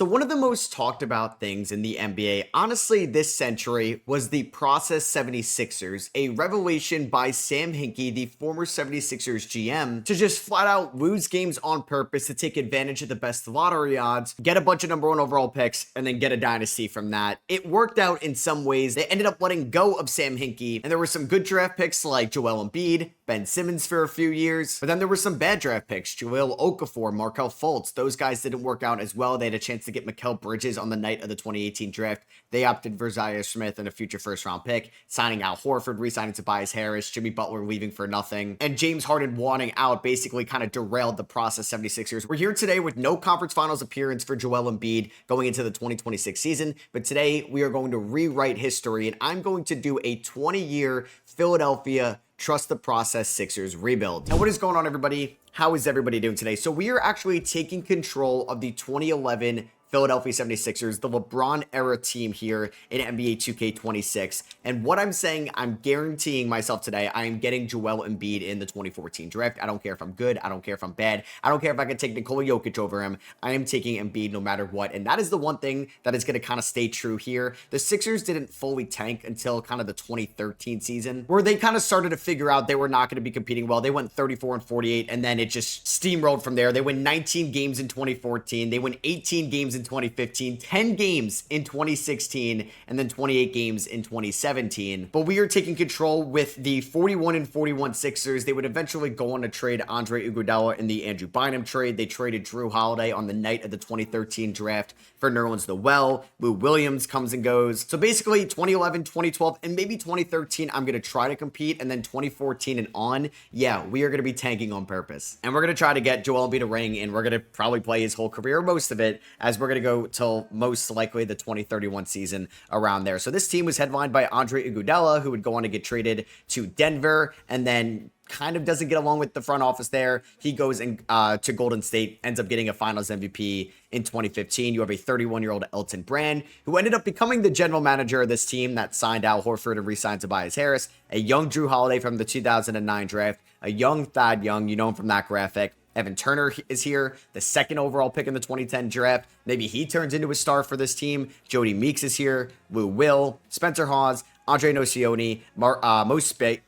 So one of the most talked about things in the NBA, honestly, this century was the Process 76ers, a revelation by Sam Hinkie, the former 76ers GM, to just flat out lose games on purpose to take advantage of the best lottery odds, get a bunch of number one overall picks, and then get a dynasty from that. It worked out in some ways. They ended up letting go of Sam Hinkie, and there were some good draft picks like Joel Embiid, Ben Simmons for a few years, but then there were some bad draft picks, Jahlil Okafor, Markelle Fultz. Those guys didn't work out as well. They had a chance to get Mikal Bridges on the night of the 2018 draft. They opted for Zaire Smith and a future first-round pick, signing Al Horford, re-signing Tobias Harris, Jimmy Butler leaving for nothing, and James Harden wanting out basically kind of derailed the Process 76ers. We're here today with no conference finals appearance for Joel Embiid going into the 2026 season, but today we are going to rewrite history, and I'm going to do a 20-year Philadelphia Trust the Process Sixers rebuild. Now, what is going on, everybody? How is everybody doing today? So we are actually taking control of the 2011 Philadelphia 76ers, the LeBron era team here in NBA 2K26. And what I'm saying, I'm guaranteeing myself today, I am getting Joel Embiid in the 2014 draft. I don't care if I'm good. I don't care if I'm bad. I don't care if I can take Nikola Jokic over him. I am taking Embiid no matter what. And that is the one thing that is going to kind of stay true here. The Sixers didn't fully tank until kind of the 2013 season, where they kind of started to figure out they were not going to be competing well. They went 34-48, and then it just steamrolled from there. They win 19 games in 2014. They win 18 games in 2015, 10 games in 2016, and then 28 games in 2017. But we are taking control with the 41-41 Sixers. They would eventually go on to trade Andre Iguodala in the Andrew Bynum trade. They traded Jrue Holiday on the night of the 2013 draft for Nerlens Noel. Lou Williams comes and goes. So basically 2011, 2012, and maybe 2013, I'm going to try to compete. And then 2014 and on, yeah, we are going to be tanking on purpose. And we're going to try to get Joel Embiid a ring, and we're going to probably play his whole career, most of it, as we're going to go till most likely the 2031 season around there. So this team was headlined by Andre Iguodala, who would go on to get traded to Denver, and then kind of doesn't get along with the front office there. He goes to Golden State, ends up getting a Finals MVP in 2015. You have a 31-year-old Elton Brand, who ended up becoming the general manager of this team that signed Al Horford and re-signed Tobias Harris, a young Jrue Holiday from the 2009 draft, a young Thad Young, you know him from that graphic. Evan Turner is here, the second overall pick in the 2010 draft. Maybe he turns into a star for this team. Jody Meeks is here, Lou Will, Spencer Hawes, Andre Nocioni, Mo Spates,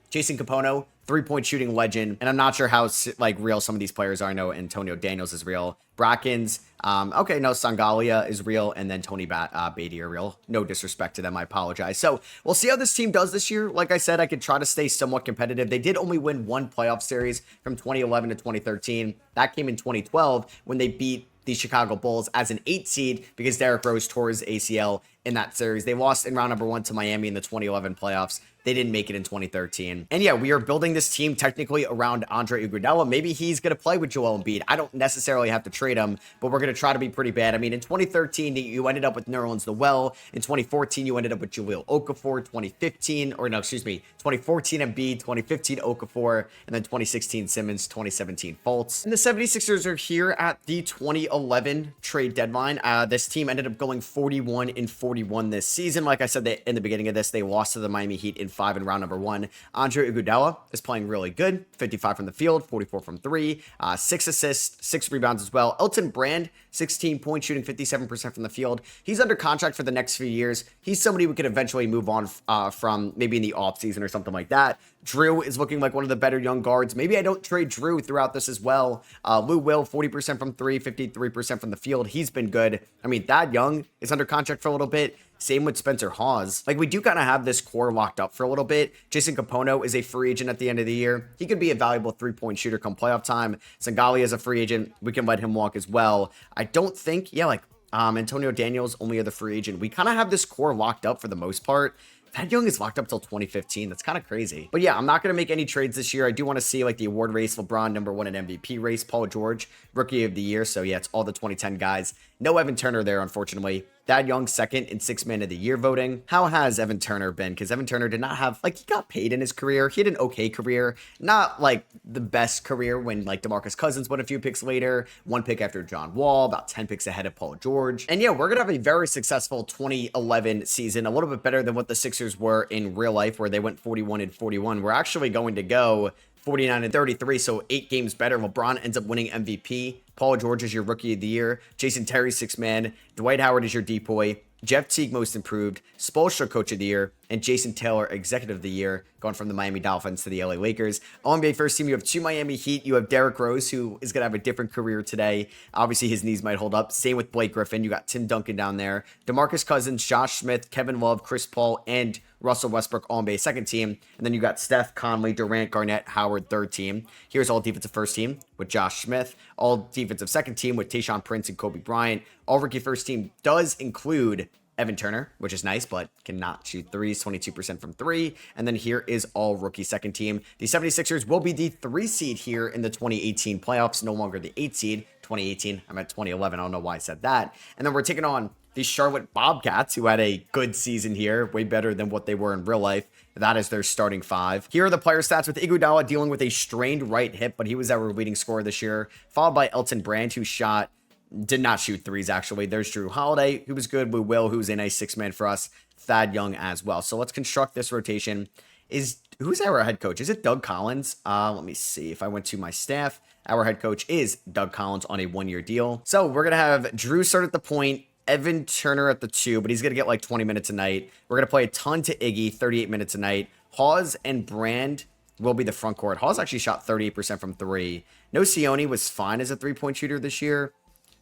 Jason Capono, three-point shooting legend. And I'm not sure how real some of these players are. I know Antonio Daniels is real. Brackens, Sangalia is real, and then Tony Beatty are real. No disrespect to them, I apologize. So we'll see how this team does this year. Like I said, I could try to stay somewhat competitive. They did only win one playoff series from 2011 to 2013. That came in 2012 when they beat the Chicago Bulls as an 8 seed because Derrick Rose tore his ACL in that series. They lost in round number 1 to Miami in the 2011 playoffs. They didn't make it in 2013. And yeah, we are building this team technically around Andre Iguodala. Maybe he's going to play with Joel Embiid. I don't necessarily have to trade him, but we're going to try to be pretty bad. I mean, in 2013, you ended up with Nerlens Noel. In 2014, you ended up with Jahlil Okafor. 2014 Embiid, 2015 Okafor, and then 2016 Simmons, 2017 Fultz. And the 76ers are here at the 2011 trade deadline. This team ended up going 41-41 this season. Like I said, in the beginning of this, they lost to the Miami Heat in 5 in round number 1. Andre Iguodala is playing really good. 55 from the field, 44 from 3, 6 assists, 6 rebounds as well. Elton Brand, 16 points, shooting 57% from the field. He's under contract for the next few years. He's somebody we could eventually move on from, maybe in the offseason or something like that. Jrue is looking like one of the better young guards. Maybe I don't trade Jrue throughout this as well. Lou Will, 40% from 3, 53% from the field. He's been good. I mean, Thad Young is under contract for a little bit. Same with Spencer Hawes. We do kind of have this core locked up for a little bit. Jason Capono is a free agent at the end of the year. He could be a valuable 3-point shooter come playoff time. Sangalia is a free agent. We can let him walk as well. I don't think, Antonio Daniels only the free agent. We kind of have this core locked up for the most part. Thad Young is locked up till 2015. That's kind of crazy. But yeah, I'm not going to make any trades this year. I do want to see the award race, LeBron number 1 in MVP race, Paul George, rookie of the year. So yeah, it's all the 2010 guys. No Evan Turner there, unfortunately. Thad Young second in 6 man of the year voting. How has Evan Turner been? Because Evan Turner did not have, he got paid in his career. He had an okay career. Not the best career when DeMarcus Cousins went a few picks later. 1 pick after John Wall, about 10 picks ahead of Paul George. And yeah, we're going to have a very successful 2011 season. A little bit better than what the Sixers were in real life, where they went 41-41. We're actually going to go 49-33, so 8 games better. LeBron ends up winning MVP. Paul George is your rookie of the year. Jason Terry, sixth man. Dwight Howard is your depoy. Jeff Teague, most improved. Spoelstra, coach of the year. And Jason Taylor, executive of the year, going from the Miami Dolphins to the LA Lakers. All-NBA first team, you have two Miami Heat. You have Derrick Rose, who is going to have a different career today. Obviously, his knees might hold up. Same with Blake Griffin. You got Tim Duncan down there. DeMarcus Cousins, Josh Smith, Kevin Love, Chris Paul, and Russell Westbrook, All-NBA second team. And then you got Steph, Conley, Durant, Garnett, Howard, third team. Here's all defensive first team with Josh Smith. All defensive second team with Tayshaun Prince and Kobe Bryant. All rookie first team does include Evan Turner, which is nice, but cannot shoot threes, 22% from three. And then here is all rookie second team. The 76ers will be the 3 seed here in the 2018 playoffs, no longer the 8 seed. 2018, I'm at 2011. I don't know why I said that. And then we're taking on the Charlotte Bobcats, who had a good season here, way better than what they were in real life. That is their starting 5. Here are the player stats with Iguodala dealing with a strained right hip, but he was our leading scorer this year, followed by Elton Brand, who did not shoot threes, actually. There's Drew Holiday, who was good. Will, who's a nice 6-man for us. Thad Young as well. So let's construct this rotation. Who's our head coach? Is it Doug Collins? Let me see. If I went to my staff, our head coach is Doug Collins on a 1-year deal. So we're going to have Drew start at the point, Evan Turner at the 2, but he's going to get like 20 minutes a night. We're going to play a ton to Iggy, 38 minutes a night. Hawes and Brand will be the front court. Hawes actually shot 38% from 3. Nocioni was fine as a 3-point shooter this year,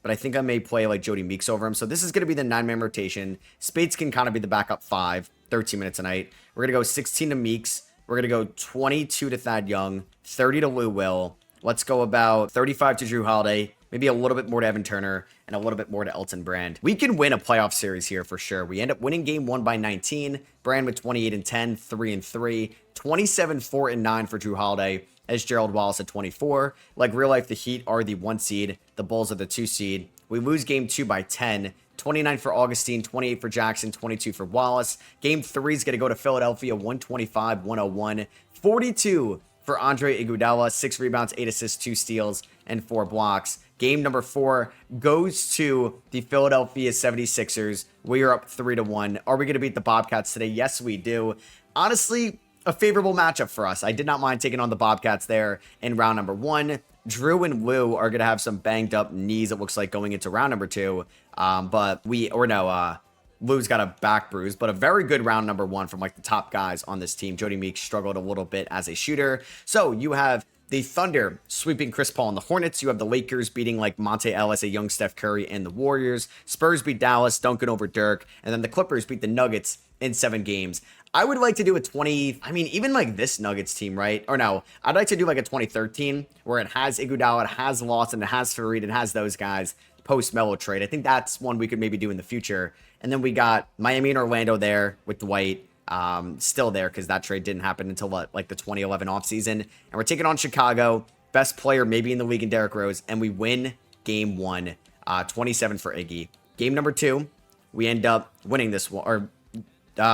but I think I may play like Jody Meeks over him. So this is going to be the 9-man rotation. Spades can kind of be the backup 5, 13 minutes a night. We're going to go 16 to Meeks. We're going to go 22 to Thad Young, 30 to Lou Will. Let's go about 35 to Drew Holiday, maybe a little bit more to Evan Turner, and a little bit more to Elton Brand. We can win a playoff series here for sure. We end up winning game 1 by 19. Brand with 28 and 10, 3 and 3, 27, 4 and 9 for Drew Holiday, as Gerald Wallace at 24. Like real life, the Heat are the 1 seed. The Bulls are the 2 seed. We lose game 2 by 10. 29 for Augustine, 28 for Jackson, 22 for Wallace. Game 3 is going to go to Philadelphia, 125-101. 42 for Andre Iguodala, 6 rebounds, 8 assists, 2 steals, and 4 blocks. Game number 4 goes to the Philadelphia 76ers. We are up 3-1. Are we going to beat the Bobcats today? Yes, we do. Honestly, a favorable matchup for us. I did not mind taking on the Bobcats there in round number 1. Drew and Lou are going to have some banged up knees, it looks like, going into round number 2. Lou's got a back bruise, but a very good round number 1 from like the top guys on this team. Jody Meeks struggled a little bit as a shooter. So you have the Thunder sweeping Chris Paul and the Hornets. You have the Lakers beating like Monte Ellis, a young Steph Curry, and the Warriors. Spurs beat Dallas, Duncan over Dirk. And then the Clippers beat the Nuggets in 7 games. I would like to do even like this Nuggets team, right? Or no, I'd like to do like a 2013 where it has Iguodala, it has Lawson, it has Fareed, it has those guys post-Melo trade. I think that's one we could maybe do in the future. And then we got Miami and Orlando there with Dwight still there because that trade didn't happen until like the 2011 offseason. And we're taking on Chicago, best player maybe in the league in Derrick Rose, and we win game 1, 27 for Iggy. Game number 2, we end up winning this one, or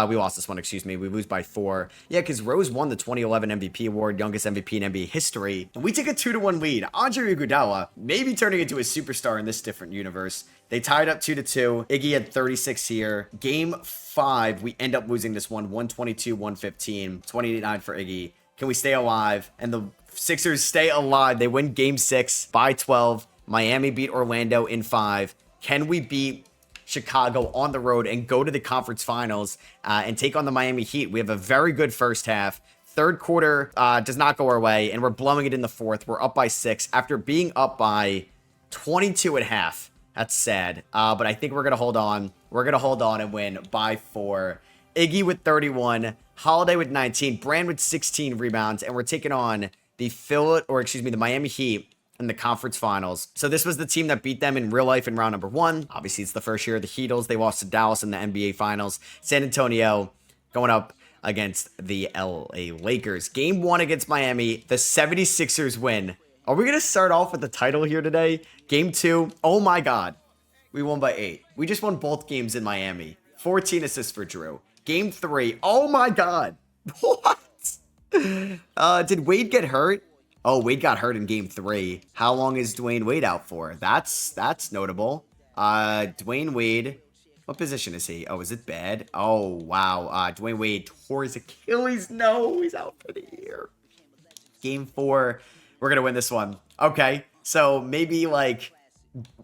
we lost this one, excuse me. We lose by 4. Yeah, because Rose won the 2011 MVP award, youngest MVP in NBA history. And we take a 2-1 lead. Andre Iguodala maybe turning into a superstar in this different universe. They tied up 2-2. Iggy had 36 here. Game 5, we end up losing this one, 122-115, 28-9 for Iggy. Can we stay alive? And the Sixers stay alive. They win game 6 by 12. Miami beat Orlando in 5. Can we beat Chicago on the road and go to the conference finals and take on the Miami Heat? We have a very good first half. Third quarter does not go our way, and we're blowing it in the fourth. We're up by 6 after being up by 22 at half. That's sad, but I think we're going to hold on. We're going to hold on and win by 4. Iggy with 31, Holiday with 19, Brand with 16 rebounds, and we're taking on the Miami Heat in the conference finals. So this was the team that beat them in real life in round number 1. Obviously, it's the first year of the Heatles. They lost to Dallas in the NBA finals. San Antonio going up against the LA Lakers. Game 1 against Miami. The 76ers win. Are we going to start off with the title here today? Game 2. Oh my God. We won by 8. We just won both games in Miami. 14 assists for Drew. Game 3. Oh my God. What? Did Wade get hurt? Oh, Wade got hurt in game 3. How long is Dwayne Wade out for? That's notable. Dwayne Wade, what position is he? Oh, is it bad? Oh, wow. Dwayne Wade tore his Achilles. No, he's out for the year. Game 4. We're going to win this one. Okay. So maybe like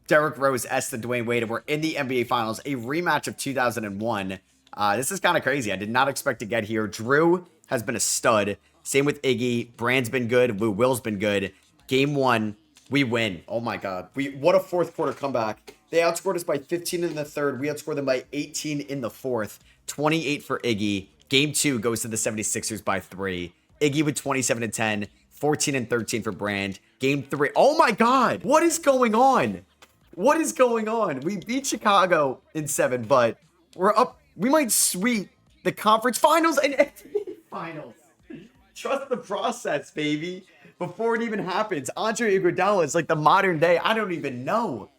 Derrick Rose S to Dwayne Wade, and we're in the NBA Finals, a rematch of 2001. This is kind of crazy. I did not expect to get here. Drew has been a stud. Same with Iggy. Brand's been good. Lou Will's been good. Game 1, we win. Oh my God. What a fourth quarter comeback. They outscored us by 15 in the third. We outscored them by 18 in the fourth. 28 for Iggy. Game 2 goes to the 76ers by 3. Iggy with 27 and 10. 14 and 13 for Brand. Game 3. Oh my God. What is going on? What is going on? We beat Chicago in 7, but we're up. We might sweep the conference finals and NBA finals. Trust the process, baby. Before it even happens, Andre Iguodala is like the modern day. I don't even know.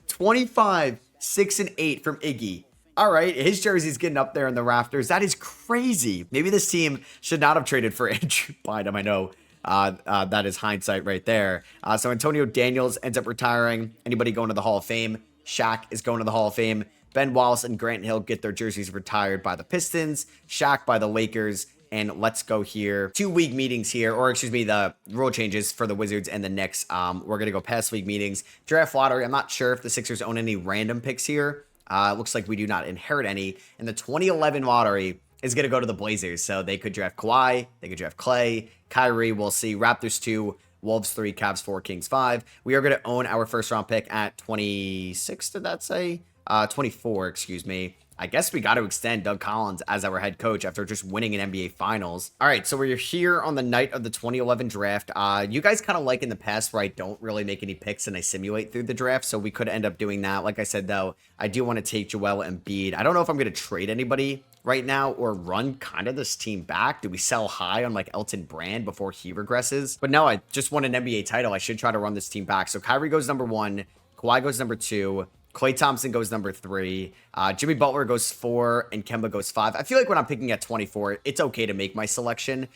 25, 6, and 8 from Iggy. All right, his jersey's getting up there in the rafters. That is crazy. Maybe this team should not have traded for Andrew Bynum. I know that is hindsight right there. So Antonio Daniels ends up retiring. Anybody going to the Hall of Fame? Shaq is going to the Hall of Fame. Ben Wallace and Grant Hill get their jerseys retired by the Pistons. Shaq by the Lakers. And let's go here. 2 league meetings here, or excuse me, the rule changes for the Wizards and the Knicks. We're going to go past league meetings. Draft lottery. I'm not sure if the Sixers own any random picks here. It looks like we do not inherit any. And the 2011 lottery is going to go to the Blazers. So they could draft Kawhi. They could draft Clay. Kyrie, we'll see. Raptors 2, Wolves 3, Cavs 4, Kings 5. We are going to own our first round pick at 26, did that say? 24, excuse me. I guess we got to extend Doug Collins as our head coach after just winning an NBA Finals. All right, so we're here on the night of the 2011 draft. You guys kind of like in the past where I don't really make any picks and I simulate through the draft, so we could end up doing that. Like I said, though, I do want to take Joel Embiid. I don't know if I'm going to trade anybody right now or run kind of this team back. Do we sell high on like Elton Brand before he regresses? But no, I just won an NBA title. I should try to run this team back. So Kyrie goes number 1. Kawhi goes number 2. Klay Thompson goes number 3. Jimmy Butler goes 4, and Kemba goes 5. I feel like when I'm picking at 24, it's okay to make my selection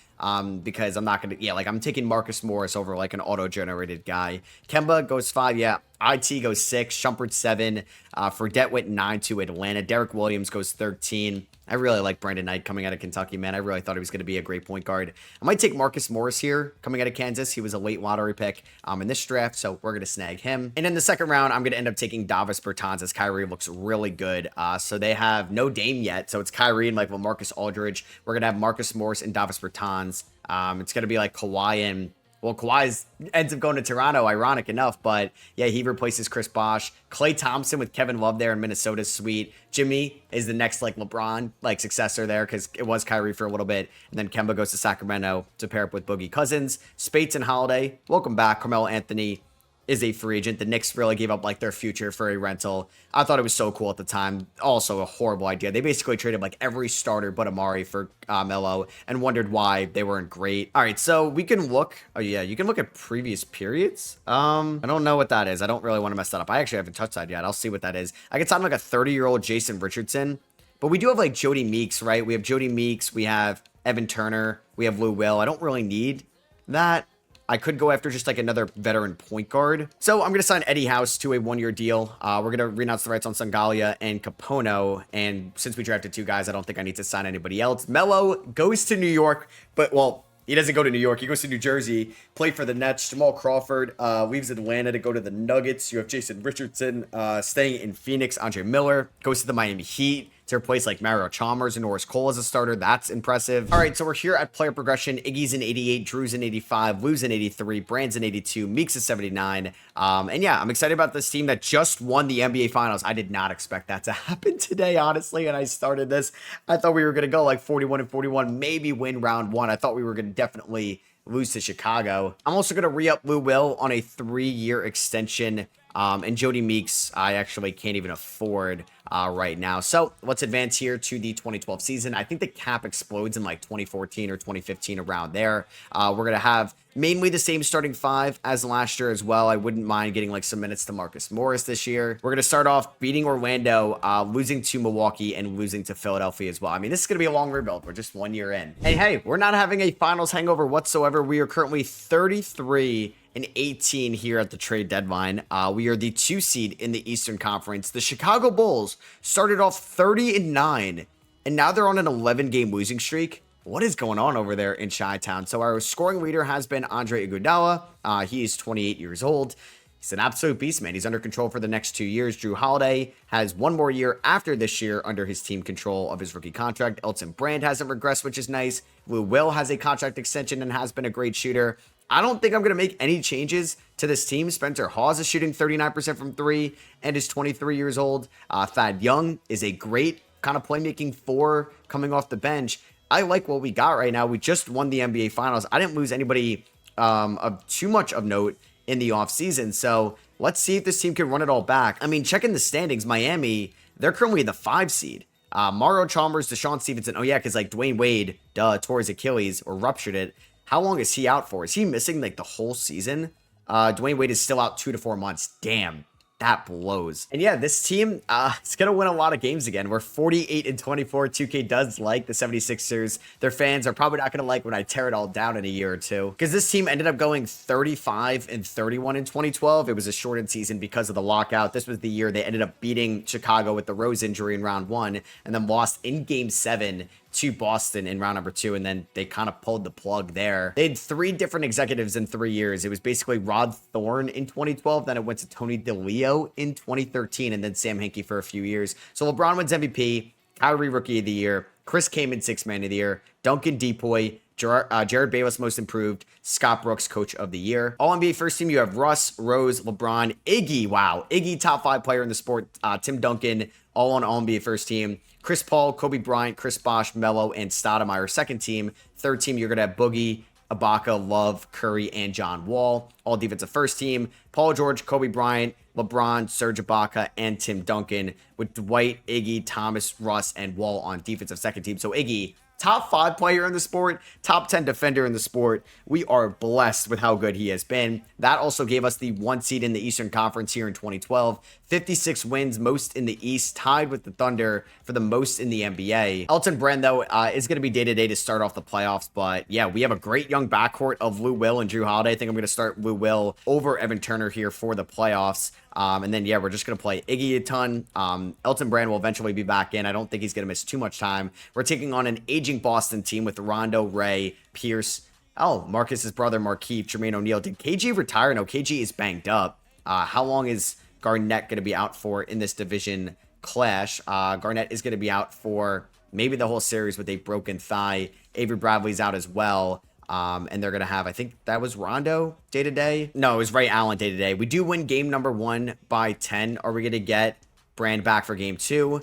because I'm not going to, like I'm taking Marcus Morris over like an auto-generated guy. Kemba goes 5, yeah. IT goes 6, Shumpert 7. Fredette went 9 to Atlanta. Derek Williams goes 13. I really like Brandon Knight coming out of Kentucky, man. I really thought he was going to be a great point guard. I might take Marcus Morris here coming out of Kansas. He was a late lottery pick in this draft, so we're going to snag him. And in the second round, I'm going to end up taking Davis Bertans as Kyrie looks really good. So they have no Dame yet, so it's Kyrie and like Marcus Aldridge. We're going to have Marcus Morris and Davis Bertans. It's going to be like Kawhi and Kawhi ends up going to Toronto, ironic enough, but yeah, he replaces Chris Bosh. Klay Thompson with Kevin Love there in Minnesota, sweet. Jimmy is the next like LeBron like successor there because it was Kyrie for a little bit, and then Kemba goes to Sacramento to pair up with Boogie Cousins. Spates and Holiday, welcome back. Carmelo Anthony is a free agent. The Knicks really gave up like their future for a rental. I thought it was so cool at the time. Also a horrible idea. They basically traded like every starter but Amari for Melo and wondered why they weren't great. All right, so we can look. Oh yeah, you can look at previous periods. I don't know what that is. I don't really want to mess that up. I actually haven't touched that yet. I'll see what that is. I could sign like a 30-year-old Jason Richardson, but we do have like Jody Meeks, right? We have Jody Meeks. We have Evan Turner. We have Lou Will. I don't really need that. I could go after just like another veteran point guard. So I'm going to sign Eddie House to a 1-year deal. We're going to renounce the rights on Sangalia and Capono. And since we drafted 2 guys, I don't think I need to sign anybody else. Melo goes to New York, but well, he doesn't go to New York. He goes to New Jersey, played for the Nets. Jamal Crawford leaves Atlanta to go to the Nuggets. You have Jason Richardson staying in Phoenix. Andre Miller goes to the Miami Heat to replace like Mario Chalmers and Norris Cole as a starter. That's impressive. All right, so we're here at player progression. Iggy's in 88, Drew's in 85, Lou's in 83, Brand's in 82, Meeks is 79. And yeah, I'm excited about this team that just won the NBA Finals. I did not expect that to happen today, honestly. And I started this. I thought we were going to go like 41 and 41, maybe win round 1. I thought we were going to definitely lose to Chicago. I'm also going to re-up Lou Will on a 3-year extension. And Jody Meeks, I actually can't even afford right now. So let's advance here to the 2012 season. I think the cap explodes in like 2014 or 2015 around there. We're going to have mainly the same starting 5 as last year as well. I wouldn't mind getting like some minutes to Marcus Morris this year. We're going to start off beating Orlando, losing to Milwaukee, and losing to Philadelphia as well. I mean, this is going to be a long rebuild. We're just 1 year in. Hey, we're not having a finals hangover whatsoever. We are currently 33 and 18 here at the trade deadline. We are the 2 seed in the Eastern Conference. The Chicago Bulls started off 30 and 9, and now they're on an 11-game losing streak. what is going on over there in Chi-Town? So our scoring leader has been Andre Iguodala. He is 28 years old. He's an absolute beast, man. He's under control for the next 2 years. Jrue Holiday has one more year after this year under his team control of his rookie contract. Elton Brand hasn't regressed, which is nice. Lou Will has a contract extension and has been a great shooter. I don't think I'm going to make any changes to this team. Spencer Hawes is shooting 39% from three and is 23 years old. Thad Young is a great kind of playmaking four coming off the bench. I like what we got right now. We just won the NBA Finals. I didn't lose anybody of too much of note in the offseason. So let's see if this team can run it all back. I mean, checking the standings, Miami, they're currently the 5 seed. Mario Chalmers, Deshaun Stevenson. Oh, yeah, because like Dwayne Wade, tore his Achilles or ruptured it. How long is he out for? Is he missing like the whole season? Dwayne Wade is still out 2 to 4 months. Damn. That blows. And yeah, this team, it's going to win a lot of games again. We're 48-24. 2K does like the 76ers. Their fans are probably not going to like when I tear it all down in a year or two. Because this team ended up going 35-31 in 2012. It was a shortened season because of the lockout. This was the year they ended up beating Chicago with the Rose injury in round 1 and then lost in game 7 to Boston in round number 2, and then they kind of pulled the plug there. They had 3 different executives in 3 years. It was basically Rod Thorne in 2012, then it went to Tony DeLeo in 2013, and then Sam Hinkie for a few years. So LeBron wins MVP, Kyrie Rookie of the Year, Chris Kaman Sixth Man of the Year, Duncan Depoy, Jared Bayless Most Improved, Scott Brooks Coach of the Year. All NBA first team, you have Russ, Rose, LeBron, Iggy. Wow, Iggy top 5 player in the sport. Tim Duncan all on All NBA first team. Chris Paul, Kobe Bryant, Chris Bosh, Melo, and Stoudemire second team. Third team, you're gonna have Boogie, Ibaka, Love, Curry, and John Wall. All defensive first team. Paul George, Kobe Bryant, LeBron, Serge Ibaka, and Tim Duncan, with Dwight, Iggy, Thomas, Russ, and Wall on defensive second team. So Iggy, top 5 player in the sport, top 10 defender in the sport. We are blessed with how good he has been. That also gave us the 1 seed in the Eastern Conference here in 2012. 56 wins, most in the East, tied with the Thunder for the most in the NBA. Elton Brand, though, is going to be day-to-day to start off the playoffs. But yeah, we have a great young backcourt of Lou Will and Jrue Holiday. I think I'm going to start Lou Will over Evan Turner here for the playoffs. And then, yeah, we're just going to play Iggy a ton. Elton Brand will eventually be back in. I don't think he's going to miss too much time. We're taking on an aging Boston team with Rondo, Ray, Pierce. Oh, Marcus's brother, Markieff, Jermaine O'Neal. Did KG retire? No, KG is banged up. How long is Garnett going to be out for in this division clash? Garnett is going to be out for maybe the whole series with a broken thigh. Avery Bradley's out as well. And they're going to have, I think that was Rondo day-to-day. No, it was Ray Allen day-to-day. We do win game number 1 by 10. Are we going to get Brand back for game 2?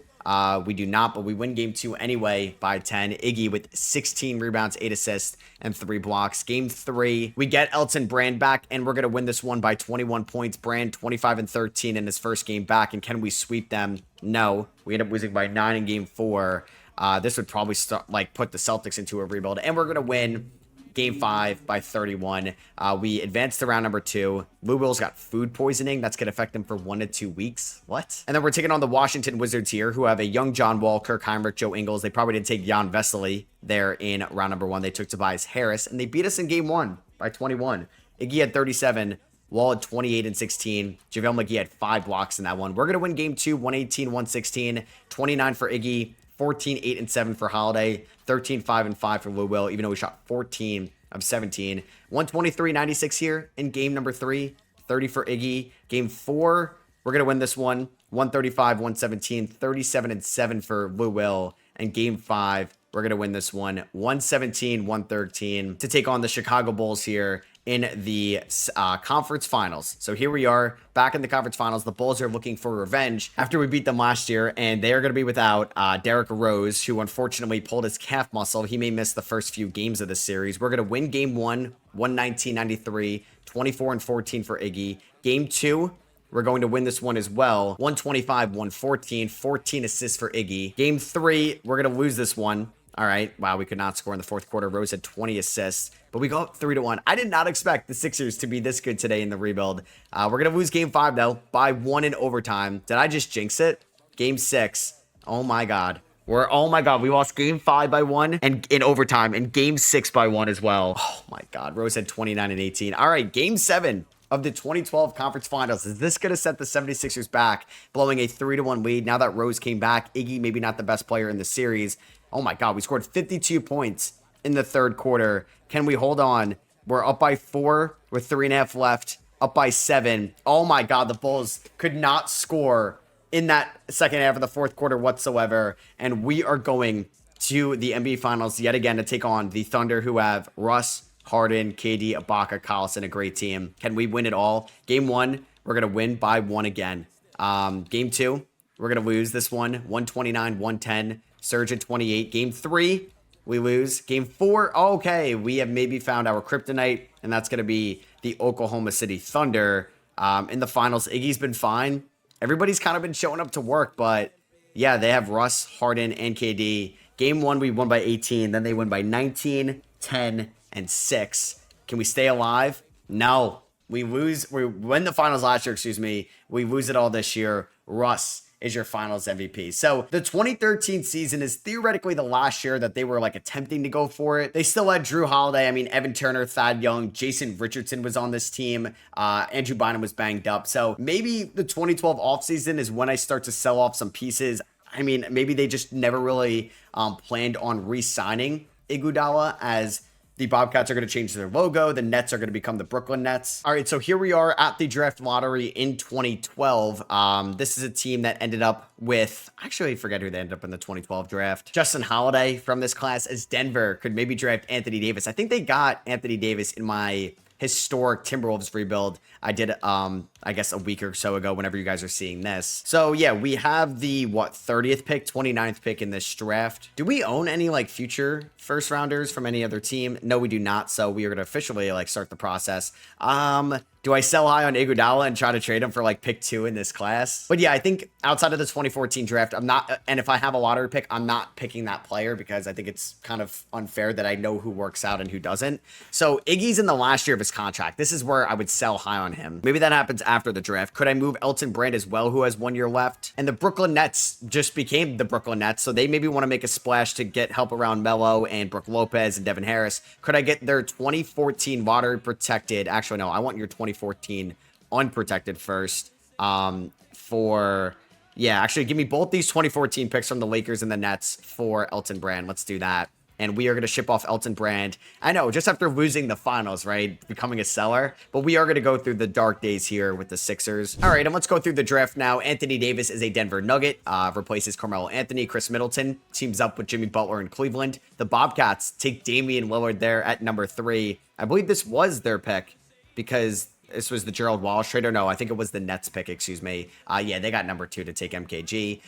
We do not, but we win game 2 anyway by 10. Iggy with 16 rebounds, 8 assists, and 3 blocks. Game 3, we get Elton Brand back, and we're going to win this one by 21 points. Brand 25-13 in his first game back, and can we sweep them? No. We end up losing by 9 in game 4. This would probably put the Celtics into a rebuild, and we're going to win Game 5 by 31. We advanced to round number 2. Lou Will's got food poisoning. That's going to affect him for 1 to 2 weeks. What? And then we're taking on the Washington Wizards here, who have a young John Wall, Kirk Heinrich, Joe Ingles. They probably didn't take Jan Vesely there in round number 1. They took Tobias Harris, and they beat us in game 1 by 21. Iggy had 37. Wall had 28 and 16. JaVale McGee had 5 blocks in that one. We're going to win game 2, 118-116. 29 for Iggy. 14, 8, and 7 for Holiday, 13, 5, and 5 for Lou Will, even though we shot 14 of 17. 123-96 here in game number 3, 30 for Iggy. Game 4, we're going to win this one, 135-117, 37 and 7 for Lou Will. And game 5, we're going to win this one, 117-113 to take on the Chicago Bulls here in the conference finals. So here we are back in the conference finals. The Bulls are looking for revenge after we beat them last year, and they are going to be without Derrick Rose, who unfortunately pulled his calf muscle. He may miss the first few games of the series. We're going to win game 1, 119-93, 24-14 for Iggy. Game 2, we're going to win this one as well, 125-114, 14 assists for Iggy. Game 3, we're going to lose this one. All right. Wow, we could not score in the fourth quarter. Rose had 20 assists, but we go up 3-1. I did not expect the Sixers to be this good today in the rebuild. We're going to lose game 5, though, by 1 in overtime. Did I just jinx it? Game 6. Oh, my God. Oh, my God. We lost game 5 by 1 and in overtime, and game 6 by 1 as well. Oh, my God. Rose had 29 and 18. All right, game 7 of the 2012 conference finals. Is this going to set the 76ers back, blowing a 3-1 lead now that Rose came back? Iggy, maybe not the best player in the series. Oh my God, we scored 52 points in the third quarter. Can we hold on? We're up by 4 with 3.5 left. Up by 7. Oh my God, the Bulls could not score in that second half of the fourth quarter whatsoever. And we are going to the NBA Finals yet again to take on the Thunder, who have Russ, Harden, KD, Ibaka, Collison, a great team. Can we win it all? Game 1, we're going to win by 1 again. Game 2, we're going to lose this one. 129-110. Surge at 28. Game 3, we lose. Game 4, okay, we have maybe found our kryptonite, and that's going to be the Oklahoma City Thunder. In the finals, Iggy's been fine. Everybody's kind of been showing up to work, but yeah, they have Russ, Harden, and KD. Game 1, we won by 18. Then they win by 19, 10, and 6. Can we stay alive? No. We lose. We win the finals last year, excuse me. We lose it all this year. Russ is your finals MVP. So the 2013 season is theoretically the last year that they were like attempting to go for it. They still had Drew Holiday. I mean, Evan Turner, Thad Young, Jason Richardson was on this team. Andrew Bynum was banged up. So maybe the 2012 offseason is when I start to sell off some pieces. I mean, maybe they just never really planned on re-signing Iguodala, as the Bobcats are going to change their logo. The Nets are going to become the Brooklyn Nets. All right, so here we are at the draft lottery in 2012. This is a team that ended up with, actually, I forget who they ended up in the 2012 draft. Justin Holiday from this class, as Denver could maybe draft Anthony Davis. I think they got Anthony Davis in my historic Timberwolves rebuild I did, I guess a week or so ago, whenever you guys are seeing this. So yeah, we have the, 30th pick, 29th pick in this draft. Do we own any like future first rounders from any other team? No, we do not. So we are going to officially like start the process. Do I sell high on Iguodala and try to trade him for like pick 2 in this class? But yeah, I think outside of the 2014 draft, I'm not, and if I have a lottery pick, I'm not picking that player because I think it's kind of unfair that I know who works out and who doesn't. So Iggy's in the last year of his contract. This is where I would sell high on him. Maybe that happens after the draft. Could I move Elton Brand as well, who has 1 year left? And the Brooklyn Nets just became the Brooklyn Nets, so they maybe want to make a splash to get help around Melo and Brook Lopez and Devin Harris. Could I get their 2014 lottery protected? Actually, no, I want your 2014 unprotected first. Actually, give me both these 2014 picks from the Lakers and the Nets for Elton Brand. Let's do that. And we are going to ship off Elton Brand. I know, just after losing the finals, right? Becoming a seller. But we are going to go through the dark days here with the Sixers. All right, and let's go through the draft now. Anthony Davis is a Denver Nugget. Replaces Carmelo Anthony. Chris Middleton teams up with Jimmy Butler in Cleveland. The Bobcats take Damian Lillard there at number 3. I believe this was their pick because this was the Gerald Wallace trade, or no, I think it was the Nets pick, excuse me. Yeah, they got number 2 to take MKG.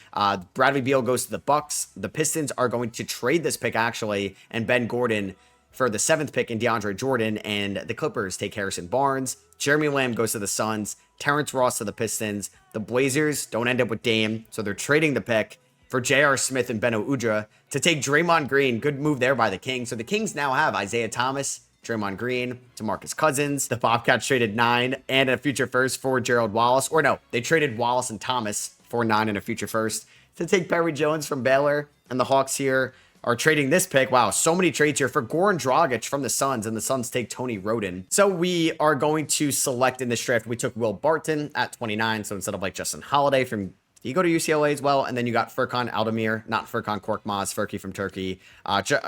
Bradley Beal goes to the Bucks. The Pistons are going to trade this pick, actually, and Ben Gordon for the 7th pick in DeAndre Jordan, and the Clippers take Harrison Barnes. Jeremy Lamb goes to the Suns. Terrence Ross to the Pistons. The Blazers don't end up with Dame, so they're trading the pick for J.R. Smith and Beno Udrih to take Draymond Green. Good move there by the Kings. So the Kings now have Isaiah Thomas, Draymond Green, DeMarcus Cousins. The Bobcats traded 9 and a future first for Gerald Wallace. Or no, they traded Wallace and Thomas for 9 and a future first to take Perry Jones from Baylor. And the Hawks here are trading this pick. Wow, so many trades here for Goran Dragic from the Suns, and the Suns take Tony Roden. So we are going to select in this draft. We took Will Barton at 29. So instead of like Justin Holiday from, you go to UCLA as well. And then you got Furkan Aldemir, not Furkan Korkmaz, Furky from Turkey.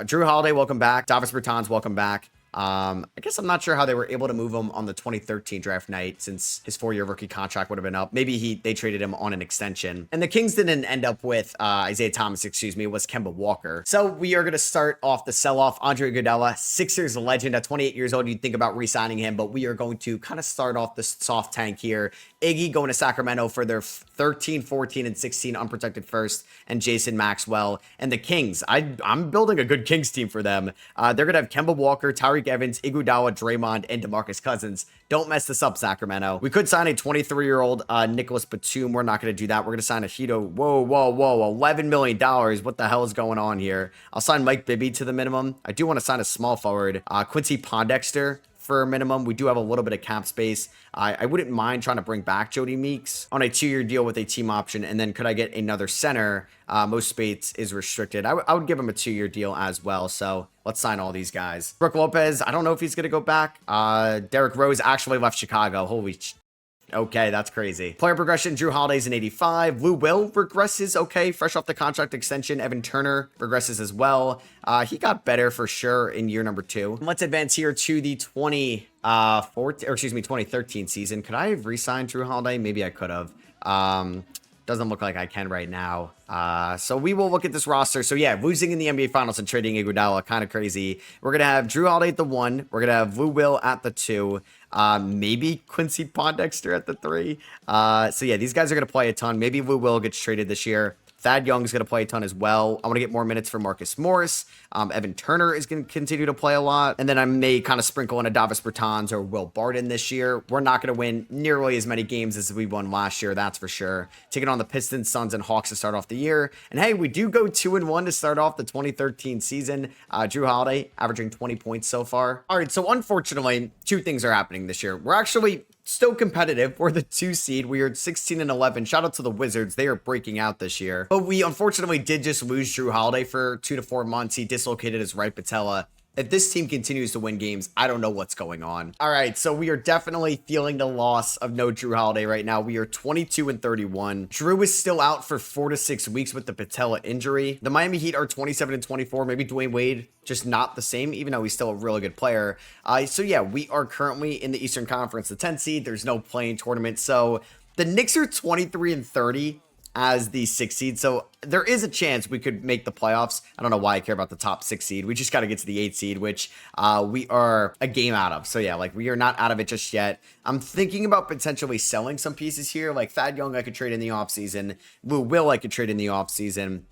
Drew Holiday, welcome back. Davis Bertans, welcome back. I guess I'm not sure how they were able to move him on the 2013 draft night, since his 4-year rookie contract would have been up. Maybe they traded him on an extension. And the Kings didn't end up with Isaiah Thomas, excuse me. It was Kemba Walker. So we are going to start off the sell-off. Andre Iguodala, Sixers legend at 28 years old. You'd think about re-signing him, but we are going to kind of start off the soft tank here. Iggy going to Sacramento for their 13, 14, and 16 unprotected first, and Jason Maxwell. And the Kings, I'm building a good Kings team for them. They're going to have Kemba Walker, Tyreke Evans, Iguodala, Draymond, and DeMarcus Cousins. Don't mess this up, Sacramento. We could sign a 23-year-old Nicholas Batum. We're not going to do that. We're going to sign a Hito. Whoa, $11 million. What the hell is going on here? I'll sign Mike Bibby to the minimum. I do want to sign a small forward, Quincy Pondexter, for a minimum. We do have a little bit of cap space. I wouldn't mind trying to bring back Jody Meeks on a 2-year deal with a team option. And then could I get another center? Most space is restricted. I would give him a 2-year deal as well. So let's sign all these guys. Brook Lopez, I don't know if he's going to go back. Derrick Rose actually left Chicago. Holy Okay, that's crazy. Player progression, Drew Holiday's an 85. Lou Will regresses, okay, fresh off the contract extension. Evan Turner regresses as well. He got better for sure in year number 2. Let's advance here to the 2013 season. Could I have re-signed Drew Holiday? Maybe I could have. Doesn't look like I can right now. So we will look at this roster. So yeah, losing in the NBA Finals and trading Iguodala, kind of crazy. We're going to have Drew Holiday at the 1. We're going to have Lou Will at the 2. Maybe Quincy Pondexter at the 3. So yeah, these guys are going to play a ton. Maybe Lou Will gets traded this year. Thad Young's going to play a ton as well. I want to get more minutes for Marcus Morris. Evan Turner is going to continue to play a lot. And then I may kind of sprinkle in a Davis Bertans or Will Barton this year. We're not going to win nearly as many games as we won last year, that's for sure. Taking on the Pistons, Suns, and Hawks to start off the year. And hey, we do go 2-1 to start off the 2013 season. Drew Holiday averaging 20 points so far. All right, so unfortunately, 2 things are happening this year. We're actually still competitive. We're the 2 seed. We are 16-11. Shout out to the Wizards. They are breaking out this year. But we unfortunately did just lose Drew Holiday for 2 to 4 months. He dislocated his right patella. If this team continues to win games, I don't know what's going on. All right, so we are definitely feeling the loss of no Drew Holiday right now. We are 22-31. Drew is still out for 4 to 6 weeks with the patella injury. The Miami Heat are 27-24. Maybe Dwayne Wade just not the same, even though he's still a really good player. So yeah, we are currently in the Eastern Conference, the 10th seed. There's no playing tournament. So the Knicks are 23-30. As the 6th seed. So there is a chance we could make the playoffs. I don't know why I care about the top 6 seed. We just got to get to the 8th seed, which we are a game out of. So yeah, like we are not out of it just yet. I'm thinking about potentially selling some pieces here. Like Thad Young, I could trade in the offseason. Lou Will, I could trade in the offseason.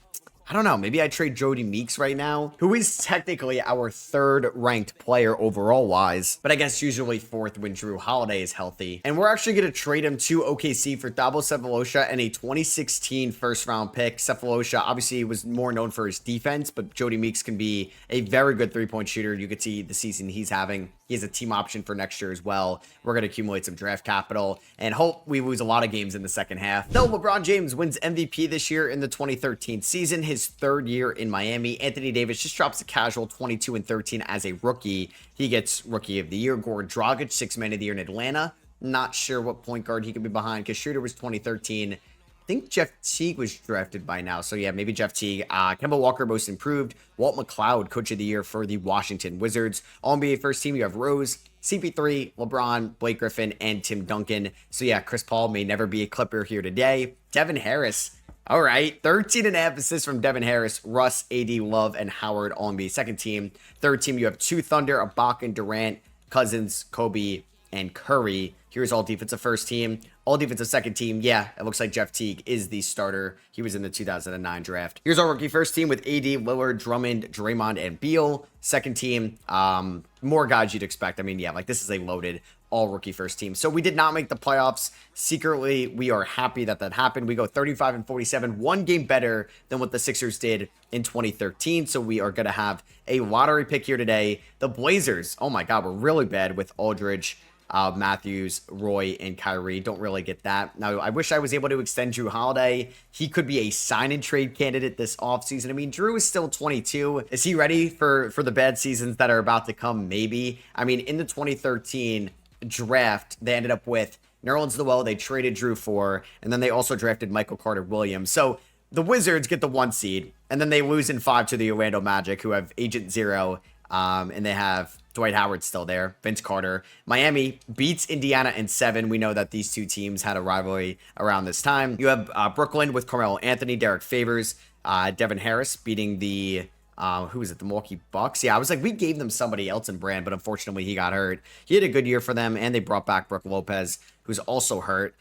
I don't know. Maybe I trade Jody Meeks right now, who is technically our 3rd ranked player overall wise, but I guess usually 4th when Drew Holiday is healthy. And we're actually going to trade him to OKC for Thabo Sefolosha and a 2016 first round pick. Sefolosha obviously was more known for his defense, but Jody Meeks can be a very good 3-point shooter. You could see the season he's having. He has a team option for next year as well. We're going to accumulate some draft capital and hope we lose a lot of games in the second half. Though LeBron James wins MVP this year in the 2013 season, his 3rd year in Miami. Anthony Davis just drops a casual 22-13 as a rookie. He gets Rookie of the Year. Goran Dragic, 6th Man of the Year in Atlanta. Not sure what point guard he could be behind because Schroeder was 2013. I think Jeff Teague was drafted by now. So yeah, maybe Jeff Teague. Kemba Walker, Most Improved. Walt McLeod, Coach of the Year for the Washington Wizards. All-NBA first team, you have Rose, CP3, LeBron, Blake Griffin, and Tim Duncan. So yeah, Chris Paul may never be a Clipper here today. Devin Harris. All right, 13.5 assists from Devin Harris, Russ, AD, Love, and Howard all-NBA second team. Third team, you have 2 Thunder, Ibaka, Durant, Cousins, Kobe, and Curry. Here's all defensive first team. All defensive second team. Yeah, it looks like Jeff Teague is the starter. He was in the 2009 draft. Here's our rookie first team with AD, Lillard, Drummond, Draymond, and Beal. Second team, more guys you'd expect. I mean, yeah, like this is a loaded all rookie first team. So we did not make the playoffs. Secretly, we are happy that that happened. We go 35-47, 1 game better than what the Sixers did in 2013. So we are going to have a lottery pick here today. The Blazers, oh my God, we're really bad with Aldridge, Matthews, Roy, and Kyrie. Don't really get that. Now, I wish I was able to extend Drew Holiday. He could be a sign and trade candidate this offseason. I mean, Drew is still 22. Is he ready for the bad seasons that are about to come? Maybe. I mean, in the 2013 draft, they ended up with Nerlens Noel. They traded Drew for, and then they also drafted Michael Carter Williams. So the Wizards get the 1 seed, and then they lose in 5 to the Orlando Magic, who have Agent Zero, and they have Dwight Howard still there, Vince Carter. Miami beats Indiana in 7. We know that these 2 teams had a rivalry around this time. You have Brooklyn with Carmelo Anthony, Derek Favors, Devin Harris beating the who was it? The Milwaukee Bucks. Yeah, I was like, we gave them somebody else in Brand, but unfortunately he got hurt. He had a good year for them, and they brought back Brook Lopez, who's also hurt.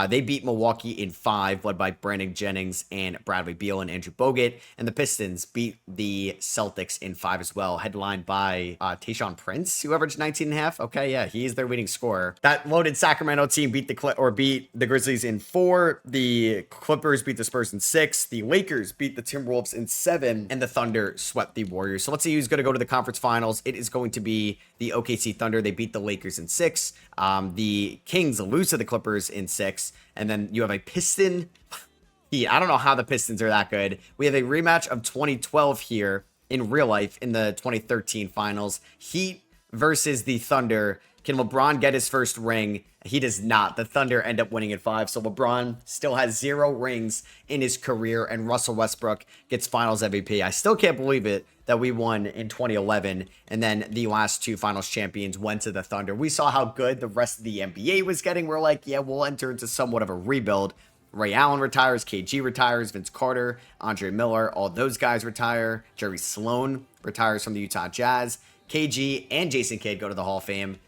They beat Milwaukee in 5, led by Brandon Jennings and Bradley Beal and Andrew Bogut. And the Pistons beat the Celtics in 5 as well, headlined by Tayshaun Prince, who averaged 19.5. Okay, yeah, he's their leading scorer. That loaded Sacramento team beat the Grizzlies in 4. The Clippers beat the Spurs in 6. The Lakers beat the Timberwolves in 7. And the Thunder swept the Warriors. So let's see who's going to go to the conference finals. It is going to be the OKC Thunder. They beat the Lakers in 6. The Kings lose to the Clippers in 6. And then you have a Piston Heat. I don't know how the Pistons are that good. We have a rematch of 2012 here in real life in the 2013 finals. Heat versus the Thunder. Can LeBron get his first ring? He does not. The Thunder end up winning at 5. So LeBron still has 0 rings in his career, and Russell Westbrook gets Finals MVP. I still can't believe it that we won in 2011, and then the last 2 Finals champions went to the Thunder. We saw how good the rest of the NBA was getting. We're like, yeah, we'll enter into somewhat of a rebuild. Ray Allen retires, KG retires, Vince Carter, Andre Miller, all those guys retire. Jerry Sloan retires from the Utah Jazz. KG and Jason Kidd go to the Hall of Fame.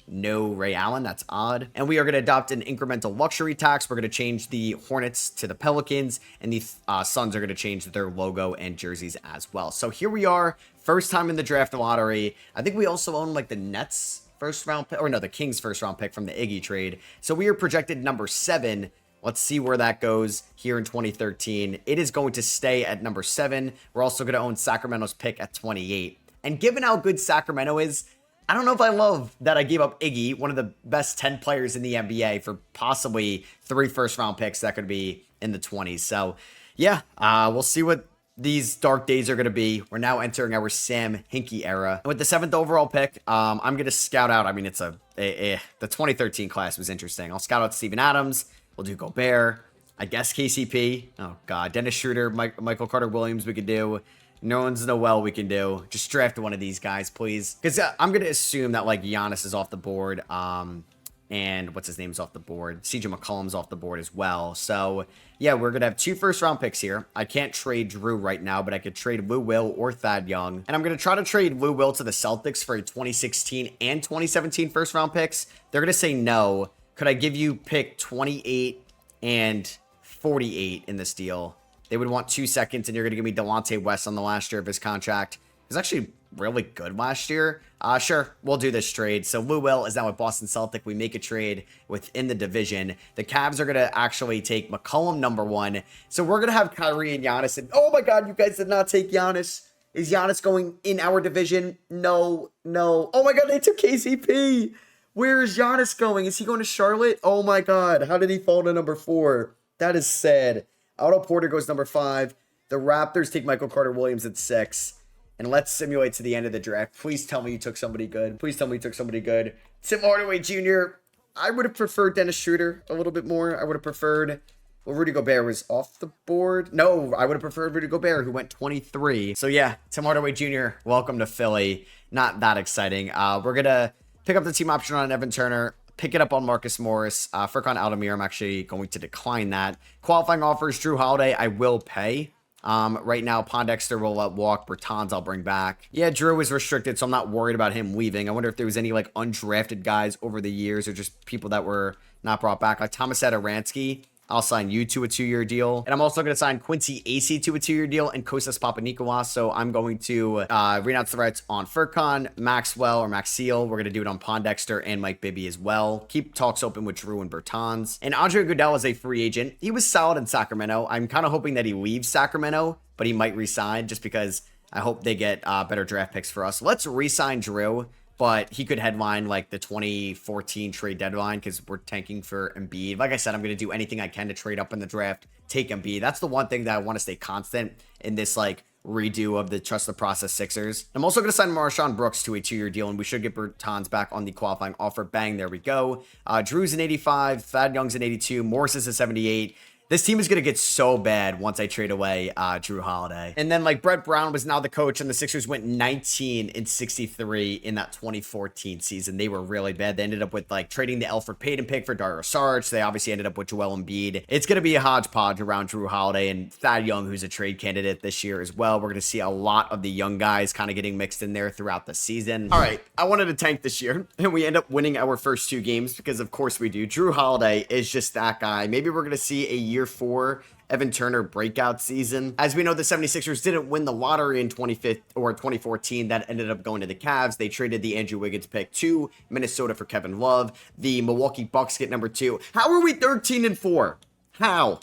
No Ray Allen, that's odd. And we are going to adopt an incremental luxury tax. We're going to change the Hornets to the Pelicans, and the Suns are going to change their logo and jerseys as well. So here we are, first time in the draft lottery. I think we also own like the Nets first round pick, or no, the Kings first round pick from the Iggy trade. So we are projected number 7. Let's see where that goes here in 2013. It is going to stay at number 7. We're also going to own Sacramento's pick at 28. And given how good Sacramento is, I don't know if I love that I gave up Iggy, one of the best 10 players in the NBA, for possibly 3 first-round picks that could be in the 20s. So, yeah, we'll see what these dark days are going to be. We're now entering our Sam Hinkie era. And with the 7th overall pick, I'm going to scout out. I mean, it's the 2013 class was interesting. I'll scout out Steven Adams. We'll do Gobert. I guess KCP. Oh, God. Dennis Schroeder, Michael Carter-Williams we could do. Nerlens Noel we can do. Just draft one of these guys, please. Because I'm going to assume that, like, Giannis is off the board. And what's his name's off the board. CJ McCollum's off the board as well. So, yeah, we're going to have 2 first-round picks here. I can't trade Drew right now, but I could trade Lou Will or Thad Young. And I'm going to try to trade Lou Will to the Celtics for a 2016 and 2017 first-round picks. They're going to say no. Could I give you pick 28 and 48 in this deal? They would want 2 seconds, and you're going to give me Delonte West on the last year of his contract. He was actually really good last year. Sure, we'll do this trade. So Lou Will is now with Boston Celtic. We make a trade within the division. The Cavs are going to actually take McCollum number 1. So we're going to have Kyrie and Giannis. And oh my God, you guys did not take Giannis. Is Giannis going in our division? No. Oh my God, they took KCP. Where is Giannis going? Is he going to Charlotte? Oh my God, how did he fall to number 4? That is sad. Otto Porter goes number 5. The Raptors take Michael Carter-Williams at 6. And let's simulate to the end of the draft. Please tell me you took somebody good. Please tell me you took somebody good. Tim Hardaway Jr. I would have preferred Dennis Schroeder a little bit more. I would have preferred... Well, Rudy Gobert was off the board. No, I would have preferred Rudy Gobert, who went 23. So yeah, Tim Hardaway Jr., welcome to Philly. Not that exciting. We're going to pick up the team option on Evan Turner. Pick it up on Marcus Morris. Furkan Aldemir, I'm actually going to decline that. Qualifying offers, Drew Holiday, I will pay. Right now, Pondexter will let walk. Bertans, I'll bring back. Yeah, Drew is restricted, so I'm not worried about him leaving. I wonder if there was any, like, undrafted guys over the years or just people that were not brought back. Like Thomas Satoransky, I'll sign you to a 2-year deal. And I'm also going to sign Quincy Acey to a 2-year deal and Kostas Papanikolaou. So I'm going to renounce the rights on Furkan, Maxwell, or Maxiel. We're going to do it on Pondexter and Mike Bibby as well. Keep talks open with Drew and Bertans. And Andre Goodell is a free agent. He was solid in Sacramento. I'm kind of hoping that he leaves Sacramento, but he might resign just because I hope they get better draft picks for us. Let's re-sign Drew. But he could headline like the 2014 trade deadline because we're tanking for Embiid. Like I said, I'm going to do anything I can to trade up in the draft, take Embiid. That's the one thing that I want to stay constant in this like redo of the Trust the Process Sixers. I'm also going to sign Marshawn Brooks to a 2-year deal, and we should get Bertans back on the qualifying offer. Bang, there we go. Drew's an 85, Thad Young's an 82, Morris is a 78. This team is going to get so bad once I trade away Drew Holiday. And then, like, Brett Brown was now the coach, and the Sixers went 19-63 in that 2014 season. They were really bad. They ended up with, like, trading the Elfrid Payton pick for Dario Saric. They obviously ended up with Joel Embiid. It's going to be a hodgepodge around Drew Holiday and Thad Young, who's a trade candidate this year as well. We're going to see a lot of the young guys kind of getting mixed in there throughout the season. All right, I wanted to tank this year, and we end up winning our first 2 games because, of course, we do. Drew Holiday is just that guy. Maybe we're going to see a year 4 Evan Turner breakout season. As we know, the 76ers didn't win the lottery in 2014. That ended up going to the Cavs. They traded the Andrew Wiggins pick to Minnesota for Kevin Love. The Milwaukee Bucks get number 2. How are we 13-4? How?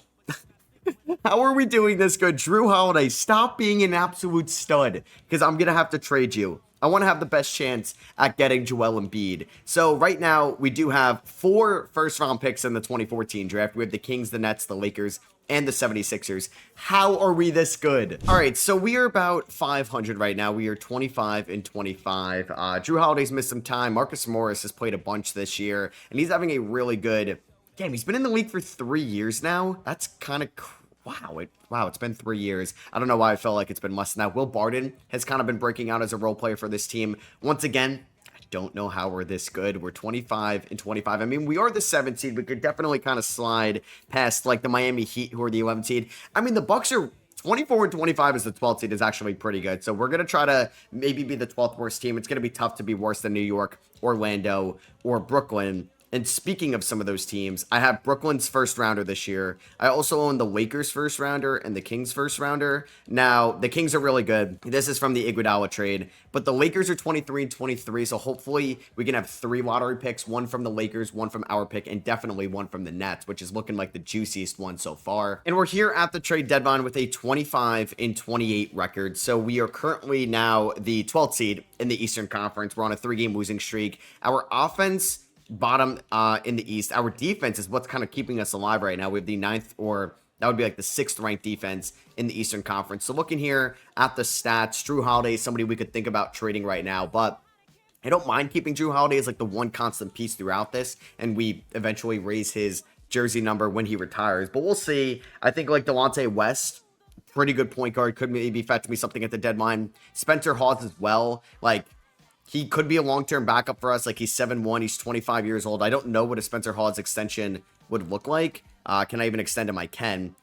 How are we doing this good? Drew Holiday, stop being an absolute stud because I'm going to have to trade you. I want to have the best chance at getting Joel Embiid. So right now, we do have 4 first-round picks in the 2014 draft. We have the Kings, the Nets, the Lakers, and the 76ers. How are we this good? All right, so we are about 500 right now. We are 25 and 25. Jrue Holiday's missed some time. Marcus Morris has played a bunch this year, and he's having a really good game. He's been in the league for 3 years now. That's kind of wow, it's been 3 years. I don't know why I felt like it's been less than that. Will Barton has kind of been breaking out as a role player for this team. Once again, don't know how we're this good. We're 25 and 25. I mean, we are the 7th seed. We could definitely kind of slide past like the Miami Heat, who are the 11th seed. I mean, the Bucks are 24 and 25 as the 12th seed is actually pretty good. So we're going to try to maybe be the 12th worst team. It's going to be tough to be worse than New York, Orlando, or Brooklyn. And speaking of some of those teams, I have Brooklyn's first rounder this year. I also own the Lakers first rounder and the Kings first rounder. Now, the Kings are really good. This is from the Iguodala trade, but the Lakers are 23 and 23. So hopefully we can have 3 lottery picks, 1 from the Lakers, 1 from our pick, and definitely 1 from the Nets, which is looking like the juiciest one so far. And we're here at the trade deadline with a 25 and 28 record. So we are currently now the 12th seed in the Eastern Conference. We're on a 3-game losing streak. Our offense bottom in the East. Our defense is what's kind of keeping us alive right now. We have the 9th, or that would be like the 6th ranked defense in the Eastern Conference. So looking here at the stats, Jrue Holiday is somebody we could think about trading right now, but I don't mind keeping Jrue Holiday as like the one constant piece throughout this, and we eventually raise his jersey number when he retires. But we'll see. I think like Delonte West, pretty good point guard, could maybe fetch me something at the deadline. Spencer Hawes as well. Like, he could be a long-term backup for us. Like, he's 7'1", he's 25 years old. I don't know what a Spencer Hawes extension would look like. Can I even extend him? I can.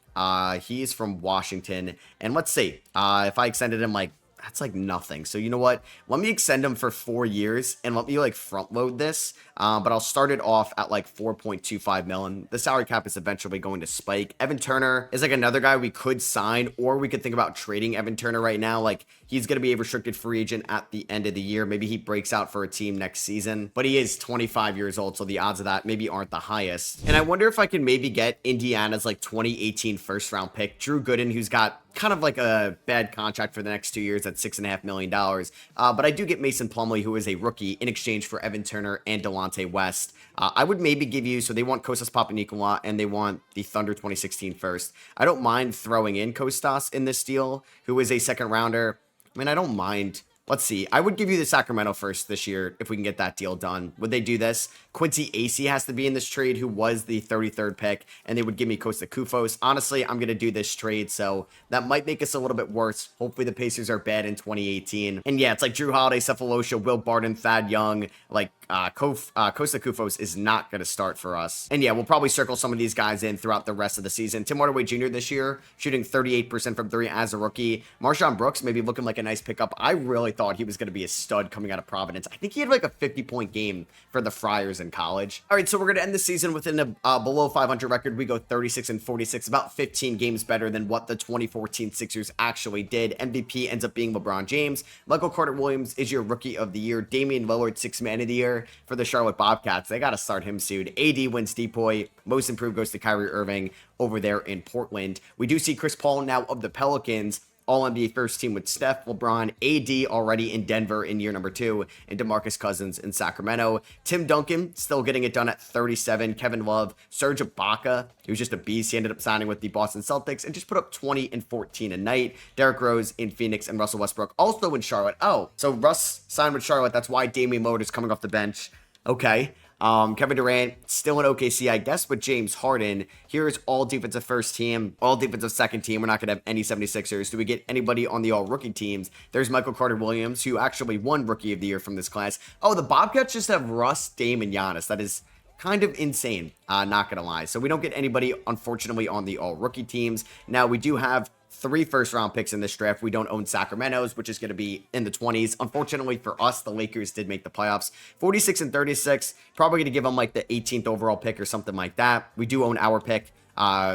He's from Washington. And let's see. If I extended him, like, that's like nothing. So you know what? Let me extend him for 4 years and let me like front load this. But I'll start it off at like 4.25 million. The salary cap is eventually going to spike. Evan Turner is like another guy we could sign, or we could think about trading Evan Turner right now. Like, he's going to be a restricted free agent at the end of the year. Maybe he breaks out for a team next season, but he is 25 years old. So the odds of that maybe aren't the highest. And I wonder if I can maybe get Indiana's like 2018 first round pick, Drew Gooden, who's got kind of like a bad contract for the next 2 years at $6.5 million. But I do get Mason Plumlee, who is a rookie, in exchange for Evan Turner and Delonte West. I would maybe give you, so they want Kostas Papanikolaou and they want the Thunder 2016 first. I don't mind throwing in Kostas in this deal, who is a second rounder. I mean, I don't mind. Let's see. I would give you the Sacramento first this year if we can get that deal done. Would they do this? Quincy Acey has to be in this trade, who was the 33rd pick, and they would give me Kosta Koufos. Honestly, I'm going to do this trade, so that might make us a little bit worse. Hopefully the Pacers are bad in 2018. And yeah, it's like Jrue Holiday, Cephalosha, Will Barton, Thad Young. Like, Kosta Koufos is not going to start for us. And yeah, we'll probably circle some of these guys in throughout the rest of the season. Tim Hardaway Jr. this year, shooting 38% from 3 as a rookie. Marshawn Brooks maybe looking like a nice pickup. I really thought he was going to be a stud coming out of Providence. I think he had like a 50-point game for the Friars in college. All right, so we're going to end the season within a below 500 record. We go 36 and 46, about 15 games better than what the 2014 Sixers actually did. MVP ends up being LeBron James. Michael Carter-Williams is your rookie of the year. Damian Lillard, 6th man of the year for the Charlotte Bobcats. They got to start him soon. AD wins Depoy. Most improved goes to Kyrie Irving over there in Portland. We do see Chris Paul now of the Pelicans, All-NBA first team with Steph, LeBron, AD already in Denver in year number 2, and DeMarcus Cousins in Sacramento. Tim Duncan still getting it done at 37. Kevin Love, Serge Ibaka, he was just a beast. He ended up signing with the Boston Celtics and just put up 20 and 14 a night. Derrick Rose in Phoenix and Russell Westbrook also in Charlotte. Oh, so Russ signed with Charlotte. That's why Damian Lillard is coming off the bench. Okay. Kevin Durant still in OKC, I guess, with James Harden. Here's all defensive first team, all defensive second team. We're not going to have any 76ers. Do we get anybody on the all rookie teams? There's Michael Carter-Williams, who actually won Rookie of the Year from this class. Oh, the Bobcats just have Russ, Dame, and Giannis. That is kind of insane, not going to lie. So we don't get anybody, unfortunately, on the all rookie teams. Now, we do have 3 first-round picks in this draft. We don't own Sacramento's, which is going to be in the 20s. Unfortunately for us, the Lakers did make the playoffs. 46 and 36, probably going to give them like the 18th overall pick or something like that. We do own our pick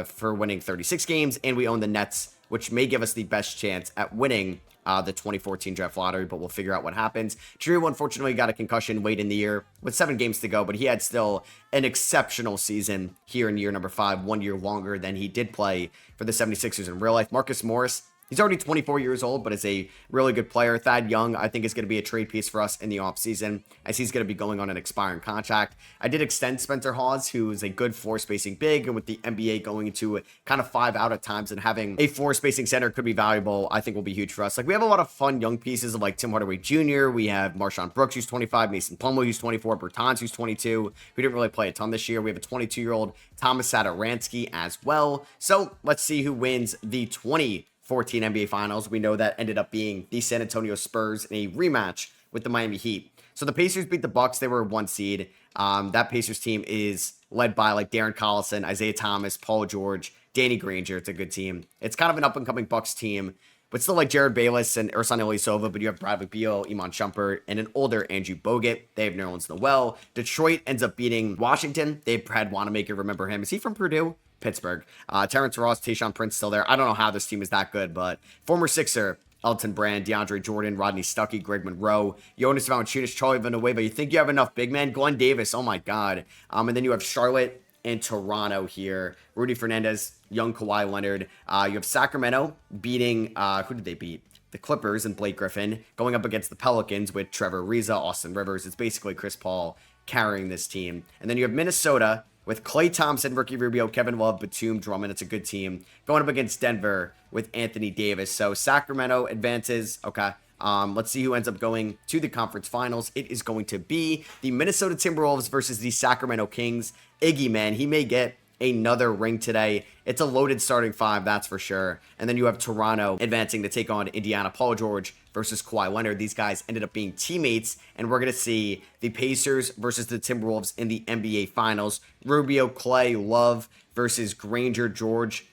for winning 36 games, and we own the Nets, which may give us the best chance at winning the 2014 draft lottery, but we'll figure out what happens. Drew, unfortunately, got a concussion late in the year with 7 games to go, but he had still an exceptional season here in year number 5, 1 year longer than he did play for the 76ers in real life. Marcus Morris, He's already 24 years old, but is a really good player. Thad Young, I think, is going to be a trade piece for us in the offseason, as he's going to be going on an expiring contract. I did extend Spencer Hawes, who is a good floor spacing big, and with the NBA going into kind of 5 out at times and having a floor spacing center could be valuable, I think will be huge for us. Like, we have a lot of fun young pieces of like Tim Hardaway Jr., we have Marshawn Brooks, who's 25, Mason Plumlee, who's 24, Bertans, who's 22, who didn't really play a ton this year. We have a 22-year-old Thomas Satoransky as well. So let's see who wins the 2014 NBA Finals. We know that ended up being the San Antonio Spurs in a rematch with the Miami Heat. So the Pacers beat the Bucks. They were 1 seed. That Pacers team is led by like Darren Collison, Isaiah Thomas, Paul George, Danny Granger. It's a good team. It's kind of an up-and-coming Bucks team, but still like Jared Bayless and Ersan Ilyasova, but you have Bradley Beal, Iman Shumpert, and an older Andrew Bogut. They have Nerlens Noel. Detroit ends up beating Washington. They had Wanamaker, remember him. Is he from Purdue? Pittsburgh. Terrence Ross, Tayshaun Prince still there. I don't know how this team is that good, but former Sixer, Elton Brand, DeAndre Jordan, Rodney Stuckey, Greg Monroe, Jonas Valanciunas, Charlie Villanueva. You think you have enough big men? Glenn Davis, oh my God. And then you have Charlotte and Toronto here. Rudy Fernandez, young Kawhi Leonard. You have Sacramento beating, who did they beat? The Clippers and Blake Griffin, going up against the Pelicans with Trevor Ariza, Austin Rivers. It's basically Chris Paul carrying this team. And then you have Minnesota with Klay Thompson, Ricky Rubio, Kevin Love, Batum, Drummond. It's a good team. Going up against Denver with Anthony Davis. So Sacramento advances. Okay. Let's see who ends up going to the conference finals. It is going to be the Minnesota Timberwolves versus the Sacramento Kings. Iggy, man, he may get another ring today. It's a loaded starting 5, that's for sure. And then you have Toronto advancing to take on Indiana. Paul George versus Kawhi Leonard. These guys ended up being teammates, and we're going to see the Pacers versus the Timberwolves in the NBA Finals. Rubio, Clay, Love versus Granger, George,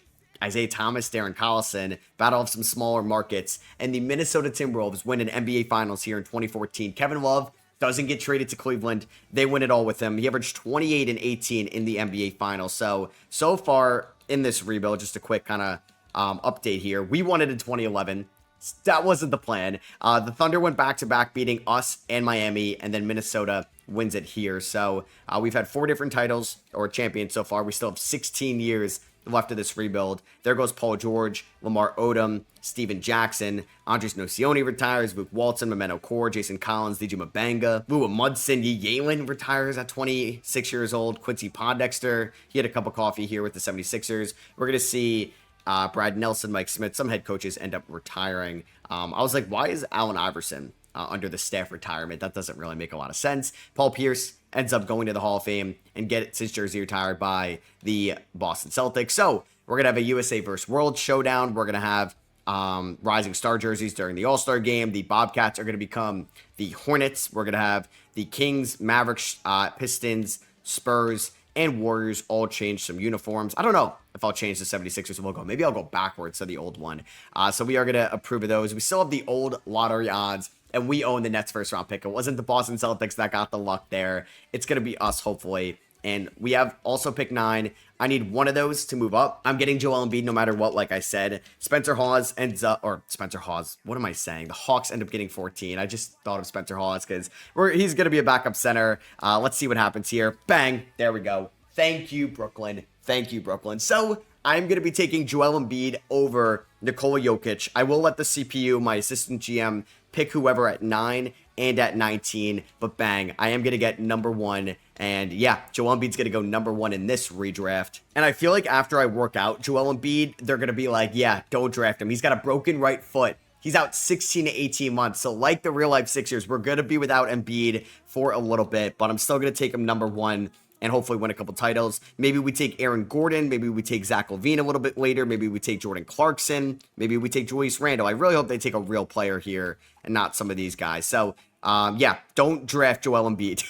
Isaiah Thomas, Darren Collison, battle of some smaller markets. And the Minnesota Timberwolves win an NBA Finals here in 2014. Kevin Love doesn't get traded to Cleveland. They win it all with him. He averaged 28 and 18 in the NBA Finals. So far in this rebuild, just a quick kind of update here. We won it in 2011. That wasn't the plan. The Thunder went back-to-back, beating us and Miami, and then Minnesota wins it here. So we've had 4 different titles or champions so far. We still have 16 years left of this rebuild. There goes Paul George, Lamar Odom, Steven Jackson, Andres Nocioni retires, Luke Walton, Memento Core, Jason Collins, DJ Mabanga, Lua Mudson, Yalen retires at 26 years old, Quincy Pondexter, he had a cup of coffee here with the 76ers. We're going to see Brad Nelson, Mike Smith, some head coaches end up retiring. I was like, why is Allen Iverson under the staff retirement? That doesn't really make a lot of sense. Paul Pierce ends up going to the Hall of Fame and gets his jersey retired by the Boston Celtics. So we're going to have a USA versus World showdown. We're going to have Rising Star jerseys during the All-Star game. The Bobcats are going to become the Hornets. We're going to have the Kings, Mavericks, Pistons, Spurs, and Warriors all change some uniforms. I don't know if I'll change the 76ers logo. Maybe I'll go backwards to the old one. So we are going to approve of those. We still have the old lottery odds, and we own the Nets first round pick. It wasn't the Boston Celtics that got the luck there. It's going to be us, hopefully. And we have also pick 9. I need one of those to move up. I'm getting Joel Embiid no matter what, like I said. Spencer Hawes ends up, or Spencer Hawes, what am I saying? The Hawks end up getting 14. I just thought of Spencer Hawes because he's going to be a backup center. Let's see what happens here. Bang. There we go. Thank you, Brooklyn. Thank you, Brooklyn. So I'm going to be taking Joel Embiid over Nikola Jokic. I will let the CPU, my assistant GM, pick whoever at 9 and at 19. But bang, I am going to get number 1. And yeah, Joel Embiid's going to go number 1 in this redraft. And I feel like after I work out Joel Embiid, they're going to be like, yeah, don't draft him. He's got a broken right foot. He's out 16 to 18 months. So like the real life Sixers, we're going to be without Embiid for a little bit. But I'm still going to take him number 1. And hopefully win a couple titles. Maybe we take Aaron Gordon. Maybe we take Zach LaVine a little bit later. Maybe we take Jordan Clarkson. Maybe we take Julius Randle. I really hope they take a real player here and not some of these guys. So, yeah, don't draft Joel Embiid.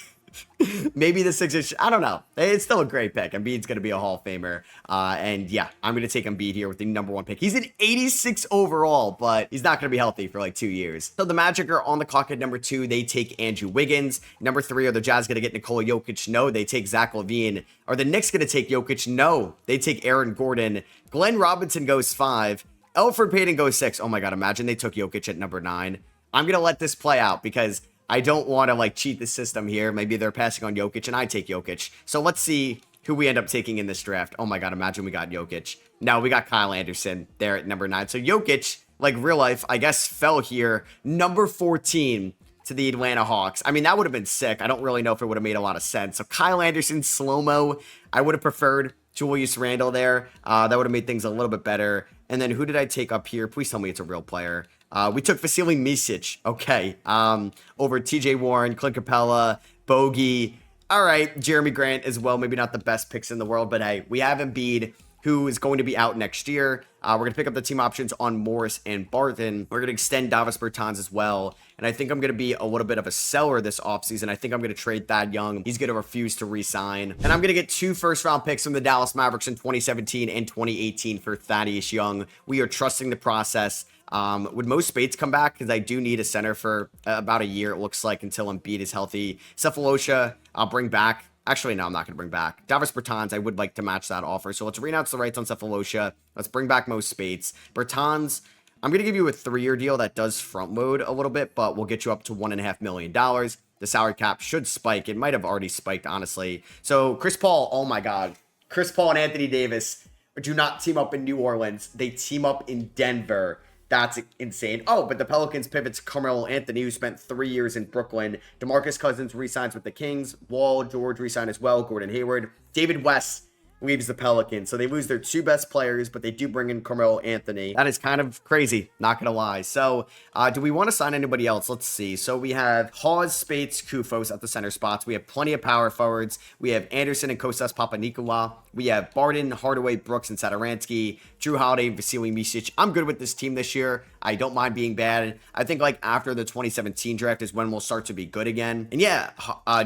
Maybe the Sixers, I don't know. It's still a great pick. Embiid's going to be a Hall of Famer. And yeah, I'm going to take Embiid here with the number 1 pick. He's an 86 overall, but he's not going to be healthy for like 2 years. So the Magic are on the clock at number 2. They take Andrew Wiggins. Number 3, are the Jazz going to get Nikola Jokic? No, they take Zach LaVine. Are the Knicks going to take Jokic? No, they take Aaron Gordon. Glenn Robinson goes 5. Elfrid Payton goes 6. Oh my God, imagine they took Jokic at number 9. I'm going to let this play out because I don't want to like cheat the system here. Maybe they're passing on Jokic and I take Jokic. So let's see who we end up taking in this draft. Oh my God, imagine we got Jokic. No, we got Kyle Anderson there at number 9. So Jokic like real life, I guess, fell here. Number 14 to the Atlanta Hawks. I mean, that would have been sick. I don't really know if it would have made a lot of sense. So Kyle Anderson, slow-mo. I would have preferred Julius Randle there. That would have made things a little bit better. And then who did I take up here? Please tell me it's a real player. We took Vasily Micic. Okay. Over TJ Warren, Clint Capella, Bogey. All right. Jeremy Grant as well. Maybe not the best picks in the world, but hey, we have Embiid, who is going to be out next year. We're going to pick up the team options on Morris and Barton. We're going to extend Davis Bertans as well. And I think I'm going to be a little bit of a seller this offseason. I think I'm going to trade Thad Young. He's going to refuse to re-sign. And I'm going to get 2 first-round picks from the Dallas Mavericks in 2017 and 2018 for Thaddeus Young. We are trusting the process. Would Mo Spates come back? Because I do need a center for about a year, it looks like, until Embiid is healthy. Cephalosha, I'll bring back. Actually, no, I'm not going to bring back. Davis Bertans, I would like to match that offer. So let's renounce the rights on Cephalosha. Let's bring back Mo Spates. Bertans, I'm going to give you a 3-year deal that does front load a little bit, but we'll get you up to $1.5 million. The salary cap should spike. It might have already spiked, honestly. So Chris Paul, oh my God. Chris Paul and Anthony Davis do not team up in New Orleans. They team up in Denver. That's insane. Oh, but the Pelicans pivots Carmelo Anthony, who spent 3 years in Brooklyn. DeMarcus Cousins re-signs with the Kings. Wall, George re-sign as well. Gordon Hayward. David West leaves the Pelicans. So they lose their 2 best players, but they do bring in Carmelo Anthony. That is kind of crazy, not going to lie. So do we want to sign anybody else? Let's see. So we have Hawes, Spates, Kufos at the center spots. We have plenty of power forwards. We have Anderson and Kostas Papanikolaou. We have Barton, Hardaway, Brooks, and Satoransky. Drew Holiday, Vasily Micic. I'm good with this team this year. I don't mind being bad. I think like after the 2017 draft is when we'll start to be good again. And yeah,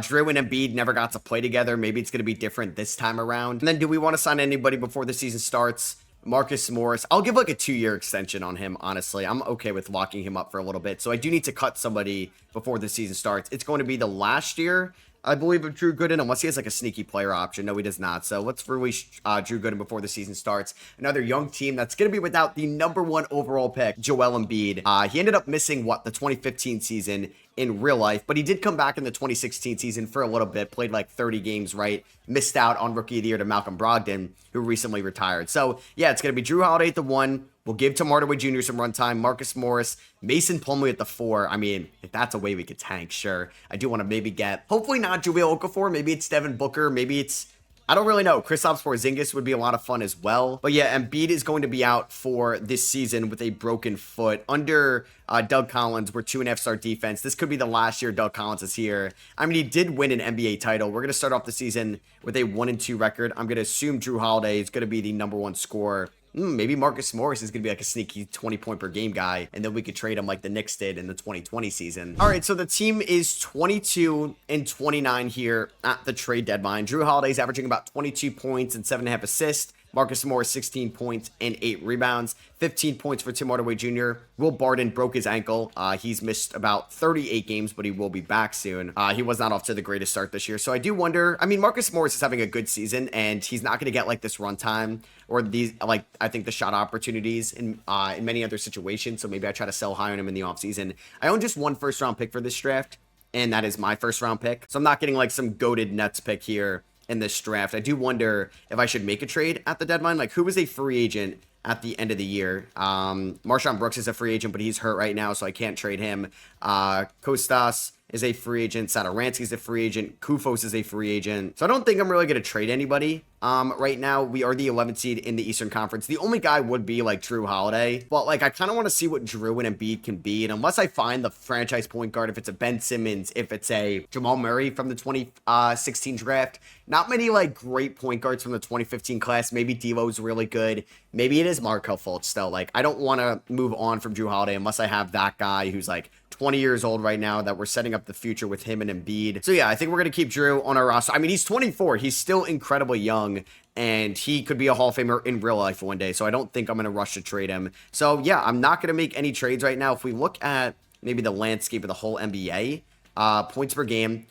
Drew and Embiid never got to play together. Maybe it's going to be different this time around. And then do we want to sign anybody before the season starts? Marcus Morris. I'll give like a 2-year extension on him, honestly. I'm okay with locking him up for a little bit. So I do need to cut somebody before the season starts. It's going to be the last year, I believe, of Drew Gooden, unless he has like a sneaky player option. No, he does not. So let's release Drew Gooden before the season starts. Another young team that's going to be without the #1 overall pick, Joel Embiid. He ended up missing, the 2015 season in real life, but he did come back in the 2016 season for a little bit, played like 30 games, right? Missed out on Rookie of the Year to Malcolm Brogdon, who recently retired. So yeah, it's going to be Drew Holiday at the 1. We'll give Tim Hardaway Jr. some runtime, Marcus Morris, Mason Plumlee at the 4. I mean, if that's a way we could tank, sure. I do want to maybe get, hopefully not JaVale Okafor, maybe it's Devin Booker, maybe it's, I don't really know. Kristaps Porzingis would be a lot of fun as well. But yeah, Embiid is going to be out for this season with a broken foot. Under Doug Collins, we're 2.5-star defense. This could be the last year Doug Collins is here. I mean, he did win an NBA title. We're going to start off the season with a 1-2 record. I'm going to assume Drew Holiday is going to be the #1 scorer. Maybe Marcus Morris is going to be like a sneaky 20-point per game guy, and then we could trade him like the Knicks did in the 2020 season. All right, so the team is 22-29 here at the trade deadline. Drew Holiday's averaging about 22 points and 7.5 assists. Marcus Morris, 16 points and 8 rebounds. 15 points for Tim Hardaway Jr. Will Barton broke his ankle. He's missed about 38 games, but he will be back soon. He was not off to the greatest start this year. So I do wonder, I mean, Marcus Morris is having a good season, and he's not going to get like this runtime or these, like, I think the shot opportunities in many other situations. So maybe I try to sell high on him in the offseason. I own just 1 first-round pick for this draft, and that is my first-round pick. So I'm not getting like some goated Nets pick here in this draft. I do wonder if I should make a trade at the deadline. Like, who was a free agent at the end of the year? Marshawn Brooks is a free agent, but he's hurt right now, so I can't trade him. Kostas is a free agent. Satoransky is a free agent. Kufos is a free agent. So I don't think I'm really going to trade anybody. Right now, we are the 11th seed in the Eastern Conference. The only guy would be like Drew Holiday. But like, I kind of want to see what Drew and Embiid can be. And unless I find the franchise point guard, if it's a Ben Simmons, if it's a Jamal Murray from the 2016 draft, not many like great point guards from the 2015 class. Maybe D'Lo's really good. Maybe it is Markelle Fultz still. Like, I don't want to move on from Drew Holiday unless I have that guy who's like 20 years old right now, that we're setting up the future with him and Embiid. So yeah, I think we're going to keep Drew on our roster. I mean, he's 24. He's still incredibly young, and he could be a Hall of Famer in real life one day. So I don't think I'm going to rush to trade him. So yeah, I'm not going to make any trades right now. If we look at maybe the landscape of the whole NBA, points per game,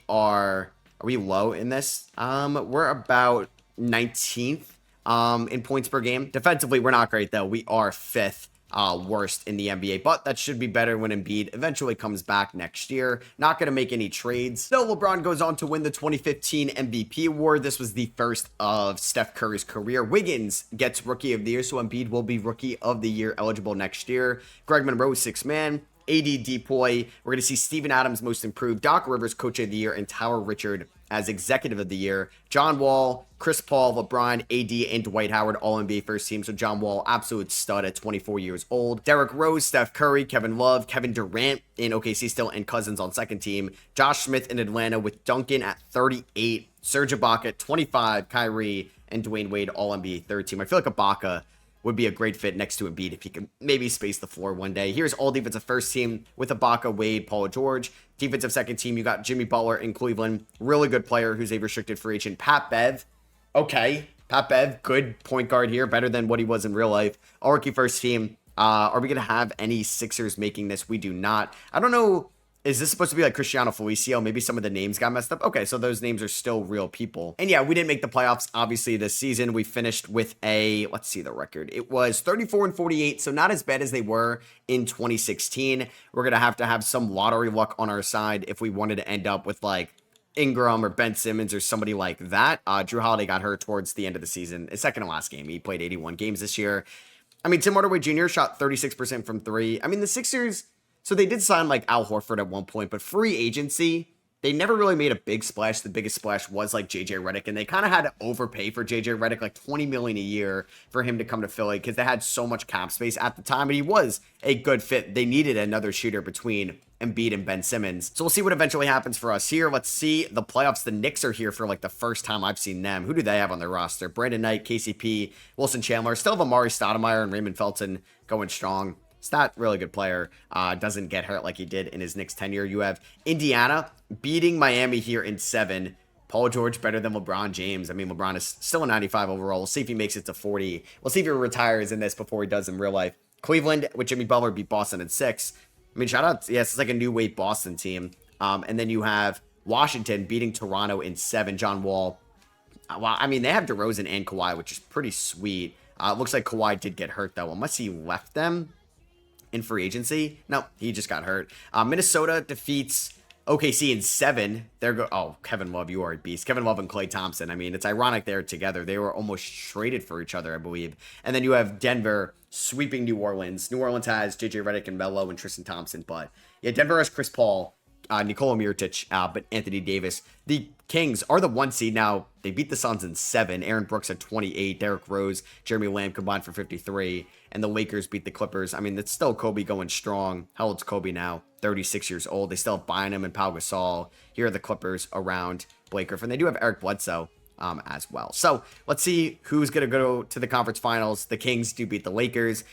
are we low in this? We're about 19th in points per game. Defensively, we're not great though. We are 5th. worst in the NBA, but that should be better when Embiid eventually comes back next year. Not going to make any trades. So LeBron goes on to win the 2015 MVP award. This was the first of Steph Curry's career. Wiggins gets Rookie of the Year, so Embiid will be Rookie of the Year eligible next year. Greg Monroe, sixth man. AD Depoy. We're going to see Steven Adams most improved, Doc Rivers Coach of the Year, and Tyler Richard as Executive of the Year. John Wall, Chris Paul, LeBron, AD, and Dwight Howard all NBA first team. So John Wall, absolute stud at 24 years old. Derrick Rose, Steph Curry, Kevin Love, Kevin Durant in OKC still, and Cousins on second team. Josh Smith in Atlanta with Duncan at 38. Serge Ibaka at 25. Kyrie and Dwayne Wade all NBA third team. I feel like Ibaka would be a great fit next to Embiid if he could maybe space the floor one day. Here's all defensive first team with Ibaka, Wade, Paul George. Defensive second team, you got Jimmy Butler in Cleveland. Really good player who's a restricted free agent. Pat Bev. Okay. Pat Bev, good point guard here. Better than what he was in real life. All rookie first team. Are we going to have any Sixers making this? We do not. I don't know. Is this supposed to be like Cristiano Felicio? Maybe some of the names got messed up. Okay, so those names are still real people. And yeah, we didn't make the playoffs, obviously, this season. We finished with let's see the record. It was 34-48, so not as bad as they were in 2016. We're going to have some lottery luck on our side if we wanted to end up with like Ingram or Ben Simmons or somebody like that. Jrue Holiday got hurt towards the end of the season. His second to last game. He played 81 games this year. I mean, Tim Hardaway Jr. shot 36% from three. I mean, the Sixers... So they did sign like Al Horford at one point, but free agency, they never really made a big splash. The biggest splash was like JJ Redick, and they kind of had to overpay for JJ Redick, like $20 million a year for him to come to Philly because they had so much cap space at the time, and he was a good fit. They needed another shooter between Embiid and Ben Simmons. So we'll see what eventually happens for us here. Let's see the playoffs. The Knicks are here for like the first time I've seen them. Who do they have on their roster? Brandon Knight, KCP, Wilson Chandler, still have Amari Stoudemire and Raymond Felton going strong. Stat, really good player. Doesn't get hurt like he did in his Knicks tenure. You have Indiana beating Miami here in 7. Paul George better than LeBron James. I mean, LeBron is still a 95 overall. We'll see if he makes it to 40. We'll see if he retires in this before he does in real life. Cleveland with Jimmy Butler beat Boston in 6. I mean, shout out. Yes, it's like a new weight Boston team. And then you have Washington beating Toronto in 7. John Wall. Well, I mean, they have DeRozan and Kawhi, which is pretty sweet. Looks like Kawhi did get hurt, though, unless he left them in free agency. No, he just got hurt. Minnesota defeats OKC in 7. Oh, Kevin Love, you are a beast. Kevin Love and Klay Thompson. I mean, it's ironic they're together. They were almost traded for each other, I believe. And then you have Denver sweeping New Orleans. New Orleans has JJ Redick and Melo and Tristan Thompson. But yeah, Denver has Chris Paul, Nikola Mirotic, but Anthony Davis. The Kings are the 1 seed now. They beat the Suns in 7. Aaron Brooks at 28. Derrick Rose, Jeremy Lamb combined for 53. And the Lakers beat the Clippers. I mean, it's still Kobe going strong. How old's Kobe now? 36 years old. They still have Bynum and Pau Gasol. Here are the Clippers around Blake Griffin. They do have Eric Bledsoe as well. So let's see who's going to go to the conference finals. The Kings do beat the Lakers.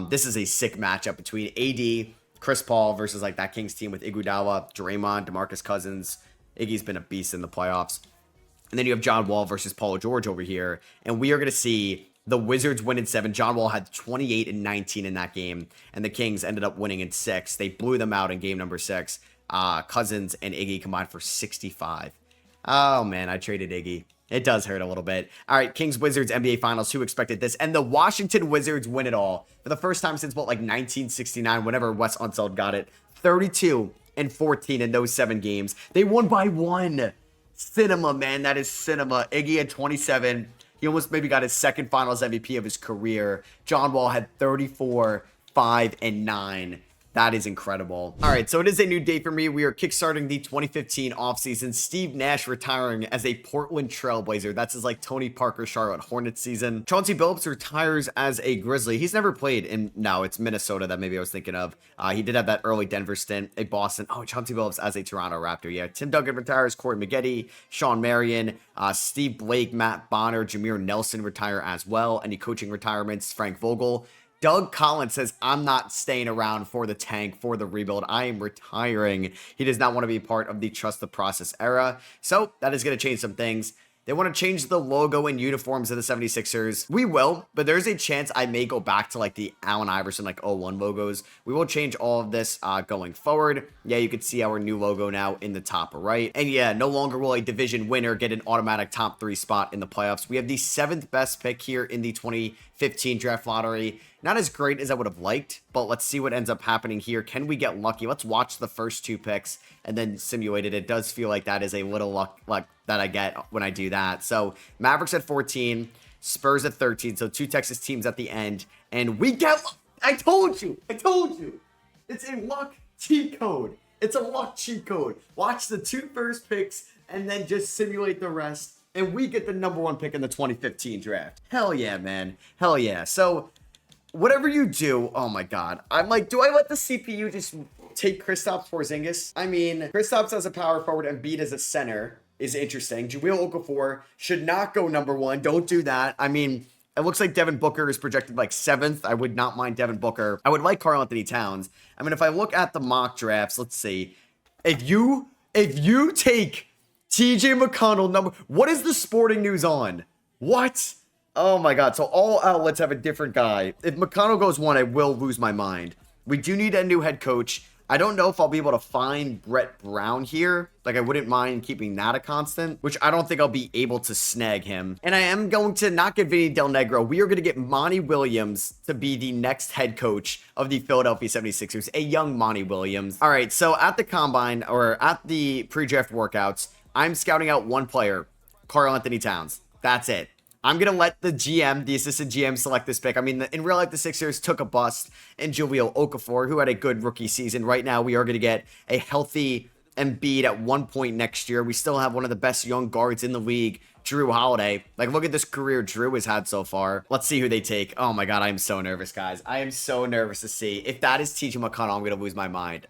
This is a sick matchup between AD, Chris Paul versus like that Kings team with Iguodala, Draymond, DeMarcus Cousins. Iggy's been a beast in the playoffs. And then you have John Wall versus Paul George over here. And we are going to see the Wizards win in 7. John Wall had 28 and 19 in that game. And the Kings ended up winning in 6. They blew them out in game number 6. Cousins and Iggy combined for 65. Oh, man, I traded Iggy. It does hurt a little bit. All right, Kings-Wizards NBA Finals. Who expected this? And the Washington Wizards win it all. For the first time since, what, like 1969, whenever Wes Unseld got it. 32-14 in those 7 games. They won by 1. Cinema, man. That is cinema. Iggy had 27. He almost maybe got his second Finals MVP of his career. John Wall had 34, 5, and 9. That is incredible. All right, so it is a new day for me. We are kickstarting the 2015 offseason. Steve Nash retiring as a Portland Trailblazer. That's his like Tony Parker Charlotte Hornets season. Chauncey Billups retires as a Grizzly. He's never played in, no, it's Minnesota that maybe I was thinking of. He did have that early Denver stint, a Boston. Oh, Chauncey Billups as a Toronto Raptor. Yeah, Tim Duncan retires, Corey Maggette, Sean Marion, Steve Blake, Matt Bonner, Jameer Nelson retire as well. Any coaching retirements? Frank Vogel. Doug Collins says, I'm not staying around for the tank, for the rebuild. I am retiring. He does not want to be part of the trust the process era. So that is going to change some things. They want to change the logo and uniforms of the 76ers. We will, but there's a chance I may go back to like the Allen Iverson, like 01 logos. We will change all of this going forward. Yeah, you can see our new logo now in the top right. And yeah, no longer will a division winner get an automatic top 3 spot in the playoffs. We have the 7th best pick here in the 2015 draft lottery. Not as great as I would have liked, but let's see what ends up happening here. Can we get lucky? Let's watch the first 2 picks and then simulate it. It does feel like that is a little luck that I get when I do that. So Mavericks at 14, Spurs at 13. So 2 Texas teams at the end. And we get... I told you. It's a luck cheat code. It's a luck cheat code. Watch the 2 first picks and then just simulate the rest. And we get the #1 pick in the 2015 draft. Hell yeah, man. Hell yeah. So whatever you do, oh my God. I'm like, do I let the CPU just take Kristaps Porzingis? I mean, Kristaps as a power forward and Embiid as a center is interesting. Jahlil Okafor should not go #1. Don't do that. I mean, it looks like Devin Booker is projected like 7th. I would not mind Devin Booker. I would like Karl-Anthony Towns. I mean, if I look at the mock drafts, let's see. If you take TJ McConnell what is the Sporting News on? What? Oh my God. So all outlets have a different guy. If McConnell goes 1, I will lose my mind. We do need a new head coach. I don't know if I'll be able to find Brett Brown here. Like, I wouldn't mind keeping that a constant, which I don't think I'll be able to snag him. And I am going to not get Vinny Del Negro. We are going to get Monty Williams to be the next head coach of the Philadelphia 76ers, a young Monty Williams. All right, so at the combine, or at the pre-draft workouts, I'm scouting out 1 player, Karl-Anthony Towns. That's it. I'm going to let the GM, the assistant GM, select this pick. I mean, in real life, the Sixers took a bust in Jahlil Okafor, who had a good rookie season. Right now, we are going to get a healthy Embiid at one point next year. We still have one of the best young guards in the league, Drew Holiday. Like, look at this career Drew has had so far. Let's see who they take. Oh my God, I am so nervous, guys. I am so nervous to see. If that is TJ McConnell, I'm going to lose my mind.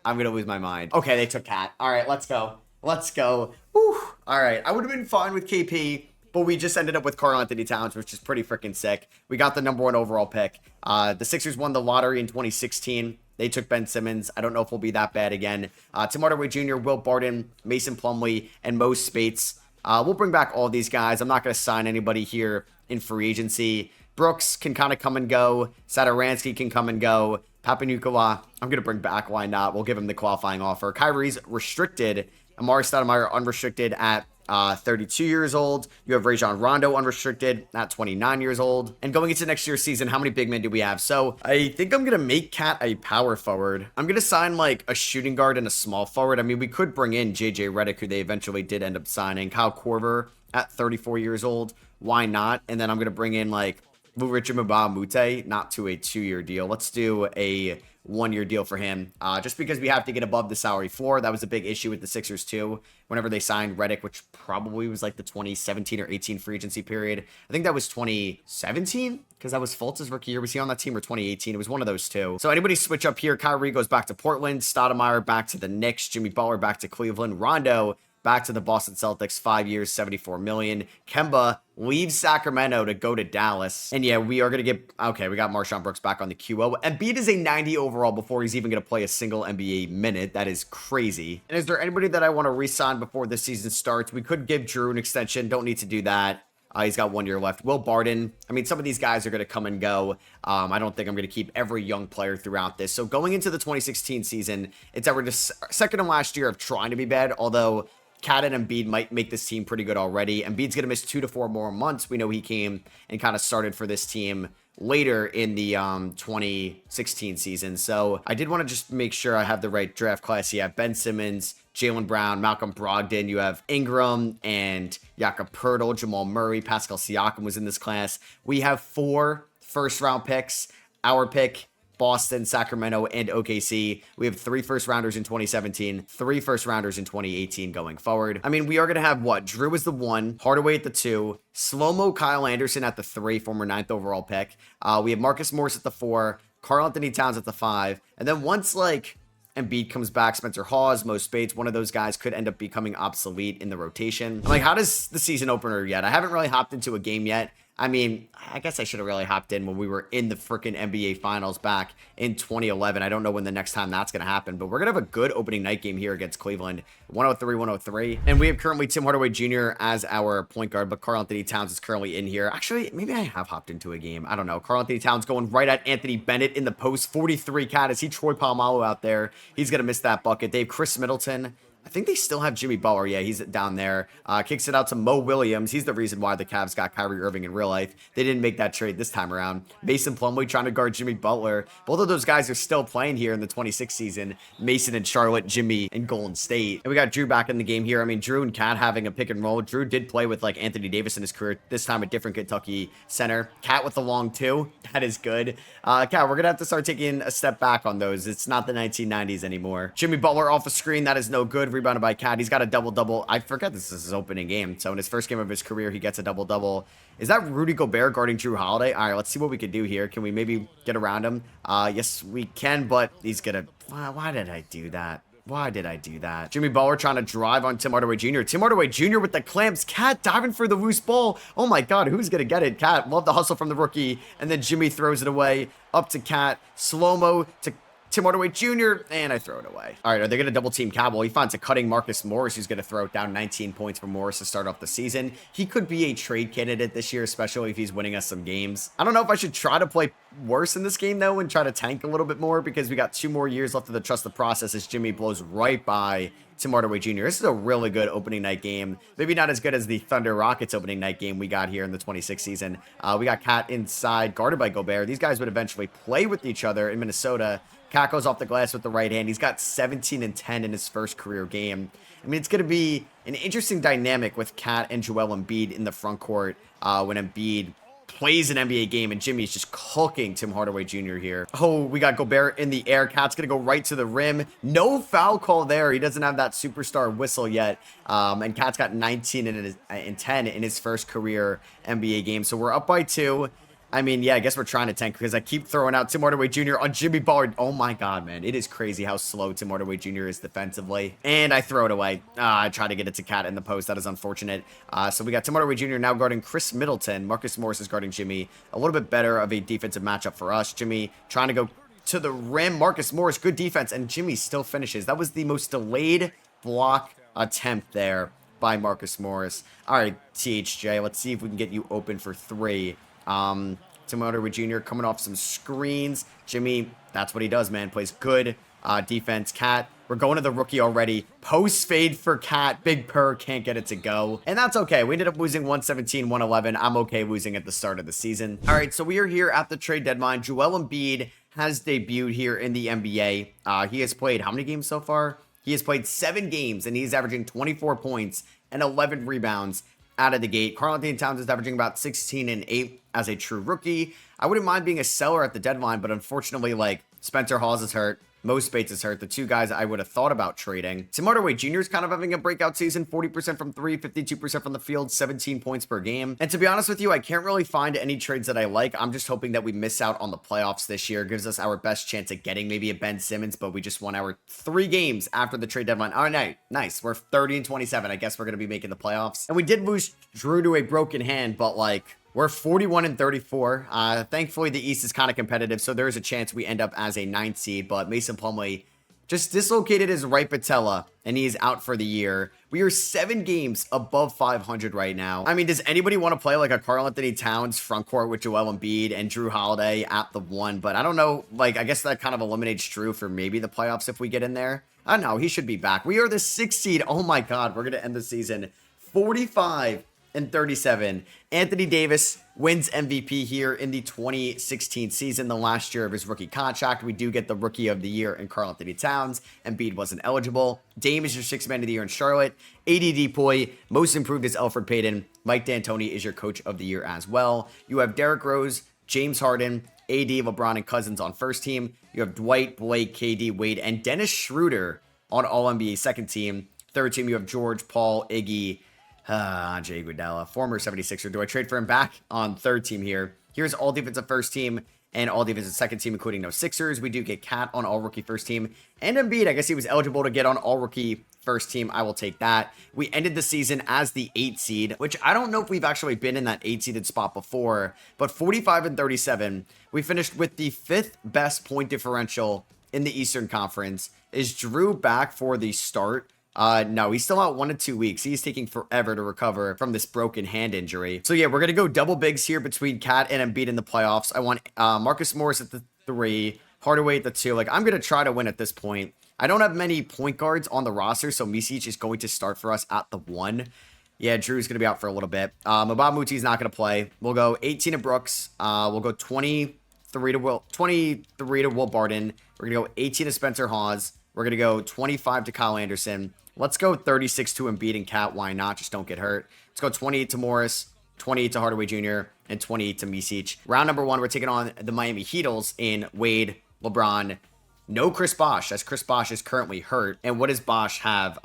Okay, they took Cat. All right, let's go. Whew. All right, I would have been fine with KP. But we just ended up with Karl-Anthony Towns, which is pretty freaking sick. We got the #1 overall pick. The Sixers won the lottery in 2016. They took Ben Simmons. I don't know if we'll be that bad again. Tim Hardaway Jr., Will Barton, Mason Plumlee, and Mo Spates. We'll bring back all these guys. I'm not going to sign anybody here in free agency. Brooks can kind of come and go. Satoransky can come and go. Papanukola, I'm going to bring back. Why not? We'll give him the qualifying offer. Kyrie's restricted. Amari Stoudemire unrestricted at 32 years old. You have Rajon Rondo unrestricted at 29 years old. And going into next year's season, how many big men do we have? So I think I'm going to make Cat a power forward. I'm going to sign like a shooting guard and a small forward. I mean, we could bring in JJ Redick, who they eventually did end up signing. Kyle Korver at 34 years old. Why not? And then I'm going to bring in like Richard Mbah Moute, not to a 2-year deal. Let's do a 1-year deal for him, just because we have to get above the salary floor. That was a big issue with the Sixers too, whenever they signed Redick, which probably was like the 2017 or 18 free agency period. I think that was 2017, because that was Fultz's rookie year. Was he on that team, or 2018? It was one of those two. So anybody switch up here. Kyrie goes back to Portland, Stoudemire back to the Knicks, Jimmy Butler back to Cleveland, Rondo back to the Boston Celtics, 5 years, $74 million. Kemba leaves Sacramento to go to Dallas. And yeah, we are going to get... Okay, we got Marshawn Brooks back on the QO. Embiid is a 90 overall before he's even going to play a single NBA minute. That is crazy. And is there anybody that I want to re-sign before the season starts? We could give Drew an extension. Don't need to do that. He's got 1 year left. Will Barton. I mean, some of these guys are going to come and go. I don't think I'm going to keep every young player throughout this. So going into the 2016 season, it's our second and last year of trying to be bad, although Cat and Embiid might make this team pretty good already. Embiid's going to miss 2 to 4 more months. We know he came and kind of started for this team later in the 2016 season. So I did want to just make sure I have the right draft class. You have Ben Simmons, Jaylen Brown, Malcolm Brogdon. You have Ingram and Jakob Poeltl, Jamal Murray, Pascal Siakam was in this class. We have 4 first-round picks. Our pick, Boston, Sacramento, and OKC. We have 3 first-rounders in 2017, 3 first-rounders in 2018 going forward. I mean, we are going to have what? Drew is the 1, Hardaway at the 2, Slow-Mo Kyle Anderson at the 3, former 9th overall pick. We have Marcus Morris at the 4, Karl-Anthony Towns at the 5, and then once, like, Embiid comes back, Spencer Hawes, Mo Spates, one of those guys could end up becoming obsolete in the rotation. I'm like, how does the season opener yet? I haven't really hopped into a game yet. I mean, I guess I should have really hopped in when we were in the freaking NBA Finals back in 2011. I don't know when the next time that's going to happen, but we're going to have a good opening night game here against Cleveland. 103-103. And we have currently Tim Hardaway Jr. as our point guard, but Karl-Anthony Towns is currently in here. Actually, maybe I have hopped into a game. I don't know. Karl-Anthony Towns going right at Anthony Bennett in the post. 43 Cat. Is he Troy Polamalu out there? He's going to miss that bucket. They have Chris Middleton I think they still have Jimmy Butler. Yeah, he's down there. Kicks it out to Mo Williams. He's the reason why the Cavs got Kyrie Irving in real life. They didn't make that trade this time around. Mason Plumlee trying to guard Jimmy Butler. Both of those guys are still playing here in the 26th season. Mason in Charlotte, Jimmy in Golden State. And we got Drew back in the game here. I mean, Drew and Cat having a pick and roll. Drew did play with like Anthony Davis in his career. This time a different Kentucky center. Cat with the long two. That is good. Cat, we're going to have to start taking a step back on those. It's not the 1990s anymore. Jimmy Butler off the screen. That is no good. Rebounded by Cat. He's got a double-double. I forget this is his opening game. So in his first game of his career, he gets a double-double. Is that Rudy Gobert guarding Drew Holiday? All right, let's see what we can do here. Can we maybe get around him? Yes, we can, but he's going to... Why did I do that? Why did I do that? Jimmy Butler trying to drive on Tim Hardaway Jr. Tim Hardaway Jr. with the clamps. Cat diving for the loose ball. Oh my God, who's going to get it? Cat, love the hustle from the rookie. And then Jimmy throws it away. Up to Cat. Slow-mo to Tim Hardaway Jr., and I throw it away. All right, are they going to double team Cat? Well, he finds a cutting Marcus Morris, who's going to throw it down. 19 points for Morris to start off the season. He could be a trade candidate this year, especially if he's winning us some games. I don't know if I should try to play worse in this game, though, and try to tank a little bit more, because we got 2 more years left of the trust the process as Jimmy blows right by Tim Hardaway Jr. This is a really good opening night game. Maybe not as good as the Thunder Rockets opening night game we got here in the 26th season. We got Cat inside, guarded by Gobert. These guys would eventually play with each other in Minnesota. Cat goes off the glass with the right hand. He's got 17 and 10 in his first career game. I mean, it's going to be an interesting dynamic with Cat and Joel Embiid in the front court when Embiid plays an NBA game and Jimmy's just cooking Tim Hardaway Jr. here. Oh, we got Gobert in the air. Cat's going to go right to the rim. No foul call there. He doesn't have that superstar whistle yet. And Cat's got 19 and 10 in his first career NBA game. So we're up by 2. I mean, yeah, I guess we're trying to tank because I keep throwing out Tim Hardaway Jr. on Jimmy Butler. Oh my God, man. It is crazy how slow Tim Hardaway Jr. is defensively. And I throw it away. I try to get it to Cat in the post. That is unfortunate. So we got Tim Hardaway Jr. now guarding Chris Middleton. Marcus Morris is guarding Jimmy. A little bit better of a defensive matchup for us. Jimmy trying to go to the rim. Marcus Morris, good defense. And Jimmy still finishes. That was the most delayed block attempt there by Marcus Morris. All right, THJ, let's see if we can get you open for 3. Tim Hardaway Jr. coming off some screens. Jimmy, that's what he does, man. Plays good defense. Cat, we're going to the rookie already. Post fade for Cat. Big Purr can't get it to go. And that's okay. We ended up losing 117-111. I'm okay losing at the start of the season. All right, so we are here at the trade deadline. Joel Embiid has debuted here in the NBA. He has played how many games so far? He has played 7 games, and he's averaging 24 points and 11 rebounds out of the gate. Karl-Anthony Towns is averaging about 16 and 8 as a true rookie. I wouldn't mind being a seller at the deadline, but unfortunately, like, Spencer Hawes is hurt. Mo Spates is hurt. The 2 guys I would have thought about trading. Tim Hardaway Jr. is kind of having a breakout season. 40% from 3, 52% from the field, 17 points per game. And to be honest with you, I can't really find any trades that I like. I'm just hoping that we miss out on the playoffs this year. It gives us our best chance at getting maybe a Ben Simmons, but we just won our 3 games after the trade deadline. All right, nice. We're 30 and 27. I guess we're going to be making the playoffs. And we did lose Drew to a broken hand, but like, we're 41 and 34. Thankfully, the East is kind of competitive, so there is a chance we end up as a 9th seed, but Mason Plumlee just dislocated his right patella, and he is out for the year. We are 7 games above 500 right now. I mean, does anybody want to play like a Karl-Anthony Towns front court with Joel Embiid and Drew Holiday at the 1? But I don't know, like, I guess that kind of eliminates Drew for maybe the playoffs if we get in there. I don't know, he should be back. We are the 6th seed. Oh my God, we're going to end the season 45 and 37. Anthony Davis wins MVP here in the 2016 season, the last year of his rookie contract. We do get the rookie of the year in Karl-Anthony Towns. Embiid wasn't eligible. Dame is your 6th man of the year in Charlotte. AD Depoy, most improved is Elfrid Payton. Mike D'Antoni is your coach of the year as well. You have Derrick Rose, James Harden, AD, LeBron, and Cousins on first team. You have Dwight, Blake, KD, Wade, and Dennis Schroeder on All-NBA second team. Third team, you have George, Paul, Iggy, Andre Iguodala, former 76er. Do I trade for him back on third team here? Here's all defensive first team and all defensive second team, including no Sixers. We do get Cat on all rookie first team. And Embiid, I guess he was eligible to get on all rookie first team. I will take that. We ended the season as the 8th seed, which I don't know if we've actually been in that 8 seeded spot before, but 45 and 37. We finished with the 5th best point differential in the Eastern Conference. Is Drew back for the start? No, he's still out 1 to 2 weeks. He's taking forever to recover from this broken hand injury. So yeah, we're going to go double bigs here between Cat and Embiid in the playoffs. I want Marcus Morris at the 3, Hardaway at the 2. Like, I'm going to try to win at this point. I don't have many point guards on the roster, so Micic is going to start for us at the 1. Yeah, Drew's going to be out for a little bit. Mbah a Moute is not going to play. We'll go 18 to Brooks. We'll go 23 to Will Barton. We're going to go 18 to Spencer Hawes. We're going to go 25 to Kyle Anderson. Let's go 36 to Embiid and Cat. Why not? Just don't get hurt. Let's go 28 to Morris, 28 to Hardaway Jr., and 28 to Micic. Round number 1, we're taking on the Miami Heatles in Wade, LeBron. No Chris Bosh, as Chris Bosh is currently hurt. And what does Bosh have?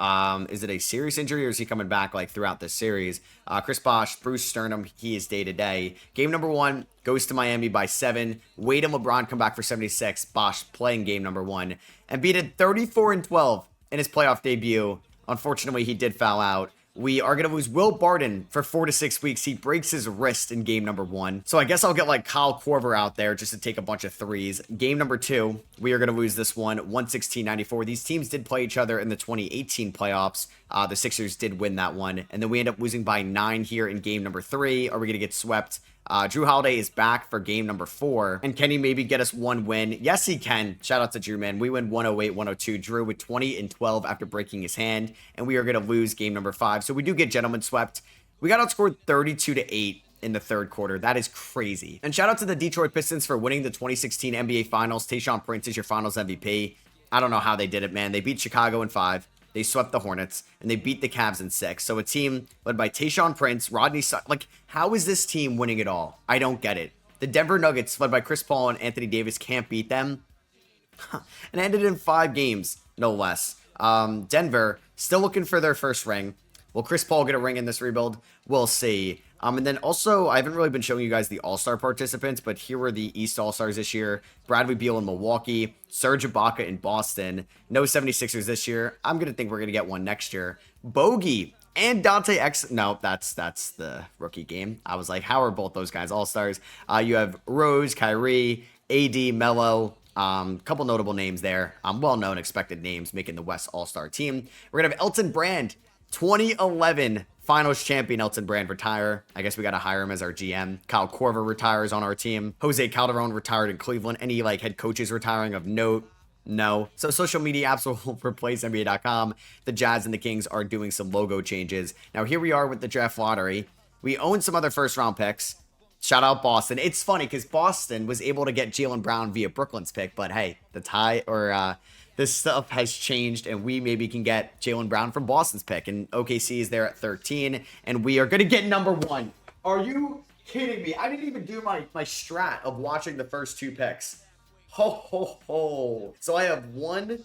Is it a serious injury, or is he coming back like throughout this series? Chris Bosh, Bruce Sternum, he is day-to-day. Game number 1 goes to Miami by 7. Wade and LeBron come back for 76. Bosh playing game number 1. And beat it 34-12 in his playoff debut. Unfortunately, he did foul out. We are going to lose Will Barton for 4 to 6 weeks. He breaks his wrist in game number 1. So I guess I'll get like Kyle Korver out there just to take a bunch of threes. Game number 2, we are going to lose this one, 116-94. These teams did play each other in the 2018 playoffs. The Sixers did win that one. And then we end up losing by 9 here in game number 3. Are we going to get swept? Drew Holiday is back for game number 4. And can he maybe get us one win? Yes, he can. Shout out to Drew, man. We win 108-102. Drew with 20-12 after breaking his hand. And we are going to lose game number 5. So we do get gentlemen swept. We got outscored 32-8 in the third quarter. That is crazy. And shout out to the Detroit Pistons for winning the 2016 NBA Finals. Tayshaun Prince is your Finals MVP. I don't know how they did it, man. They beat Chicago in 5. They swept the Hornets, and they beat the Cavs in 6. So a team led by Tayshaun Prince, Rodney Sutton. Like, how is this team winning it all? I don't get it. The Denver Nuggets, led by Chris Paul and Anthony Davis, can't beat them. And ended in 5 games, no less. Denver, still looking for their first ring. Will Chris Paul get a ring in this rebuild? We'll see. And then also, I haven't really been showing you guys the All-Star participants, but here were the East All-Stars this year. Bradley Beal in Milwaukee, Serge Ibaka in Boston. No 76ers this year. I'm going to think we're going to get one next year. Bogey and Dante X. No, that's the rookie game. I was like, how are both those guys All-Stars? You have Rose, Kyrie, AD, Melo. Couple notable names there. Well-known expected names making the West All-Star team. We're going to have Elton Brand, 2011 Finals champion Elton Brand retire. I guess we got to hire him as our GM. Kyle Korver retires on our team. Jose Calderon retired in Cleveland. Any like head coaches retiring of note? No. So social media apps will replace NBA.com. The Jazz and the Kings are doing some logo changes. Now here we are with the draft lottery. We own some other first round picks. Shout out Boston. It's funny because Boston was able to get Jaylen Brown via Brooklyn's pick, but hey, the tie or this stuff has changed, and we maybe can get Jaylen Brown from Boston's pick. And OKC is there at 13, and we are going to get number 1. Are you kidding me? I didn't even do my strat of watching the first 2 picks. Ho, ho, ho. So I have 1,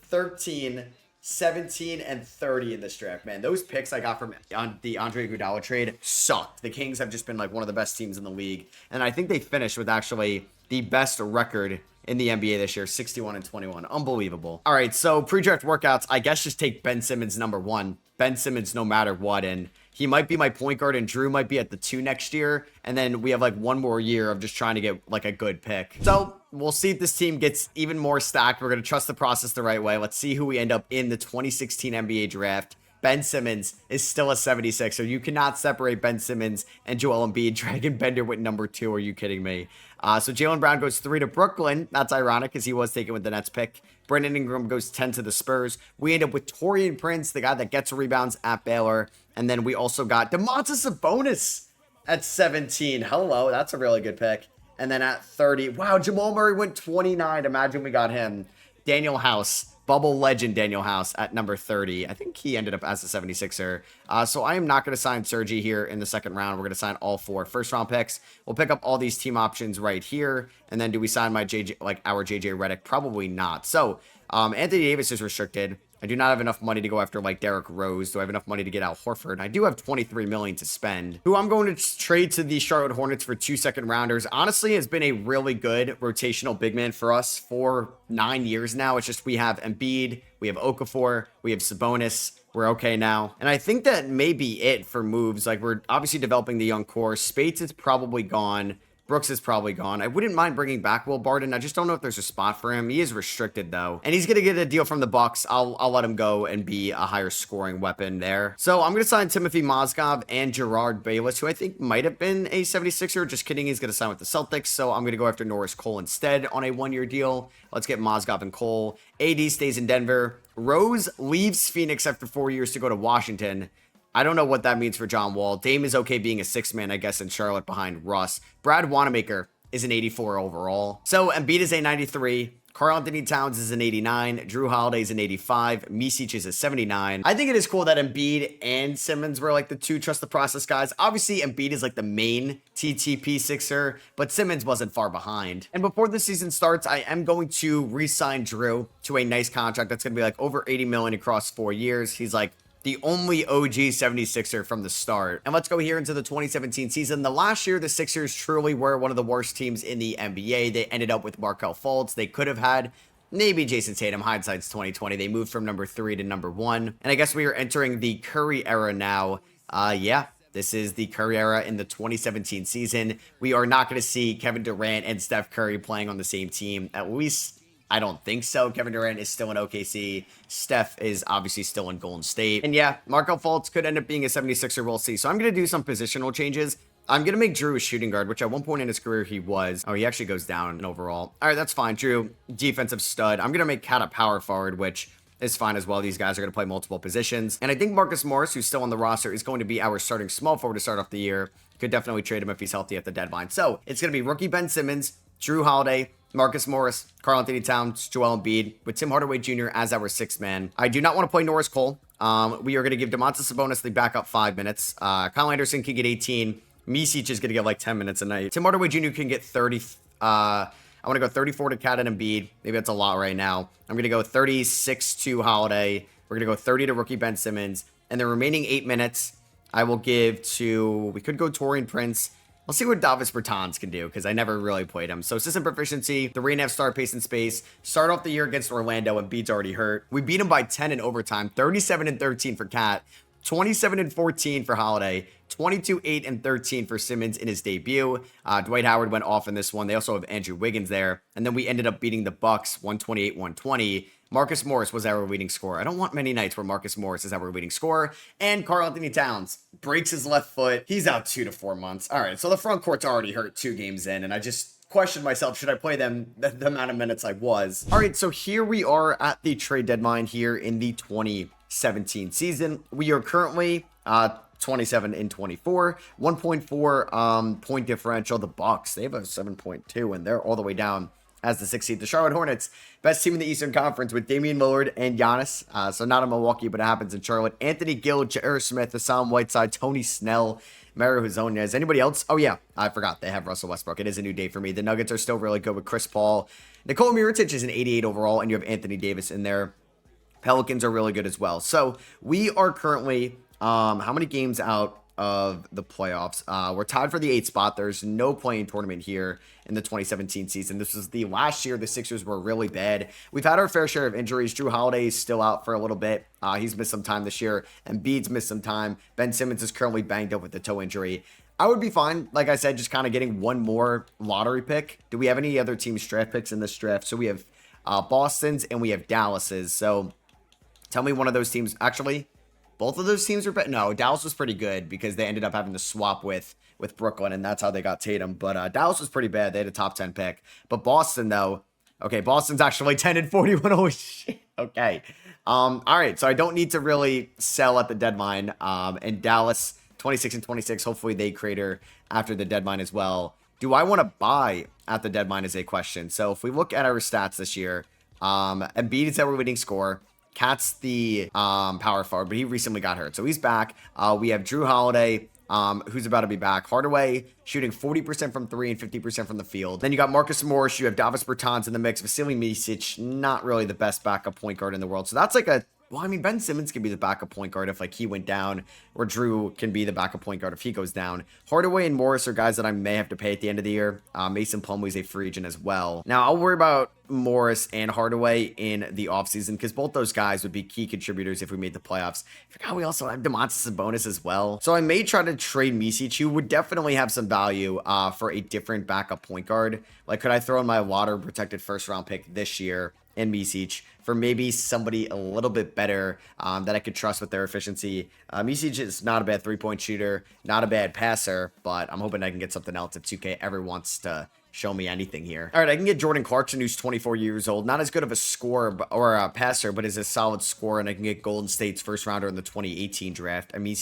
13, 17, and 30 in this draft, man. Those picks I got from the Andre Iguodala trade sucked. The Kings have just been like one of the best teams in the league, and I think they finished with actually the best record in the NBA this year, 61-21. Unbelievable. All right, so pre-draft workouts, I guess just take Ben Simmons number 1. Ben Simmons no matter what, and he might be my point guard, and Drew might be at the 2 next year, and then we have like one more year of just trying to get like a good pick. So we'll see if this team gets even more stacked. We're going to trust the process the right way. Let's see who we end up in the 2016 NBA draft. Ben Simmons is still a 76er. You cannot separate Ben Simmons and Joel Embiid. Dragon Bender with number 2. Are you kidding me? So Jaylen Brown goes 3 to Brooklyn. That's ironic because he was taken with the Nets pick. Brandon Ingram goes 10 to the Spurs. We end up with Taurean Prince, the guy that gets rebounds at Baylor. And then we also got Domantas Sabonis at 17. Hello, that's a really good pick. And then at 30, wow, Jamal Murray went 29. Imagine we got him. Daniel House. Bubble legend Daniel House at number 30. I think he ended up as a 76er. So I am not going to sign Sergi here in the second round. We're going to sign all 4 first round picks. We'll pick up all these team options right here. And then do we sign our JJ Redick? Probably not. So Anthony Davis is restricted. I do not have enough money to go after like Derrick Rose. Do I have enough money to get Al Horford? I do have $23 million to spend. Who I'm going to trade to the Charlotte Hornets for 2 second rounders. Honestly, has been a really good rotational big man for us for 9 years now. It's just we have Embiid, we have Okafor, we have Sabonis. We're okay now. And I think that may be it for moves. Like we're obviously developing the young core. Spates is probably gone. Brooks is probably gone. I wouldn't mind bringing back Will Barton. I just don't know if there's a spot for him. He is restricted though, and he's gonna get a deal from the Bucks. I'll let him go and be a higher scoring weapon there. So I'm gonna sign Timothy Mozgov and Gerard Bayless, who I think might have been a 76er. Just kidding. He's gonna sign with the Celtics. So I'm gonna go after Norris Cole instead on a 1-year deal. Let's get Mozgov and Cole. AD stays in Denver. Rose leaves Phoenix after 4 years to go to Washington. I don't know what that means for John Wall. Dame is okay being a 6-man, I guess, in Charlotte behind Russ. Brad Wanamaker is an 84 overall. So Embiid is a 93. Karl-Anthony Towns is an 89. Drew Holiday is an 85. Micic is a 79. I think it is cool that Embiid and Simmons were like the two trust the process guys. Obviously, Embiid is like the main TTP sixer, but Simmons wasn't far behind. And before the season starts, I am going to re-sign Drew to a nice contract that's going to be like over $80 million across 4 years. He's like the only OG 76er from the start. And let's go here into the 2017 season. The last year, the Sixers truly were one of the worst teams in the NBA. They ended up with Markelle Fultz. They could have had maybe Jason Tatum. Hindsight's 2020. They moved from number 3 to number 1. And I guess we are entering the Curry era now. Yeah. This is the Curry era in the 2017 season. We are not going to see Kevin Durant and Steph Curry playing on the same team, at least I don't think so. Kevin Durant is still in OKC. Steph is obviously still in Golden State. And yeah, Markelle Fultz could end up being a 76er. We'll see. So I'm going to do some positional changes. I'm going to make Drew a shooting guard, which at one point in his career he was. Oh, he actually goes down in overall. All right, that's fine. Drew, defensive stud. I'm going to make Cat a power forward, which is fine as well. These guys are going to play multiple positions. And I think Marcus Morris, who's still on the roster, is going to be our starting small forward to start off the year. Could definitely trade him if he's healthy at the deadline. So it's going to be rookie Ben Simmons, Drew Holiday, Marcus Morris, Karl-Anthony Towns, Joel Embiid, with Tim Hardaway Jr. as our 6th man. I do not want to play Norris Cole. We are going to give Domantas Sabonis the backup 5 minutes. Kyle Anderson can get 18. Micic is going to get like 10 minutes a night. Tim Hardaway Jr. can get 30. I want to go 34 to Cat and Embiid. Maybe that's a lot right now. I'm going to go 36 to Holiday. We're going to go 30 to rookie Ben Simmons. And the remaining 8 minutes, I will give to, we could go Taurean Prince. I'll see what Davis Bertans can do because I never really played him. So assistant proficiency, 3.5 star pace and space. Start off the year against Orlando and Embiid's already hurt. We beat him by 10 in overtime. 37-13 for Cat. 27-14 for Holiday. 22-8-13 for Simmons in his debut. Dwight Howard went off in this one. They also have Andrew Wiggins there. And then we ended up beating the Bucks 128-120. Marcus Morris was our leading scorer. I don't want many nights where Marcus Morris is our leading scorer. And Karl-Anthony Towns breaks his left foot. He's out 2 to 4 months. All right, so the front court's already hurt 2 games in, and I just questioned myself, should I play them the amount of minutes I was? All right, so here we are at the trade deadline here in the 2017 season. We are currently 27-24, 1.4 point differential. The Bucks, they have a 7.2, and they're all the way down as the 6th seed. The Charlotte Hornets, best team in the Eastern Conference with Damian Lillard and Giannis. So not in Milwaukee, but it happens in Charlotte. Anthony Gill, J.R. Smith, Hassan Whiteside, Tony Snell, Mario Hezonja. Anybody else? Oh yeah, I forgot. They have Russell Westbrook. It is a new day for me. The Nuggets are still really good with Chris Paul. Nikola Mirotic is an 88 overall, and you have Anthony Davis in there. Pelicans are really good as well. So we are currently, how many games out of the playoffs? We're tied for the 8th spot. There's no playing tournament here in the 2017 season. This was the last year the Sixers were really bad. We've had our fair share of injuries. Drew Holiday is still out for a little bit. He's missed some time this year. Embiid's missed some time. Ben Simmons is currently banged up with a toe injury. I would be fine, like I said, just kind of getting one more lottery pick. Do we have any other teams' draft picks in this draft? So we have Boston's and we have Dallas's. So tell me one of those teams. Actually, both of those teams are better. No, Dallas was pretty good because they ended up having to swap with Brooklyn, and that's how they got Tatum. But Dallas was pretty bad. They had a top 10 pick. But Boston, though, okay, Boston's actually 10-41. Holy shit. Okay. All right, so I don't need to really sell at the deadline. And Dallas, 26-26. Hopefully they crater after the deadline as well. Do I want to buy at the deadline is a question. So if we look at our stats this year, Embiid is our leading scorer. Cat's the power forward, but he recently got hurt, so he's back. We have Drew Holiday, who's about to be back. Hardaway shooting 40% from 3 and 50% from the field. Then you got Marcus Morris. You have Davis Bertans in the mix. Vasily Micic, not really the best backup point guard in the world. So that's like a well, I mean, Ben Simmons can be the backup point guard if like he went down, or Drew can be the backup point guard if he goes down. Hardaway and Morris are guys that I may have to pay at the end of the year. Mason Plumlee's a free agent as well. Now, I'll worry about Morris and Hardaway in the offseason because both those guys would be key contributors if we made the playoffs. I forgot we also have Domantas Sabonis as well. So I may try to trade Micic, who would definitely have some value for a different backup point guard. Like, could I throw in my water protected first round pick this year in Micic for maybe somebody a little bit better that I could trust with their efficiency? Micic is not a bad three-point shooter, not a bad passer, but I'm hoping I can get something else if 2K ever wants to show me anything here. All right, I can get Jordan Clarkson, who's 24 years old. Not as good of a scorer or a passer, but is a solid scorer, and I can get Golden State's first rounder in the 2018 draft. I mean,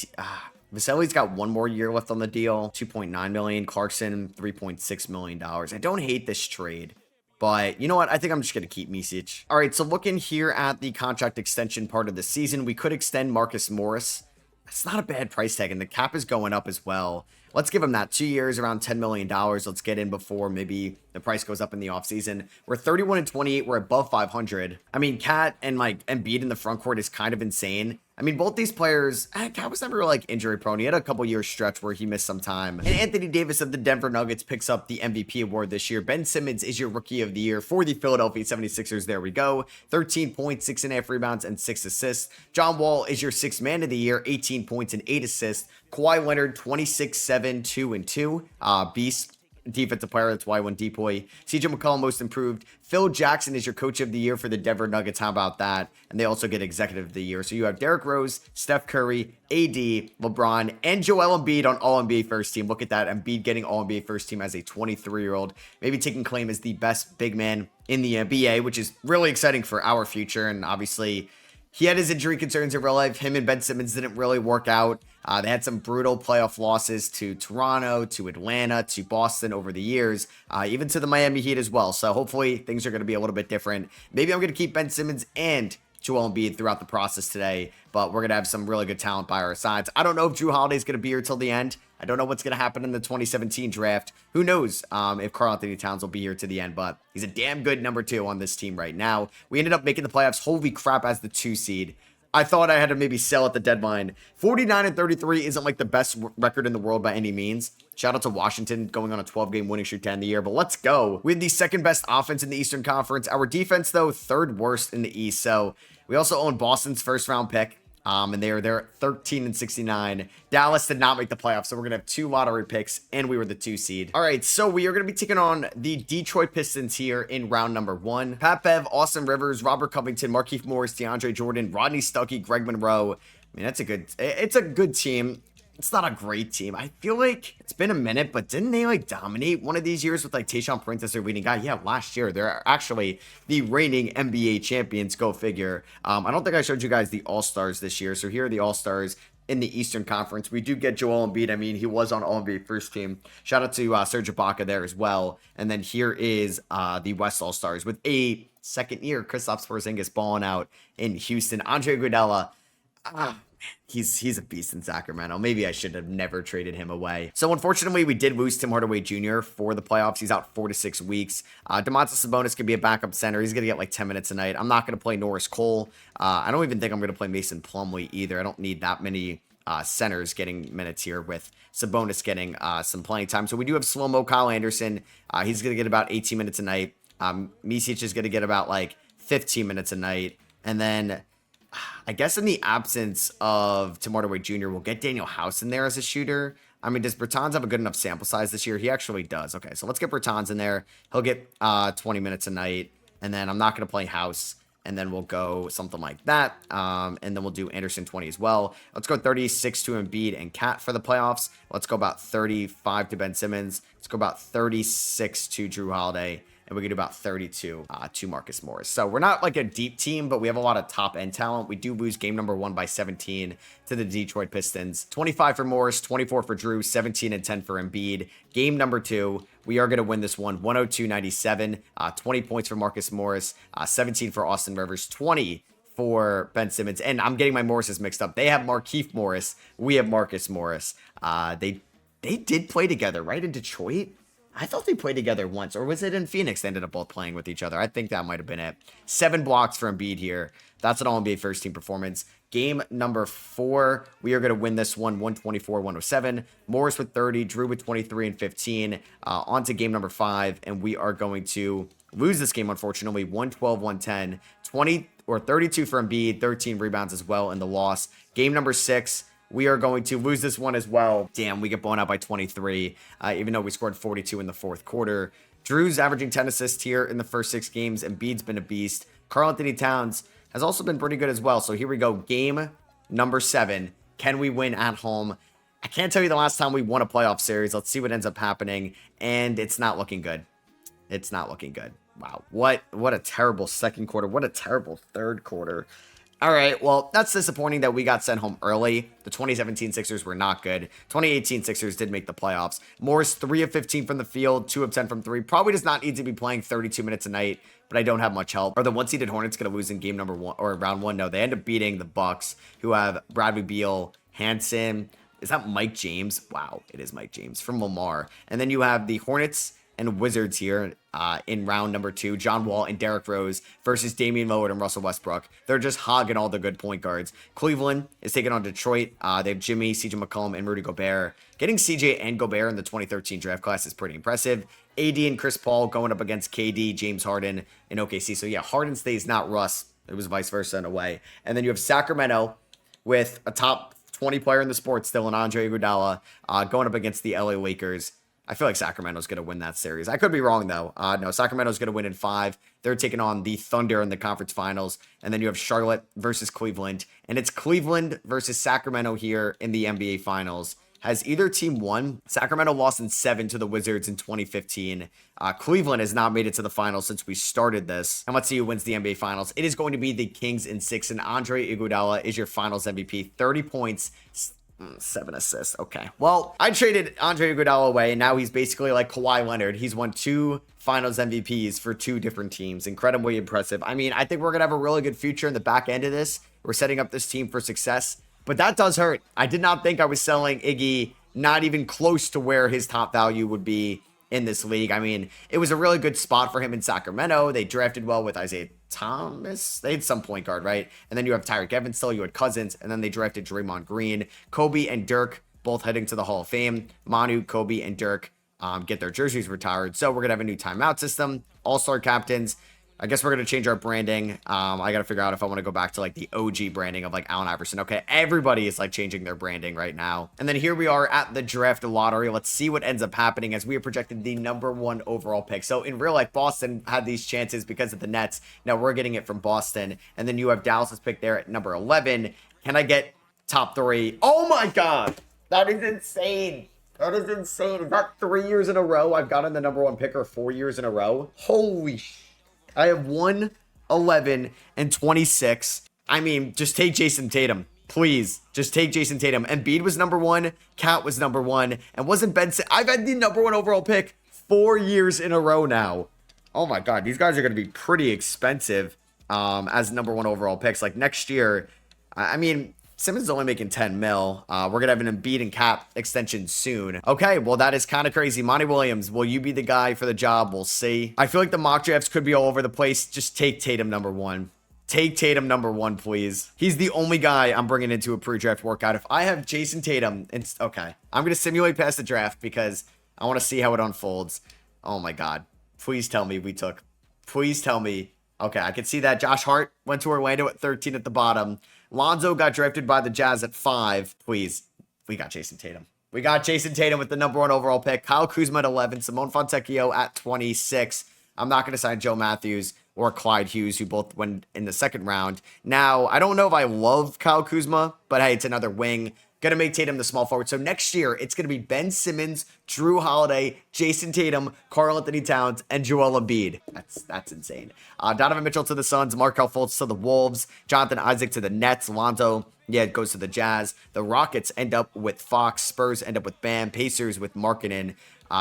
Vaselli's got one more year left on the deal, $2.9 million. Clarkson, $3.6 million. I don't hate this trade, but you know what? I think I'm just going to keep Micic. All right, so looking here at the contract extension part of the season, we could extend Marcus Morris. That's not a bad price tag, and the cap is going up as well. Let's give him that 2 years, around $10 million. Let's get in before maybe the price goes up in the offseason. We're 31-28. We're above 500. I mean, Cat and like Embiid in the front court is kind of insane. I mean, both these players, Cat was never like injury prone. He had a couple years stretch where he missed some time. And Anthony Davis of the Denver Nuggets picks up the MVP award this year. Ben Simmons is your rookie of the year for the Philadelphia 76ers. There we go. 13 points, 6.5 rebounds, and 6 assists. John Wall is your sixth man of the year, 18 points and 8 assists. Kawhi Leonard, 26-7, 2-2. Beast. Defensive player, that's why I won Depoy. CJ McCollum, most improved. Phil Jackson is your coach of the year for the Denver Nuggets. How about that? And they also get executive of the year. So you have Derrick Rose, Steph Curry, AD, LeBron, and Joel Embiid on All-NBA first team. Look at that. Embiid getting All-NBA first team as a 23-year-old. Maybe taking claim as the best big man in the NBA, which is really exciting for our future. And obviously, he had his injury concerns in real life. Him and Ben Simmons didn't really work out. They had some brutal playoff losses to Toronto, to Atlanta, to Boston over the years, even to the Miami Heat as well. So hopefully things are going to be a little bit different. Maybe I'm going to keep Ben Simmons and Joel Embiid throughout the process today, but we're going to have some really good talent by our sides. I don't know if Drew Holiday is going to be here till the end. I don't know what's going to happen in the 2017 draft. Who knows if Karl-Anthony Towns will be here to the end, but he's a damn good number 2 on this team right now. We ended up making the playoffs, holy crap, as the 2 seed. I thought I had to maybe sell at the deadline. 49-33 isn't like the best record in the world by any means. Shout out to Washington going on a 12-game winning streak to end the year, but let's go. We had the second best offense in the Eastern Conference. Our defense, though, third worst in the East. So we also own Boston's first round pick. And they are there at 13-69. Dallas did not make the playoffs, so we're going to have 2 lottery picks, and we were the 2 seed. All right, so we are going to be taking on the Detroit Pistons here in round number 1. Pat Bev, Austin Rivers, Robert Covington, Markieff Morris, DeAndre Jordan, Rodney Stuckey, Greg Monroe. I mean, it's a good team. It's not a great team. I feel like it's been a minute, but didn't they like dominate one of these years with like Tayshaun Prince as their leading guy? Yeah, last year. They're actually the reigning NBA champions. Go figure. I don't think I showed you guys the All-Stars this year. So here are the All-Stars in the Eastern Conference. We do get Joel Embiid. I mean, he was on All-NBA first team. Shout out to Serge Ibaka there as well. And then here is the West All-Stars with a second year. Kristaps Porzingis balling out in Houston. Andre Iguodala. He's a beast in Sacramento. Maybe I should have never traded him away. So unfortunately, we did lose Tim Hardaway Jr. for the playoffs. He's out 4 to 6 weeks. Domantas Sabonis could be a backup center. He's going to get like 10 minutes a night. I'm not going to play Norris Cole. I don't even think I'm going to play Mason Plumlee either. I don't need that many centers getting minutes here with Sabonis getting some playing time. So we do have slow-mo Kyle Anderson. He's going to get about 18 minutes a night. Micic is going to get about like 15 minutes a night. And then I guess in the absence of Tim Hardaway Jr., we'll get Daniel House in there as a shooter. I mean, does Bertans have a good enough sample size this year? He actually does. Okay, so let's get Bertans in there. He'll get 20 minutes a night. And then I'm not going to play House. And then we'll go something like that. And then we'll do Anderson 20 as well. Let's go 36 to Embiid and Cat for the playoffs. Let's go about 35 to Ben Simmons. Let's go about 36 to Drew Holiday. And we can do about 32 to Marcus Morris. So we're not like a deep team, but we have a lot of top end talent. We do lose game number 1 by 17 to the Detroit Pistons. 25 for Morris, 24 for Drew, 17 and 10 for Embiid. Game number 2, we are going to win this one, 102-97. 20 points for Marcus Morris, 17 for Austin Rivers, 20 for Ben Simmons. And I'm getting my Morrises mixed up. They have Markieff Morris. We have Marcus Morris. They did play together, right, in Detroit? I thought they played together once, or was it in Phoenix? They ended up both playing with each other. I think that might have been it. 7 blocks for Embiid here. That's an All-NBA first-team performance. Game number 4, we are going to win this one 124-107. Morris with 30, Drew with 23 and 15. On to game number 5, and we are going to lose this game, unfortunately, 112-110. 20 or 32 for Embiid, 13 rebounds as well in the loss. Game number 6, we are going to lose this one as well. Damn, we get blown out by 23, even though we scored 42 in the fourth quarter. Drew's averaging 10 assists here in the first 6 games. Embiid's been a beast. Karl-Anthony Towns has also been pretty good as well. So here we go. Game number 7. Can we win at home? I can't tell you the last time we won a playoff series. Let's see what ends up happening. And it's not looking good. It's not looking good. Wow. What a terrible second quarter. What a terrible third quarter. All right, well, that's disappointing that we got sent home early. The 2017 Sixers were not good. 2018 Sixers did make the playoffs. Morris, 3 of 15 from the field, 2 of 10 from 3. Probably does not need to be playing 32 minutes a night, but I don't have much help. Are the one-seeded Hornets going to lose in game number 1 or round 1? No, they end up beating the Bucks, who have Bradley Beal, Hanson. Is that Mike James? Wow, it is Mike James from Lamar. And then you have the Hornets and Wizards here in round number 2. John Wall and Derrick Rose versus Damian Lillard and Russell Westbrook. They're just hogging all the good point guards. Cleveland is taking on Detroit. They have Jimmy, CJ McCollum, and Rudy Gobert. Getting CJ and Gobert in the 2013 draft class is pretty impressive. AD and Chris Paul going up against KD, James Harden, and OKC. So yeah, Harden stays, not Russ. It was vice versa in a way. And then you have Sacramento with a top 20 player in the sport still in Andre Iguodala going up against the LA Lakers. I feel like Sacramento's going to win that series. I could be wrong, though. No, Sacramento's going to win in 5. They're taking on the Thunder in the conference finals. And then you have Charlotte versus Cleveland. And it's Cleveland versus Sacramento here in the NBA finals. Has either team won? Sacramento lost in 7 to the Wizards in 2015. Cleveland has not made it to the finals since we started this. And let's see who wins the NBA finals. It is going to be the Kings in 6. And Andre Iguodala is your finals MVP. 30 points. 7 assists. Okay. Well, I traded Andre Iguodala away, and now he's basically like Kawhi Leonard. He's won 2 finals MVPs for 2 different teams. Incredibly impressive. I mean, I think we're going to have a really good future in the back end of this. We're setting up this team for success, but that does hurt. I did not think I was selling Iggy not even close to where his top value would be in this league. I mean, it was a really good spot for him in Sacramento. They drafted well with Isaiah Thomas. They had some point guard, right? And then you have Tyreke Evans still, you had Cousins, and then they drafted Draymond Green. Kobe and Dirk both heading to the Hall of Fame. Manu, Kobe, and Dirk get their jerseys retired. So we're going to have a new timeout system. All-star captains. I guess we're going to change our branding. I got to figure out if I want to go back to like the OG branding of like Allen Iverson. Okay, everybody is like changing their branding right now. And then here we are at the draft lottery. Let's see what ends up happening as we are projected the number 1 overall pick. So in real life, Boston had these chances because of the Nets. Now we're getting it from Boston. And then you have Dallas's pick there at number 11. Can I get top 3? Oh my God, that is insane. That is insane. Is that 3 years in a row I've gotten the number 1 pick, or 4 years in a row? Holy shit. I have 1, 11, and 26. I mean, just take Jason Tatum. Please, just take Jason Tatum. Embiid was number 1. Cat was number 1. And wasn't Ben Simmons. I've had the number 1 overall pick 4 years in a row now. Oh my God, these guys are going to be pretty expensive as number 1 overall picks. Like next year, I mean, Simmons is only making 10 mil. We're going to have an Embiid and Cap extension soon. Okay, well, that is kind of crazy. Monty Williams, will you be the guy for the job? We'll see. I feel like the mock drafts could be all over the place. Just take Tatum number 1. Take Tatum number 1, please. He's the only guy I'm bringing into a pre-draft workout. If I have Jason Tatum, okay, I'm going to simulate past the draft because I want to see how it unfolds. Oh my God. Please tell me we took. Please tell me. Okay, I can see that. Josh Hart went to Orlando at 13 at the bottom. Lonzo got drafted by the Jazz at 5. Please, we got Jason Tatum. We got Jason Tatum with the number 1 overall pick. Kyle Kuzma at 11. Simone Fontecchio at 26. I'm not going to sign Joe Matthews or Clyde Hughes, who both went in the second round. Now, I don't know if I love Kyle Kuzma, but hey, it's another wing. Going to make Tatum the small forward. So next year, it's going to be Ben Simmons, Drew Holiday, Jason Tatum, Karl-Anthony Towns, and Joel Embiid. That's insane. Donovan Mitchell to the Suns, Markelle Fultz to the Wolves, Jonathan Isaac to the Nets, Lonzo, it goes to the Jazz. The Rockets end up with Fox, Spurs end up with Bam, Pacers with Markkanen.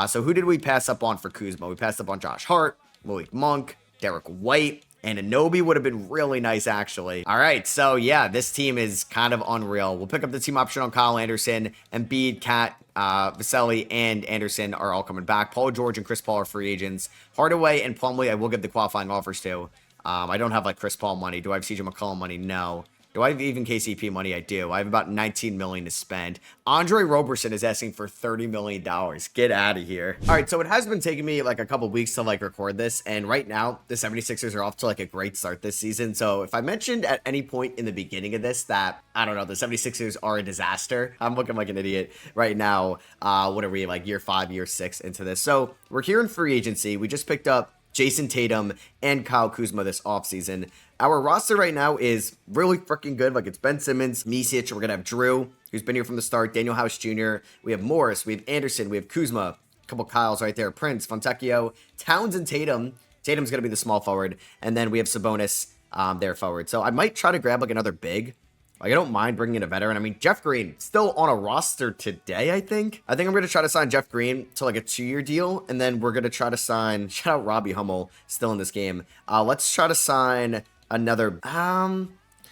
So who did we pass up on for Kuzma? We passed up on Josh Hart, Malik Monk, Derek White, And Anunoby would have been really nice, actually. All right, so yeah, this team is kind of unreal. We'll pick up the team option on Kyle Anderson. Embiid, Cat, Vaselli, and Anderson are all coming back. Paul George and Chris Paul are free agents. Hardaway and Plumlee, I will give the qualifying offers to. I don't have like Chris Paul money. Do I have CJ McCollum money? No. Do I have even KCP money? I do. I have about $19 million to spend. Andre Roberson is asking for $30 million. Get out of here. All right, so it has been taking me like a couple weeks to like record this, and right now the 76ers are off to like a great start this season. So if I mentioned at any point in the beginning of this that, I don't know, the 76ers are a disaster, I'm looking like an idiot right now. What are we, like year 5, year 6 into this? So we're here in free agency. We just picked up Jason Tatum and Kyle Kuzma this offseason. Our roster right now is really freaking good. Like, it's Ben Simmons, Micic. We're going to have Drew, who's been here from the start, Daniel House Jr. We have Morris. We have Anderson. We have Kuzma. A couple Kyles right there. Prince, Fontecchio, Towns, and Tatum. Tatum's going to be the small forward. And then we have Sabonis there forward. So I might try to grab, like, another big. Like, I don't mind bringing in a veteran. I mean, Jeff Green, still on a roster today, I think. I think I'm going to try to sign Jeff Green to, like, a 2-year deal. And then we're going to try to sign, shout out Robbie Hummel, still in this game. Let's try to sign another,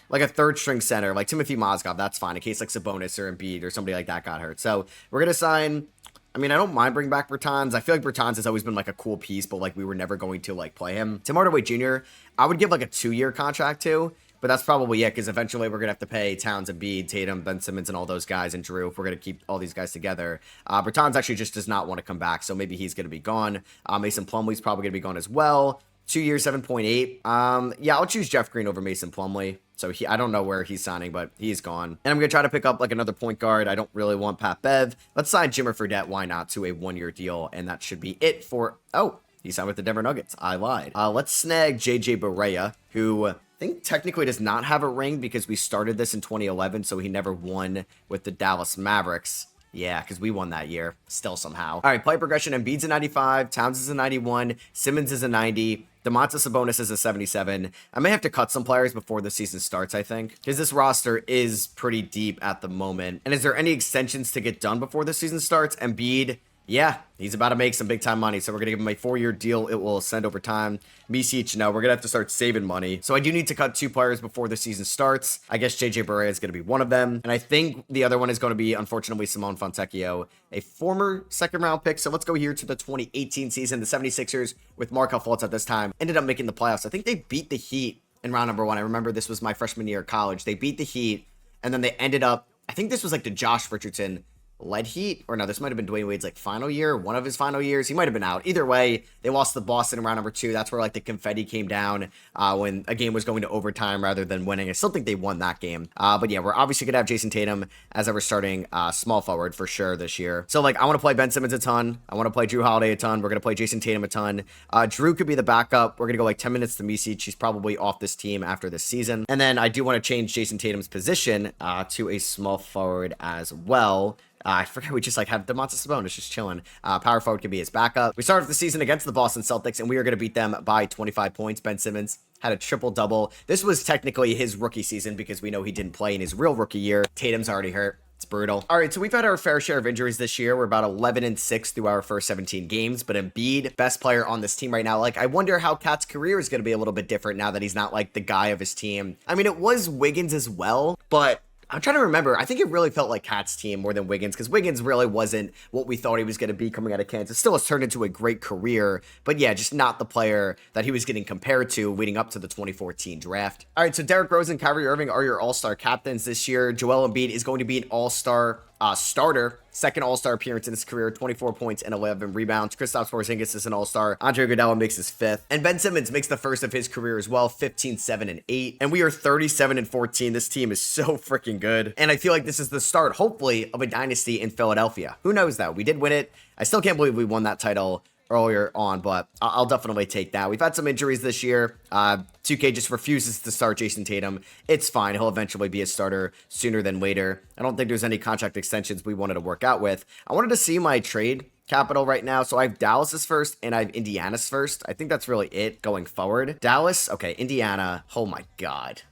like a third string center, like Timothy Mozgov. That's fine in case, like, Sabonis or Embiid or somebody like that got hurt. So we're going to sign, I mean, I don't mind bringing back Bertans. I feel like Bertans has always been, like, a cool piece, but, like, we were never going to, like, play him. Tim Hardaway Jr., I would give, like, a 2-year contract to. But that's probably it, because eventually we're going to have to pay Towns, Embiid, Tatum, Ben Simmons, and all those guys, and Drew, if we're going to keep all these guys together. Bertans actually just does not want to come back, so maybe he's going to be gone. Mason Plumlee's probably going to be gone as well. 2 years, 7.8. Yeah, I'll choose Jeff Green over Mason Plumlee. So I don't know where he's signing, but he's gone. And I'm going to try to pick up like another point guard. I don't really want Pat Bev. Let's sign Jimmer Fredette, why not, to a 1-year deal, and that should be it for... Oh, he signed with the Denver Nuggets. I lied. Let's snag JJ Barea, who... I think technically does not have a ring because we started this in 2011, so he never won with the Dallas Mavericks. Yeah, because we won that year, still somehow. All right, play progression. Embiid's a 95, Towns is a 91, Simmons is a 90, Domantas Sabonis is a 77. I may have to cut some players before the season starts, I think, because this roster is pretty deep at the moment. And is there any extensions to get done before the season starts? Embiid... Yeah, he's about to make some big-time money, so we're going to give him a 4-year deal. It will ascend over time. Micic, no, we're going to have to start saving money. So I do need to cut 2 players before the season starts. I guess JJ Barea is going to be one of them. And I think the other one is going to be, unfortunately, Simone Fontecchio, a former second-round pick. So let's go here to the 2018 season. The 76ers, with Markelle Fultz at this time, ended up making the playoffs. I think they beat the Heat in round number 1. I remember this was my freshman year of college. They beat the Heat, and then they ended up, I think this was like the Josh Richardson led Heat, or no, this might have been Dwayne Wade's like final year, one of his final years. He might have been out. Either way, they lost to Boston in round number 2. That's where like the confetti came down when a game was going to overtime rather than winning. I still think they won that game. But yeah, we're obviously gonna have Jason Tatum as our starting small forward for sure this year. So like, I want to play Ben Simmons a ton. I want to play Drew Holiday a ton. We're gonna play Jason Tatum a ton. Drew could be the backup. We're gonna go like 10 minutes to Micic. She's probably off this team after this season. And then I do want to change Jason Tatum's position to a small forward as well. I forget we just like have Domantas Sabonis just chilling. Power forward could be his backup. We started the season against the Boston Celtics, and we are going to beat them by 25 points. Ben Simmons had a triple-double. This was technically his rookie season because we know he didn't play in his real rookie year. Tatum's already hurt. It's brutal. All right, so we've had our fair share of injuries this year. We're about 11-6 through our first 17 games, but Embiid, best player on this team right now. Like, I wonder how Cat's career is going to be a little bit different now that he's not like the guy of his team. I mean, it was Wiggins as well, but I'm trying to remember. I think it really felt like Cat's team more than Wiggins, because Wiggins really wasn't what we thought he was going to be coming out of Kansas. Still has turned into a great career, but yeah, just not the player that he was getting compared to leading up to the 2014 draft. All right, so Derrick Rose and Kyrie Irving are your all-star captains this year. Joel Embiid is going to be an all-star starter, second all-star appearance in his career, 24 points and 11 rebounds. Kristaps Porzingis is an all-star. Andre Iguodala makes his 5th. And Ben Simmons makes the first of his career as well, 15, 7, and 8. And we are 37 and 14. This team is so freaking good. And I feel like this is the start, hopefully, of a dynasty in Philadelphia. Who knows though? We did win it. I still can't believe we won that title earlier on, but I'll definitely take that. We've had some injuries this year. 2K just refuses to start Jason Tatum. It's fine. He'll eventually be a starter sooner than later. I don't think there's any contract extensions we wanted to work out with. I wanted to see my trade capital right now. So I have Dallas's first and I have Indiana's first. I think that's really it going forward. Dallas, okay, Indiana. Oh my God.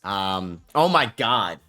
Wow. Oh my God.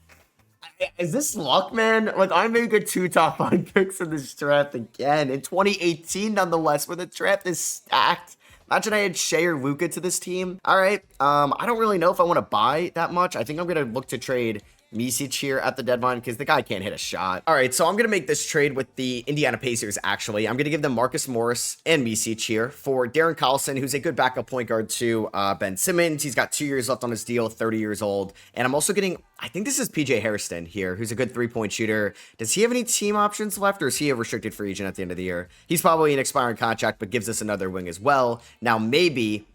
Is this luck, man? Like, I may get 2 top 5 picks in this draft again in 2018, nonetheless, where the draft is stacked. Imagine I had Shea or Luka to this team. All right. I don't really know if I want to buy that much. I think I'm going to look to trade Micic here at the deadline because the guy can't hit a shot. All right, so I'm going to make this trade with the Indiana Pacers, actually. I'm going to give them Marcus Morris and Micic here for Darren Collison, who's a good backup point guard to Ben Simmons. He's got 2 years left on his deal, 30 years old. And I'm also getting, I think this is PJ Hairston here, who's a good three-point shooter. Does he have any team options left, or is he a restricted free agent at the end of the year? He's probably an expiring contract, but gives us another wing as well. Now, maybe,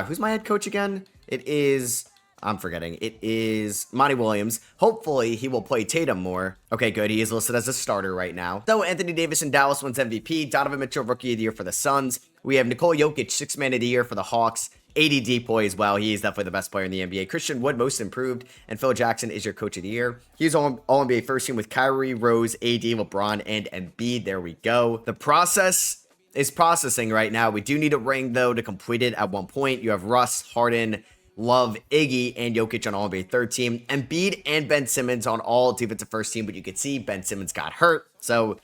who's my head coach again? I'm forgetting. It is Monty Williams. Hopefully, he will play Tatum more. Okay, good. He is listed as a starter right now. Though Anthony Davis in Dallas wins MVP. Donovan Mitchell, Rookie of the Year for the Suns. We have Nikola Jokic, Sixth Man of the Year for the Hawks. AD Depoy as well. He is definitely the best player in the NBA. Christian Wood, Most Improved. And Phil Jackson is your Coach of the Year. He's All-NBA First Team with Kyrie, Rose, AD, LeBron, and Embiid. There we go. The process is processing right now. We do need a ring, though, to complete it at one point. You have Russ, Harden, Love, Iggy, and Jokic on All-NBA third team. Embiid and Ben Simmons on all defensive first team, but you can see Ben Simmons got hurt. So,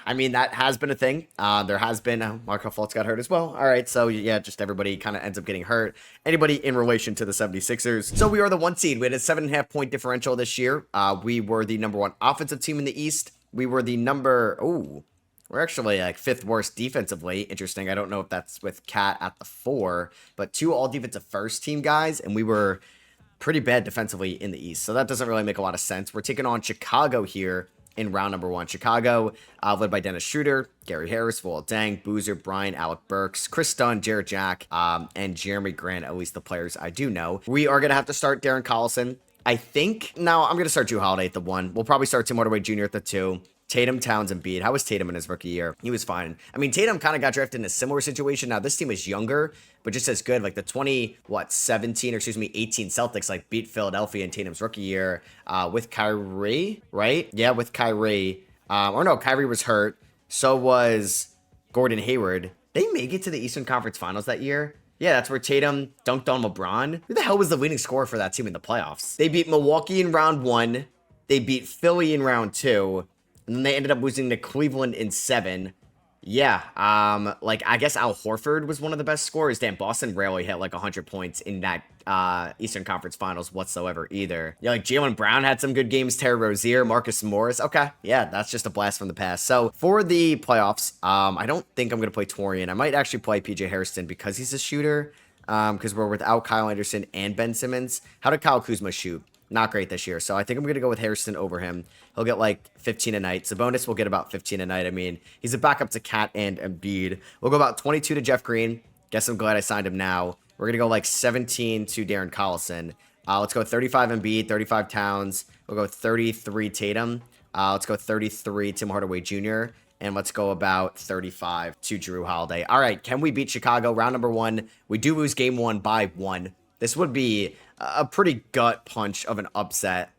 I mean, that has been a thing. There has been, Markelle Fultz got hurt as well. All right, so yeah, just everybody kind of ends up getting hurt. Anybody in relation to the 76ers. So we are the 1 seed. We had a 7.5 point differential this year. We were the number 1 offensive team in the East. We were the we're actually like 5th worst defensively. Interesting. I don't know if that's with Cat at the 4, but 2 all defensive first team guys, and we were pretty bad defensively in the East. So that doesn't really make a lot of sense. We're taking on Chicago here in round number 1. Chicago, led by Dennis Schroeder, Gary Harris, Will Deng, Boozer, Brian, Alec Burks, Chris Dunn, Jared Jack, and Jeremy Grant, at least the players I do know. We are going to have to start Darren Collison. I think, no, I'm going to start Jrue Holiday at the 1. We'll probably start Tim Hardaway Jr. at the 2. Tatum, Towns, and Embiid. How was Tatum in his rookie year? He was fine. I mean, Tatum kind of got drafted in a similar situation. Now, this team is younger, but just as good. Like the 18 Celtics, like beat Philadelphia in Tatum's rookie year with Kyrie, right? Yeah, with Kyrie. Kyrie was hurt. So was Gordon Hayward. They make it to the Eastern Conference Finals that year. Yeah, that's where Tatum dunked on LeBron. Who the hell was the leading scorer for that team in the playoffs? They beat Milwaukee in round 1. They beat Philly in round 2. And then they ended up losing to Cleveland in 7. Yeah, I guess Al Horford was one of the best scorers. Damn, Boston rarely hit like 100 points in that Eastern Conference Finals whatsoever either. Yeah, like Jaylen Brown had some good games. Terry Rozier, Marcus Morris. Okay, yeah, that's just a blast from the past. So for the playoffs, I don't think I'm going to play Torian. I might actually play PJ Hairston because he's a shooter, because we're without Kyle Anderson and Ben Simmons. How did Kyle Kuzma shoot? Not great this year. So I think I'm going to go with Hairston over him. He'll get like 15 a night. Sabonis will get about 15 a night. I mean, he's a backup to Cat and Embiid. We'll go about 22 to Jeff Green. Guess I'm glad I signed him now. We're going to go like 17 to Darren Collison. Let's go 35 Embiid, 35 Towns. We'll go 33 Tatum. Let's go 33 Tim Hardaway Jr. And let's go about 35 to Jrue Holiday. All right, can we beat Chicago? Round number 1. We do lose game 1 by 1. This would be a pretty gut punch of an upset.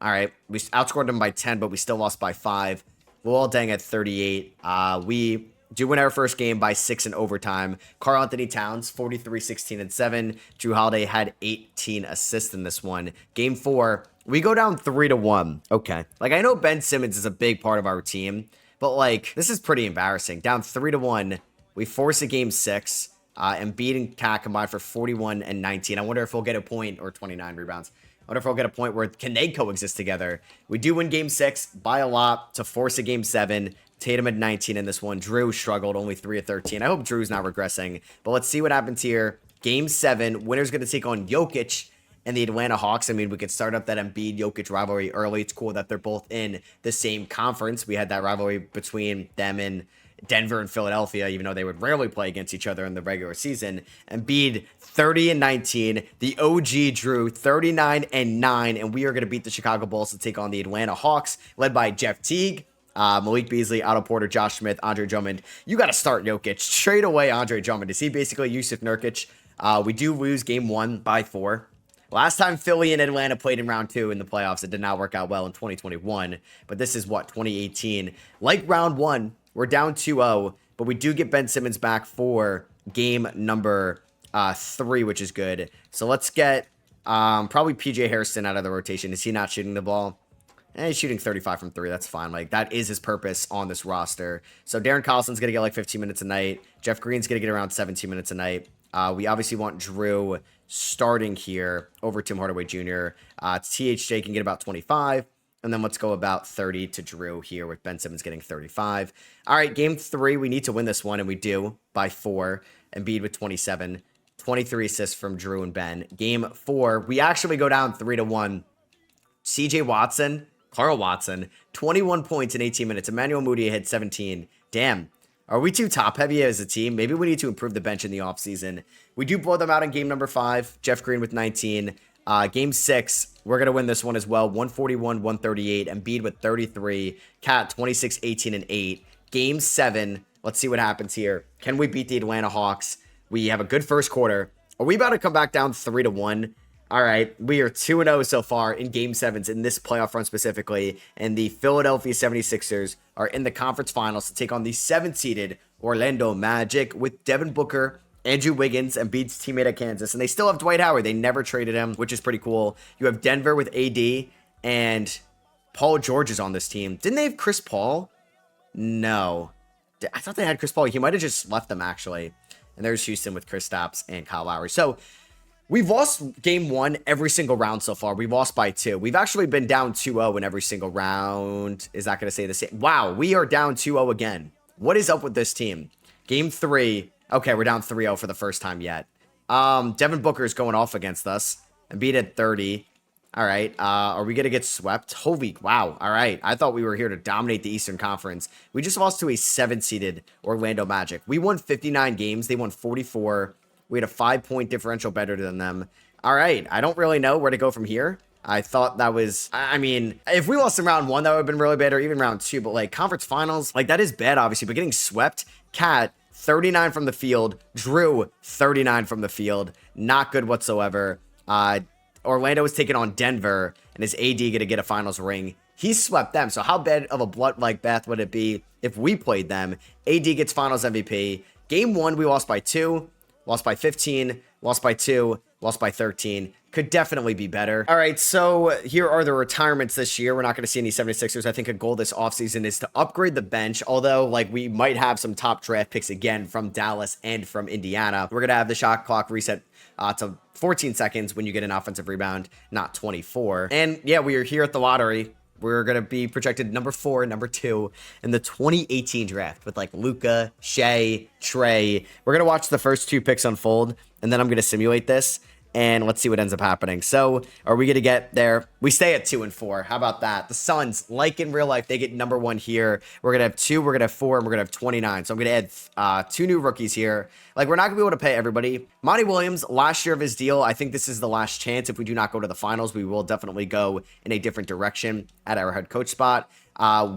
All right, we outscored them by 10, but we still lost by 5. Will Deng at 38. We do win our first game by 6 in overtime. Karl Anthony Towns, 43, 16, and 7. Jrue Holiday had 18 assists in this one. Game 4, we go down 3-1. Okay. Like, I know Ben Simmons is a big part of our team, but, like, this is pretty embarrassing. Down 3-1. We force a game 6. Embiid and Cat combined for 41 and 19. I wonder if we'll get a point, or 29 rebounds. I wonder if we'll get a point where can they coexist together. We do win game 6 by a lot to force a game 7. Tatum at 19 in this one. Jrue struggled, only 3 of 13. I hope Drew's not regressing, but let's see what happens here. Game 7, winner's going to take on Jokic and the Atlanta Hawks. I mean, we could start up that Embiid-Jokic rivalry early. It's cool that they're both in the same conference. We had that rivalry between them and Denver and Philadelphia, even though they would rarely play against each other in the regular season. Embiid, 30 and 19. The OG Jrue, 39 and 9. And we are going to beat the Chicago Bulls to take on the Atlanta Hawks, led by Jeff Teague, Malik Beasley, Otto Porter, Josh Smith, Andre Drummond. You got to start Jokic. Trade away Andre Drummond. Is he basically Yusuf Nurkic? We do lose game 1 by 4. Last time Philly and Atlanta played in round 2 in the playoffs, it did not work out well in 2021. But this is 2018. Like round 1, we're down 2-0, but we do get Ben Simmons back for game number 3, which is good. So let's get probably PJ Hairston out of the rotation. Is he not shooting the ball? He's shooting 35 from 3. That's fine. Like, that is his purpose on this roster. So Darren Collison's going to get like 15 minutes a night. Jeff Green's going to get around 17 minutes a night. We obviously want Drew starting here over Tim Hardaway Jr. THJ can get about 25. And then let's go about 30 to Drew here with Ben Simmons getting 35. All right, game 3, we need to win this one, and we do by 4. Embiid with 27. 23 assists from Drew and Ben. Game 4, we actually go down 3-1. CJ Watson, Carl Watson, 21 points in 18 minutes. Emmanuel Mudiay hit 17. Damn. Are we too top-heavy as a team? Maybe we need to improve the bench in the offseason. We do blow them out in game number 5. Jeff Green with 19. Game 6, we're going to win this one as well. 141-138. Embiid with 33. Cat 26, 18, and 8. Game 7, let's see what happens here. Can we beat the Atlanta Hawks? We have a good first quarter. Are we about to come back down 3-1? All right, we are 2-0 so far in Game 7s in this playoff run specifically, and the Philadelphia 76ers are in the conference finals to take on the 7th-seeded Orlando Magic with Devin Booker, Andrew Wiggins, and Embiid's teammate at Kansas, and they still have Dwight Howard. They never traded him, which is pretty cool. You have Denver with AD, and Paul George is on this team. Didn't they have Chris Paul? No. I thought they had Chris Paul. He might have just left them, actually. And there's Houston with Kristaps and Kyle Lowry. So we've lost game 1 every single round so far. We've lost by 2. We've actually been down 2-0 in every single round. Is that going to say the same? Wow, we are down 2-0 again. What is up with this team? Game 3. Okay, we're down 3-0 for the first time yet. Devin Booker is going off against us. Embiid at 30. All right. Are we going to get swept? Holy, wow. All right. I thought we were here to dominate the Eastern Conference. We just lost to a 7th-seeded Orlando Magic. We won 59 games. They won 44. We had a 5-point differential better than them. All right. I don't really know where to go from here. I thought that was, I mean, if we lost in round 1, that would have been really bad, or even round 2. But like conference finals, like that is bad, obviously. But getting swept, Cat, 39 from the field. Drew, 39 from the field. Not good whatsoever. Orlando was taking on Denver, and is AD going to get a finals ring? He swept them. So how bad of a blood-like bath would it be if we played them? AD gets finals MVP. Game 1, we lost by 2, lost by 15, lost by 2, lost by 13. Could definitely be better. All right, so here are the retirements this year. We're not going to see any 76ers. I think a goal this offseason is to upgrade the bench, although like we might have some top draft picks again from Dallas and from Indiana. We're going to have the shot clock reset to 14 seconds when you get an offensive rebound, not 24. And yeah, we are here at the lottery. We're going to be projected number 4, number 2 in the 2018 draft with like Luka, Shea, Trey. We're going to watch the first 2 picks unfold, and then I'm going to simulate this. And let's see what ends up happening. So are we going to get there? We stay at 2 and 4. How about that? The Suns, like in real life, they get number 1 here. We're going to have 2, we're going to have 4, and we're going to have 29. So I'm going to add 2 new rookies here. Like, we're not going to be able to pay everybody. Monty Williams, last year of his deal, I think this is the last chance. If we do not go to the finals, we will definitely go in a different direction at our head coach spot.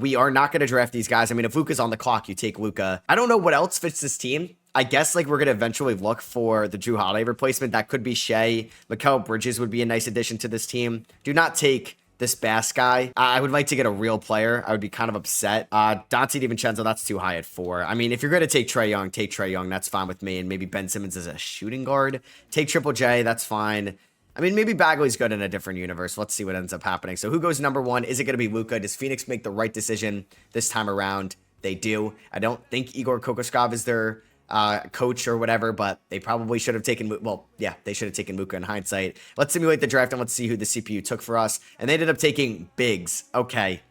We are not going to draft these guys. I mean, if Luka's on the clock, you take Luka. I don't know what else fits this team. I guess like we're going to eventually look for the Jrue Holiday replacement. That could be Shea. Mikal Bridges would be a nice addition to this team. Do not take this Bass guy. I would like to get a real player. I would be kind of upset. Dante DiVincenzo, that's too high at 4. I mean, if you're going to take Trae Young, take Trae Young. That's fine with me. And maybe Ben Simmons as a shooting guard. Take Triple J. That's fine. I mean, maybe Bagley's good in a different universe. Let's see what ends up happening. So who goes number 1? Is it going to be Luka? Does Phoenix make the right decision this time around? They do. I don't think Igor Kokoskov is their coach or whatever, but they probably should have taken, well, yeah, they should have taken Luka in hindsight. Let's simulate the draft and let's see who the CPU took for us. And they ended up taking Biggs. Okay.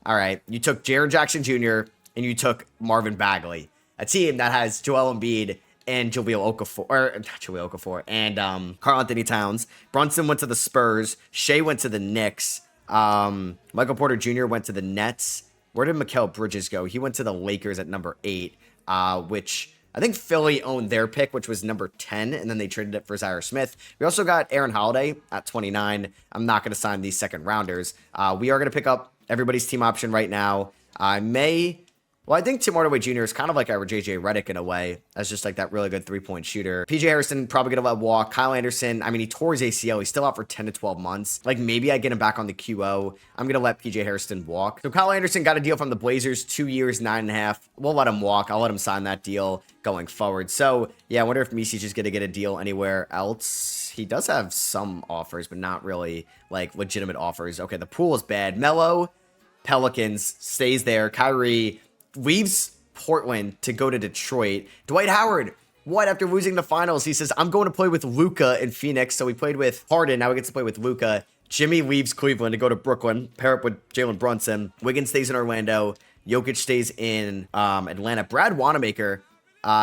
All right. You took Jaren Jackson Jr. and you took Marvin Bagley, a team that has Joel Embiid and Jahlil Okafor, or not Jahlil Okafor, and Karl Anthony Towns. Brunson went to the Spurs. Shea went to the Knicks. Michael Porter Jr. went to the Nets. Where did Mikal Bridges go? He went to the Lakers at number 8, which I think Philly owned their pick, which was number 10, and then they traded it for Zaire Smith. We also got Aaron Holiday at 29. I'm not going to sign these second rounders. We are going to pick up everybody's team option right now. Well, I think Tim Hardaway Jr. is kind of like our JJ Redick in a way, as just like that really good 3-point shooter. PJ Harrison probably going to let walk. Kyle Anderson, I mean, he tore his ACL. He's still out for 10 to 12 months. Like, maybe I get him back on the QO. I'm going to let PJ Harrison walk. So Kyle Anderson got a deal from the Blazers, 2 years, 9.5. We'll let him walk. I'll let him sign that deal going forward. So, yeah, I wonder if Misi's just going to get a deal anywhere else. he does have some offers, but not really like legitimate offers. Okay, the pool is bad. Melo, Pelicans, stays there. Kyrie leaves Portland to go to Detroit. Dwight Howard, what, after losing the finals, he says, I'm going to play with Luka in Phoenix. So we played with Harden, now he gets to play with Luka. Jimmy leaves Cleveland to go to Brooklyn, pair up with Jalen Brunson. Wiggins stays in Orlando. Jokic stays in Atlanta. Brad Wanamaker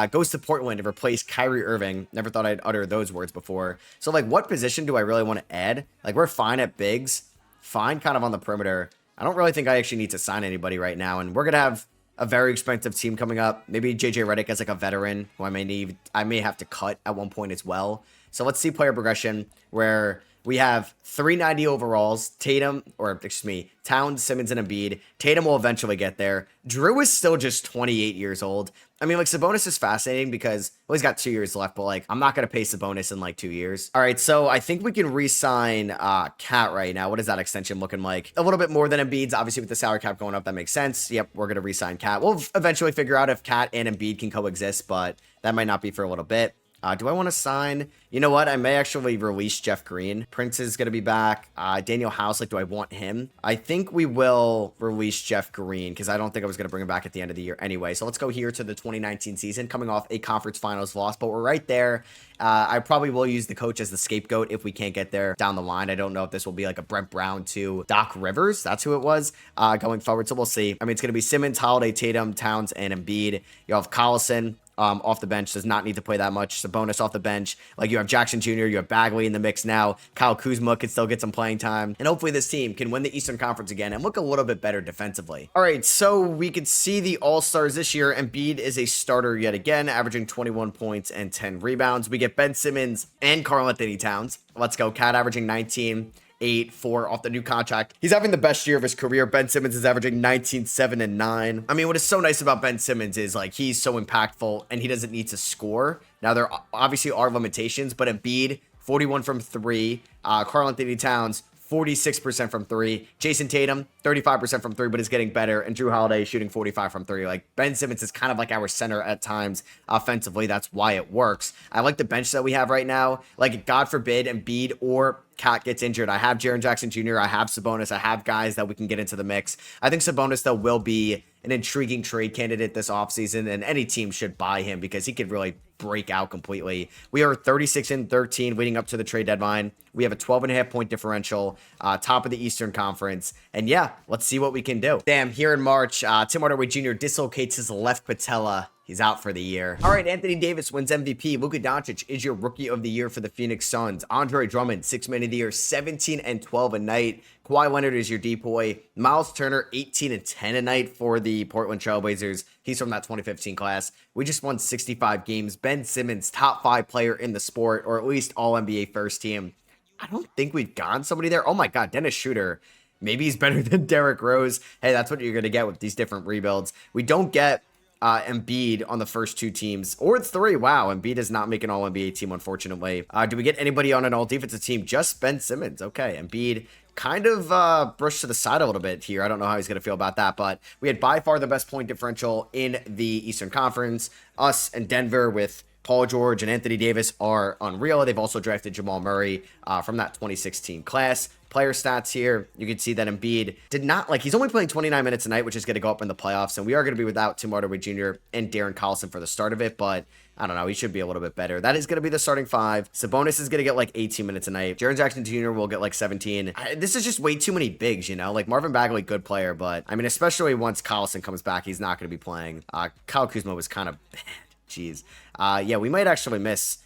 goes to Portland to replace Kyrie Irving. Never thought I'd utter those words before. So, like, what position do I really want to add? Like, we're fine at bigs. Fine kind of on the perimeter. I don't really think I actually need to sign anybody right now. And we're going to have a very expensive team coming up. Maybe JJ Redick as like a veteran who I may have to cut at one point as well. So let's see player progression where we have 390 overalls, Towns, Simmons, and Embiid. Tatum will eventually get there. Drew is still just 28 years old. I mean, like, Sabonis is fascinating because, well, he's got 2 years left, but, like, I'm not going to pay Sabonis in, like, 2 years. All right, so I think we can re-sign Cat right now. What is that extension looking like? A little bit more than Embiid's. Obviously, with the salary cap going up, that makes sense. Yep, we're going to re-sign Cat. We'll eventually figure out if Cat and Embiid can coexist, but that might not be for a little bit. Do I want to sign? You know what? I may actually release Jeff Green. Prince is going to be back. Daniel House, like, do I want him? I think we will release Jeff Green because I don't think I was going to bring him back at the end of the year anyway. So let's go here to the 2019 season, coming off a conference finals loss, but we're right there. I probably will use the coach as the scapegoat if we can't get there down the line. I don't know if this will be like a Brent Brown to Doc Rivers. That's who it was going forward. So we'll see. I mean, it's going to be Simmons, Holiday, Tatum, Towns, and Embiid. You have Collison. Off the bench, does not need to play that much. Sabonis off the bench. Like, you have Jackson Jr., you have Bagley in the mix now. Kyle Kuzma could still get some playing time. And hopefully this team can win the Eastern Conference again and look a little bit better defensively. All right, so we could see the All-Stars this year. Embiid is a starter yet again, averaging 21 points and 10 rebounds. We get Ben Simmons and Karl-Anthony Towns. Let's go. Cat averaging 19. 8-4 off the new contract. He's having the best year of his career. Ben Simmons is averaging 19, 7, and 9. I mean, what is so nice about Ben Simmons is, like, he's so impactful and he doesn't need to score. Now, there obviously are limitations, but Embiid, 41 from 3. Karl-Anthony Towns, 46% from 3. Jason Tatum, 35% from 3, but is getting better. And Drew Holiday shooting 45 from 3. Like, Ben Simmons is kind of like our center at times offensively. That's why it works. I like the bench that we have right now. Like, God forbid Embiid or Cat gets injured. I have Jaren Jackson Jr. I have Sabonis. I have guys that we can get into the mix. I think Sabonis, though, will be an intriguing trade candidate this offseason, and any team should buy him because he could really break out completely. We are 36-13 leading up to the trade deadline. We have a 12.5 point differential, top of the Eastern Conference. And yeah, let's see what we can do. Damn, here in March, Tim Hardaway Jr. dislocates his left patella. He's out for the year. All right, Anthony Davis wins MVP. Luka Doncic is your rookie of the year for the Phoenix Suns. Andre Drummond, 6th man of the year, 17 and 12 a night. Kawhi Leonard is your depoy. Miles Turner, 18 and 10 a night for the Portland Trailblazers. He's from that 2015 class. We just won 65 games. Ben Simmons, top 5 player in the sport, or at least all NBA first team. I don't think we've gone somebody there. Oh my God, Dennis Schroeder. Maybe he's better than Derrick Rose. Hey, that's what you're going to get with these different rebuilds. We don't get Embiid on the first 2 teams, or 3. Wow, Embiid is not making all-NBA team, unfortunately. Do we get anybody on an all-defensive team? Just Ben Simmons. Okay, Embiid kind of brushed to the side a little bit here. I don't know how he's going to feel about that, but we had by far the best point differential in the Eastern Conference. Us and Denver with Paul George and Anthony Davis are unreal. They've also drafted Jamal Murray from that 2016 class. Player stats here, you can see that Embiid did not, like, he's only playing 29 minutes a night, which is going to go up in the playoffs, and we are going to be without Tim Hardaway Jr. and Darren Collison for the start of it, but I don't know, he should be a little bit better. That is going to be the starting 5. Sabonis is going to get like 18 minutes a night. Jaren Jackson Jr. will get like 17. This is just way too many bigs, you know? Like, Marvin Bagley, good player, but I mean, especially once Collison comes back, he's not going to be playing. Kyle Kuzma was kind of bad. Jeez. Yeah, we might actually miss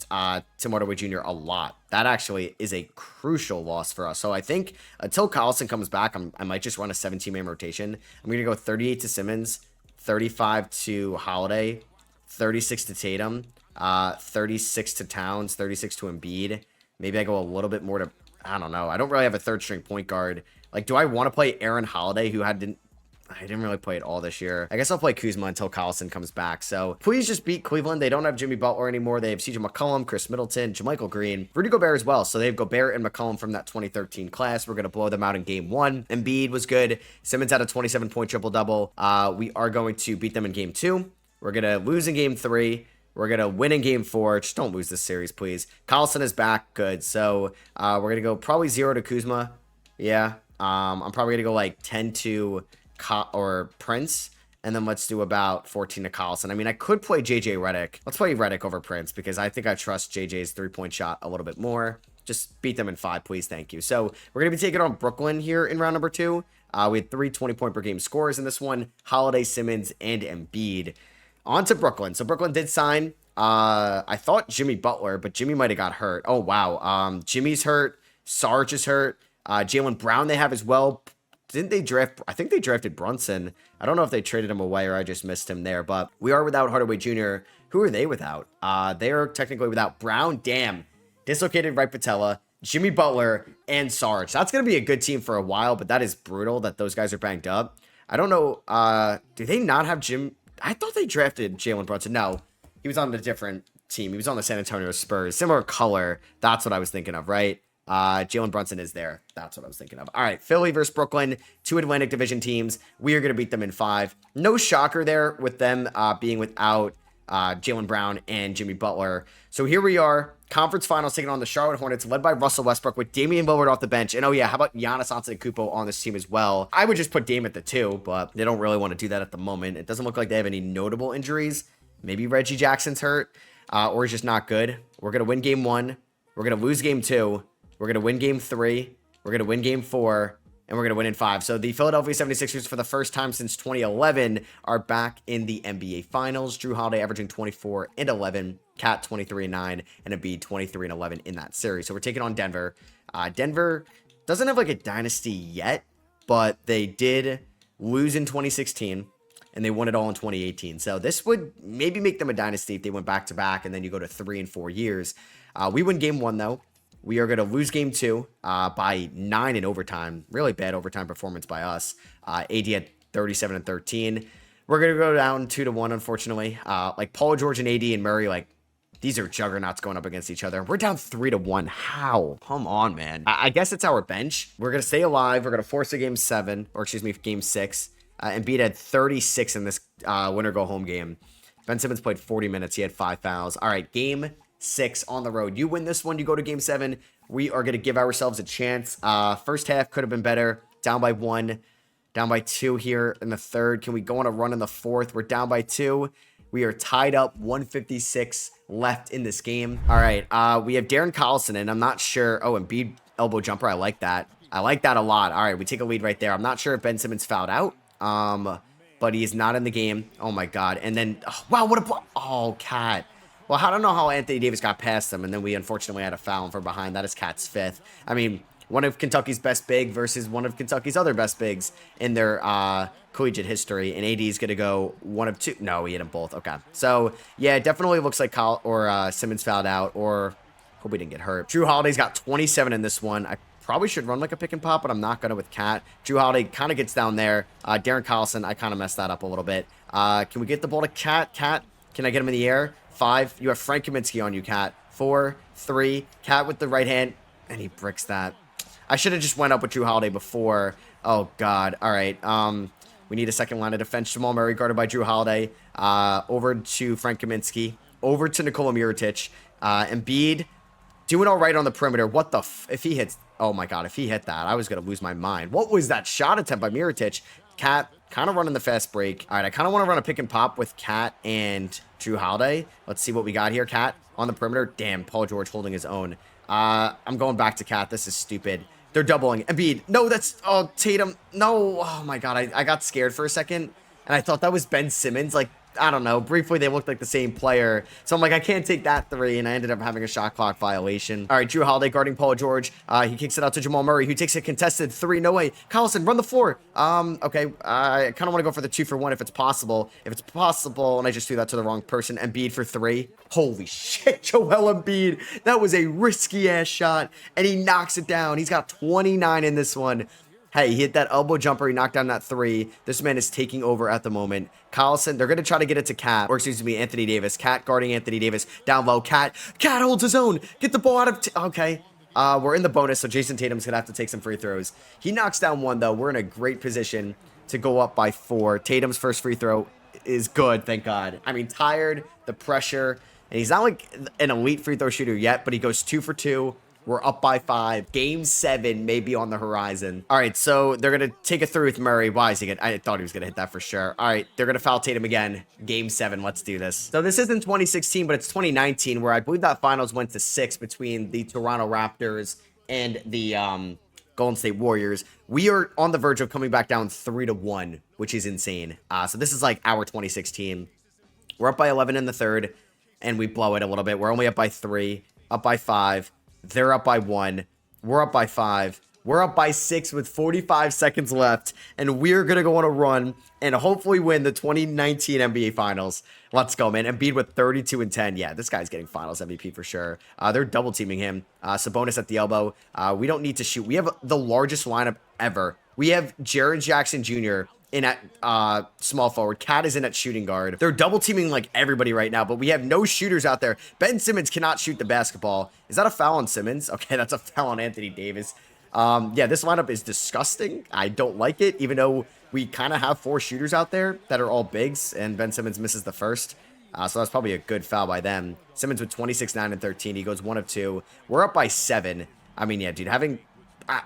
Tim Hardaway Jr. a lot. That actually is a crucial loss for us. So I think until Collison comes back, I might just run a 17-man rotation. I'm going to go 38 to Simmons, 35 to Holiday, 36 to Tatum, 36 to Towns, 36 to Embiid. Maybe I go a little bit more to, I don't know. I don't really have a third-string point guard. Like, do I want to play Aaron Holiday, who I didn't really play it all this year. I guess I'll play Kuzma until Collison comes back. So please just beat Cleveland. They don't have Jimmy Butler anymore. They have CJ McCollum, Chris Middleton, JaMychal Green, Rudy Gobert as well. So they have Gobert and McCollum from that 2013 class. We're going to blow them out in game 1. Embiid was good. Simmons had a 27-point triple-double. We are going to beat them in game 2. We're going to lose in game 3. We're going to win in game 4. Just don't lose this series, please. Collison is back. Good. So we're going to go probably 0 to Kuzma. Yeah. I'm probably going to go like 10 to Prince. And then let's do about 14 to Collison. I mean, I could play JJ Redick. Let's play Redick over Prince because I think I trust JJ's 3-point shot a little bit more. Just beat them in 5, please. Thank you. So we're going to be taking on Brooklyn here in round number 2. We had 3 20-point per game scores in this one. Holiday, Simmons, and Embiid. On to Brooklyn. So Brooklyn did sign, I thought Jimmy Butler, but Jimmy might have got hurt. Oh, wow. Jimmy's hurt. Sarge is hurt. Jaylen Brown they have as well. Didn't they draft? I think they drafted Brunson. I don't know if they traded him away or I just missed him there, but we are without Hardaway Jr. Who are they without? They are technically without Brown. Damn. Dislocated right patella, Jimmy Butler, and Sarge. That's going to be a good team for a while, but that is brutal that those guys are banged up. I don't know. Do they not have Jim? I thought they drafted Jalen Brunson. No, he was on a different team. He was on the San Antonio Spurs. Similar color. That's what I was thinking of, right? Jalen Brunson is there. That's what I was thinking of. All right, Philly versus Brooklyn, 2 Atlantic Division teams. We are going to beat them in 5. No shocker there with them being without Jaylen Brown and Jimmy Butler. So here we are, conference finals taking on the Charlotte Hornets, led by Russell Westbrook with Damian Lillard off the bench. And oh yeah, how about Giannis Antetokounmpo on this team as well? I would just put Dame at the 2, but they don't really want to do that at the moment. It doesn't look like they have any notable injuries. Maybe Reggie Jackson's hurt, or he's just not good. We're going to win game 1. We're going to lose game 2. We're going to win game 3. We're going to win game 4. And we're going to win in 5. So the Philadelphia 76ers, for the first time since 2011, are back in the NBA Finals. Jrue Holiday averaging 24 and 11, Cat 23 and 9, and Embiid 23 and 11 in that series. So we're taking on Denver. Denver doesn't have like a dynasty yet, but they did lose in 2016, and they won it all in 2018. So this would maybe make them a dynasty if they went back to back, and then you go to 3 and 4 years. We win game 1 though. We are going to lose game 2 by 9 in overtime. Really bad overtime performance by us. AD at 37 and 13. We're going to go down 2-1, unfortunately. Like Paul George and AD and Murray, like these are juggernauts going up against each other. We're down 3-1. How? Come on, man. I guess it's our bench. We're going to stay alive. We're going to force a game 7, or excuse me, game 6. Embiid had 36 in this winner go home game. Ben Simmons played 40 minutes. He had 5 fouls. All right, game 6 on the road. You win this one, you go to game 7. We are going to give ourselves a chance. First half could have been better. Down by 1, down by 2 here in the third. Can we go on a run in the fourth? We're down by 2. We are tied up, 156 left in this game. All right, we have Darren Collison, and I'm not sure. Oh, Embiid elbow jumper. I like that. I like that a lot. All right, we take a lead right there. I'm not sure if Ben Simmons fouled out, but he is not in the game. Oh, my God. And then, oh, wow, what a block. Oh, Cat. Well, I don't know how Anthony Davis got past him, and then we unfortunately had a foul from behind. That is Cat's 5th. I mean, one of Kentucky's best big versus one of Kentucky's other best bigs in their collegiate history, and AD is going to go 1 of 2. No, he hit them both. Okay. So, yeah, it definitely looks like Simmons fouled out, or hope he didn't get hurt. Jrue Holiday's got 27 in this one. I probably should run like a pick and pop, but I'm not going to with Cat. Jrue Holiday kind of gets down there. Darren Collison, I kind of messed that up a little bit. Can we get the ball to Cat? Cat, can I get him in the air? 5, you have Frank Kaminsky on you, Cat. 4, 3, Cat with the right hand, and he bricks that. I should have just went up with Jrue Holiday before. Oh, God. All right. We need a second line of defense. Jamal Murray guarded by Jrue Holiday. Over to Frank Kaminsky. Over to Nikola Mirotic. Embiid doing all right on the perimeter. What the if he hits... Oh, my God. If he hit that, I was going to lose my mind. What was that shot attempt by Mirotic? Cat kind of running the fast break. All right, I kind of want to run a pick and pop with Cat and Jrue Holiday. Let's see what we got here. Cat on the perimeter. Damn, Paul George holding his own. I'm going back to Cat. This is stupid. They're doubling. Embiid. No, that's... Oh, Tatum. No. Oh, my God. I got scared for a second, and I thought that was Ben Simmons. Like, I don't know. Briefly, they looked like the same player. So I'm like, I can't take that 3, and I ended up having a shot clock violation. All right, Jrue Holiday guarding Paul George. He kicks it out to Jamal Murray, who takes a contested 3. No way. Collison, run the floor. Okay, I kind of want to go for the 2-for-1 if it's possible. If it's possible, and I just threw that to the wrong person. Embiid for 3. Holy shit, Joel Embiid. That was a risky-ass shot, and he knocks it down. He's got 29 in this one. Hey, he hit that elbow jumper. He knocked down that 3. This man is taking over at the moment. Collison, they're going to try to get it to Cat. Or excuse me, Anthony Davis. Cat guarding Anthony Davis. Down low. Cat holds his own. Get the ball out of... Okay. We're in the bonus, so Jason Tatum's going to have to take some free throws. He knocks down 1, though. We're in a great position to go up by 4. Tatum's first free throw is good, thank God. I mean, tired, the pressure, and he's not like an elite free throw shooter yet, but he goes 2 for 2. We're up by 5. Game 7 may be on the horizon. All right, so they're going to take it through with Murray. Why is he going to... I thought he was going to hit that for sure. All right, they're going to foul Tatum again. Game 7, let's do this. So this isn't 2016, but it's 2019, where I believe that finals went to 6 between the Toronto Raptors and the Golden State Warriors. We are on the verge of coming back down 3-1, which is insane. So this is like our 2016. We're up by 11 in the third, and we blow it a little bit. We're only up by 3, up by 5. They're up by 1. We're up by 5. We're up by 6 with 45 seconds left. And we're going to go on a run and hopefully win the 2019 NBA Finals. Let's go, man. Embiid with 32 and 10. Yeah, this guy's getting Finals MVP for sure. They're double teaming him. Sabonis at the elbow. We don't need to shoot. We have the largest lineup ever. We have Jaren Jackson Jr. in at small forward. Cat is in at shooting guard. They're double teaming like everybody right now, but we have no shooters out there. Ben Simmons cannot shoot the basketball. Is that a foul on Simmons? Okay, that's a foul on Anthony Davis. Yeah, this lineup is disgusting. I don't like it, even though we kind of have 4 shooters out there that are all bigs, and Ben Simmons misses the first. So that's probably a good foul by them. Simmons with 26, 9, and 13. He goes 1 of 2. We're up by 7. I mean, yeah, dude, having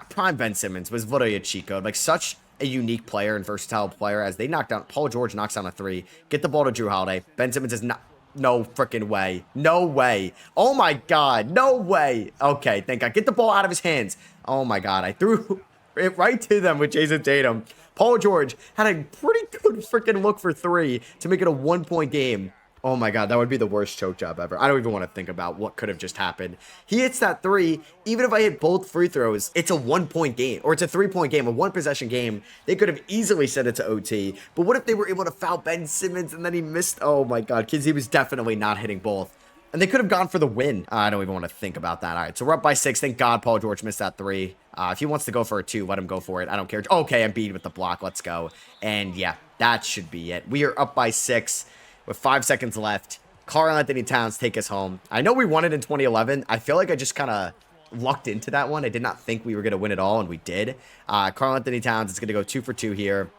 prime Ben Simmons was literally a cheat code. Like, such a unique player and versatile player, as they knock down... Paul George knocks down a 3. Get the ball to Drew Holiday. Ben Simmons is not... No freaking way. No way. Oh my God. No way. Okay, thank God. Get the ball out of his hands. Oh my God. I threw it right to them with Jason Tatum. Paul George had a pretty good freaking look for 3 to make it a 1-point game. Oh my God, that would be the worst choke job ever. I don't even want to think about what could have just happened. He hits that 3. Even if I hit both free throws, it's a 1-point game, or it's a 3-point game, a 1-possession game. They could have easily sent it to OT. But what if they were able to foul Ben Simmons and then he missed? Oh my God, kids, he was definitely not hitting both. And they could have gone for the win. I don't even want to think about that. All right, so we're up by 6. Thank God Paul George missed that 3. If he wants to go for a 2, let him go for it. I don't care. Okay, Embiid with the block. Let's go. And yeah, that should be it. We are up by 6. With 5 seconds left. Karl-Anthony Towns take us home. I know we won it in 2011. I feel like I just kind of lucked into that one. I did not think we were going to win it all, and we did. Karl-Anthony Towns is going to go 2 for 2 here.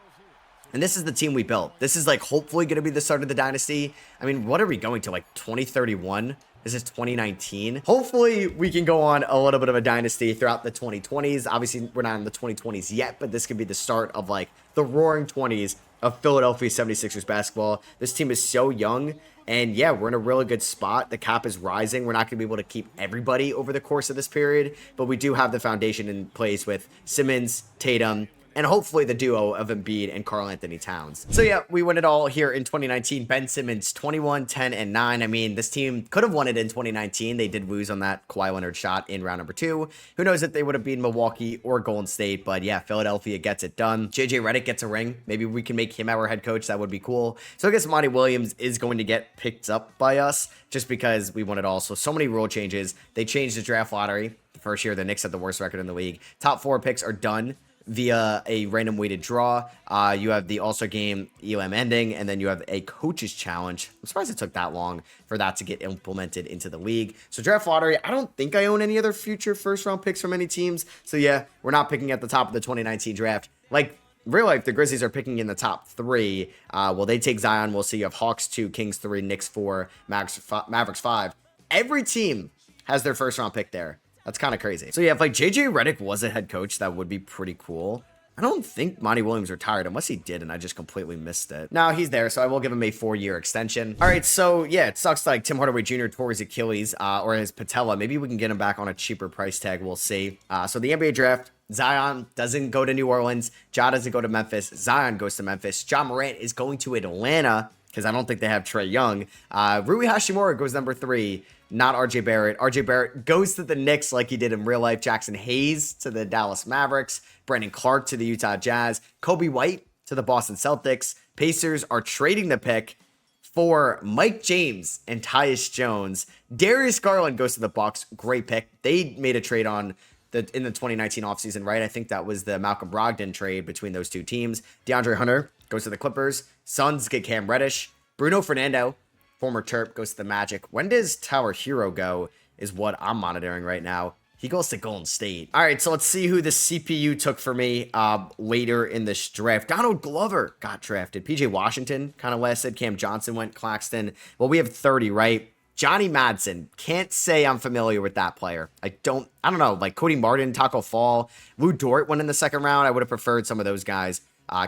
And this is the team we built. This is like hopefully going to be the start of the dynasty. I mean, what are we going to, like 2031? This is 2019. Hopefully, we can go on a little bit of a dynasty throughout the 2020s. Obviously, we're not in the 2020s yet, but this could be the start of like the roaring 20s of Philadelphia 76ers basketball. This team is so young, and yeah, we're in a really good spot. The cap is rising. We're not going to be able to keep everybody over the course of this period, but we do have the foundation in place with Simmons, Tatum, and hopefully the duo of Embiid and Karl-Anthony Towns. So yeah, we win it all here in 2019. Ben Simmons, 21, 10, and 9. I mean, this team could have won it in 2019. They did lose on that Kawhi Leonard shot in round number 2. Who knows if they would have beaten Milwaukee or Golden State, but yeah, Philadelphia gets it done. JJ Redick gets a ring. Maybe we can make him our head coach. That would be cool. So I guess Monty Williams is going to get picked up by us just because we won it all. So many rule changes. They changed the draft lottery. The first year, the Knicks had the worst record in the league. Top 4 picks are done via a random weighted draw. You have the All-Star Game ELM ending, and then you have a coaches challenge. I'm surprised it took that long for that to get implemented into the league. So draft lottery, I don't think I own any other future first round picks from any teams. So yeah, we're not picking at the top of the 2019 draft. Like real life, the Grizzlies are picking in the top 3. Well, they take Zion. We'll see. You have Hawks 2, Kings 3, Knicks 4, Mavericks 5. Every team has their first round pick there. That's kind of crazy. So yeah, if like JJ Redick was a head coach, that would be pretty cool. I don't think Monty Williams retired unless he did and I just completely missed it. No, he's there, so I will give him a 4-year extension. All right, so yeah, it sucks like Tim Hardaway Jr. tore his Achilles or his patella. Maybe we can get him back on a cheaper price tag. We'll see. So the NBA draft, Zion doesn't go to New Orleans. Ja doesn't go to Memphis. Zion goes to Memphis. Ja Morant is going to Atlanta because I don't think they have Trae Young. Rui Hashimura goes number 3. Not RJ Barrett. RJ Barrett goes to the Knicks like he did in real life. Jackson Hayes to the Dallas Mavericks. Brandon Clark to the Utah Jazz. Kobe White to the Boston Celtics. Pacers are trading the pick for Mike James and Tyus Jones. Darius Garland goes to the Bucks. Great pick. They made a trade in the 2019 offseason, right? I think that was the Malcolm Brogdon trade between those two teams. DeAndre Hunter goes to the Clippers. Suns get Cam Reddish. Bruno Fernando, former Terp, goes to the Magic. When does Tower Hero go is what I'm monitoring right now. He goes to Golden State. All right, so let's see who the CPU took for me later in this draft. Donald Glover got drafted. PJ Washington kind of lasted. Cam Johnson went. Claxton. Well, we have 30, right? Johnny Madsen. Can't say I'm familiar with that player. I don't know. Like Cody Martin, Taco Fall, Lou Dort went in the second round. I would have preferred some of those guys.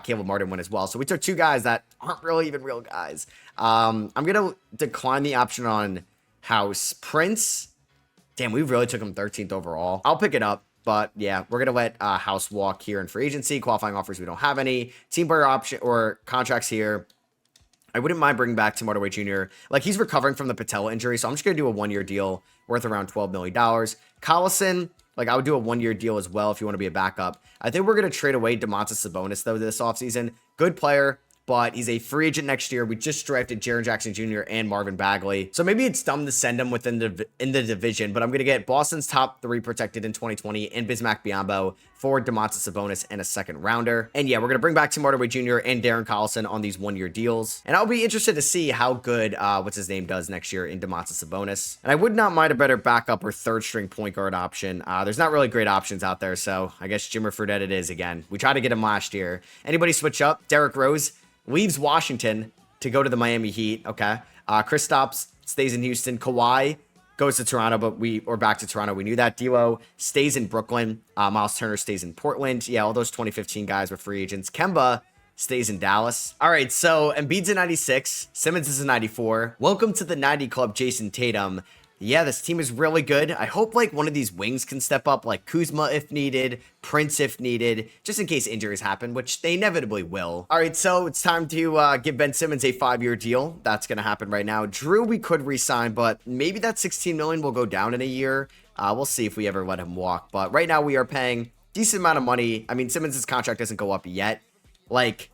Caleb Martin went as well. So we took two guys that aren't really even real guys. I'm going to decline the option on House. Prince. Damn, we really took him 13th overall. I'll pick it up. But yeah, we're going to let House walk here in free agency. Qualifying offers, we don't have any. Team player option or contracts here. I wouldn't mind bringing back Tim Hardaway Jr. Like, he's recovering from the patella injury, so I'm just going to do a one-year deal worth around $12 million. Collison, like, I would do a one-year deal as well if you want to be a backup. I think we're going to trade away Domantas Sabonis, though, this offseason. Good player, but he's a free agent next year. We just drafted Jaren Jackson Jr. and Marvin Bagley. So maybe it's dumb to send him within in the division, but I'm going to get Boston's top 3 protected in 2020 and Bismack Biyombo for Domantas Sabonis and a second rounder. And yeah, we're going to bring back Tim Hardaway Jr. and Darren Collison on these one-year deals. And I'll be interested to see how good, what's his name does next year in Domantas Sabonis. And I would not mind a better backup or third string point guard option. There's not really great options out there. So I guess Jimmer Fredette it is again. We tried to get him last year. Anybody switch up? Derrick Rose leaves Washington to go to the Miami Heat. Okay. Kristaps stays in Houston. Kawhi goes to Toronto, or back to Toronto. We knew that. D'Lo stays in Brooklyn. Miles Turner stays in Portland. Yeah, all those 2015 guys were free agents. Kemba stays in Dallas. All right, so Embiid's a 96. Simmons is a 94. Welcome to the 90 club, Jason Tatum. Yeah, this team is really good. I hope like one of these wings can step up, like Kuzma if needed, Prince if needed, just in case injuries happen, which they inevitably will. All right, so it's time to give Ben Simmons a 5-year deal. That's going to happen right now. Drew, we could re-sign, but maybe that $16 million will go down in a year. We'll see if we ever let him walk. But right now we are paying decent amount of money. I mean, Simmons' contract doesn't go up yet. Like,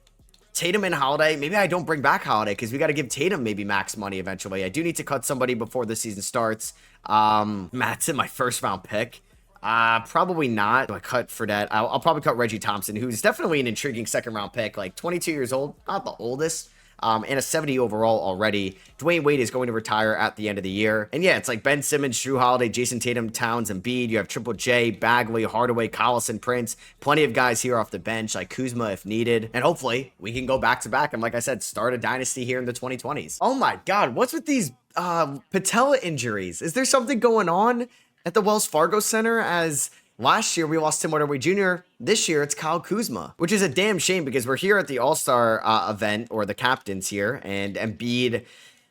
Tatum and Holiday, maybe I don't bring back Holiday because we got to give Tatum maybe max money eventually. I do need to cut somebody before the season starts. Matt's in my first round pick. Probably not. Do I cut Fredette? I'll probably cut Reggie Thompson, who's definitely an intriguing second round pick, like 22 years old, not the oldest. And a 70 overall already. Dwayne Wade is going to retire at the end of the year. And yeah, it's like Ben Simmons, Drew Holiday, Jason Tatum, Towns, and Embiid. You have Triple J, Bagley, Hardaway, Collison, Prince. Plenty of guys here off the bench, like Kuzma if needed. And hopefully we can go back to back. And like I said, start a dynasty here in the 2020s. Oh my God, what's with these patella injuries? Is there something going on at the Wells Fargo Center? As last year, we lost Tim Hardaway Jr. This year, it's Kyle Kuzma, which is a damn shame because we're here at the All-Star event, or the captains here, and Embiid,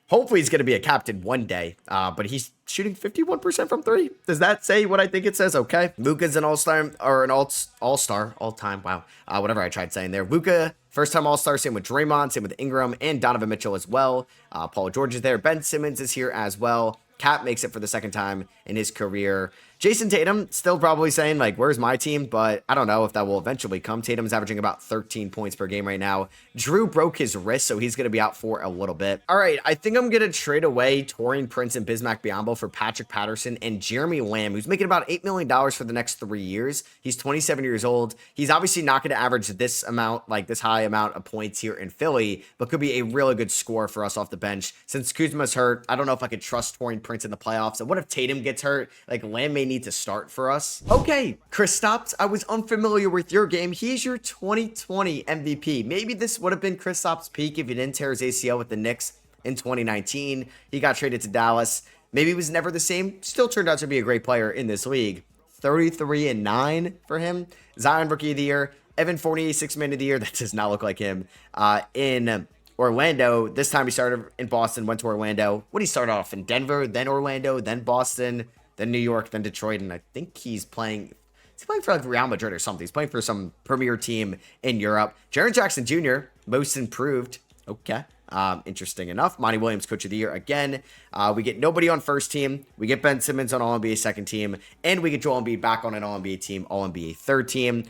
hopefully he's going to be a captain one day, but he's shooting 51% from 3. Does that say what I think it says? Okay. Luka's an All-Star, or an All-Star, all-time, wow, whatever I tried saying there. Luka, first-time All-Star, same with Draymond, same with Ingram, and Donovan Mitchell as well. Paul George is there. Ben Simmons is here as well. Cat makes it for the second time in his career. Jason Tatum still probably saying, like, where's my team? But I don't know if that will eventually come. Tatum's averaging about 13 points per game right now. Drew broke his wrist, so he's going to be out for a little bit. All right, I think I'm going to trade away Taurean Prince and Bismack Biyombo for Patrick Patterson and Jeremy Lamb, who's making about $8 million for the next 3 years. He's 27 years old. He's obviously not going to average this amount, like this high amount of points here in Philly, but could be a really good score for us off the bench. Since Kuzma's hurt, I don't know if I could trust Taurean Prince in the playoffs. And what if Tatum gets hurt? Like, Lamb may need to start for us. Okay, Kristaps, I was unfamiliar with your game. He's your 2020 MVP. Maybe this would have been Kristaps' peak if he didn't tear his ACL with the Knicks in 2019. He got traded to Dallas. Maybe he was never the same. Still turned out to be a great player in this league. 33-9 for him. Zion Rookie of the Year. Evan Fournier, 6th Man of the Year. That does not look like him. In Orlando. This time he started in Boston, went to Orlando. What did he start off in? Denver, then Orlando, then Boston, then New York, then Detroit, and I think he's playing for like Real Madrid or something. He's playing for some premier team in Europe. Jaren Jackson Jr., most improved. Okay. Interesting enough. Monty Williams, Coach of the Year again. We get nobody on first team. We get Ben Simmons on All-NBA second team. And we get Joel Embiid back on an All-NBA team, All-NBA third team.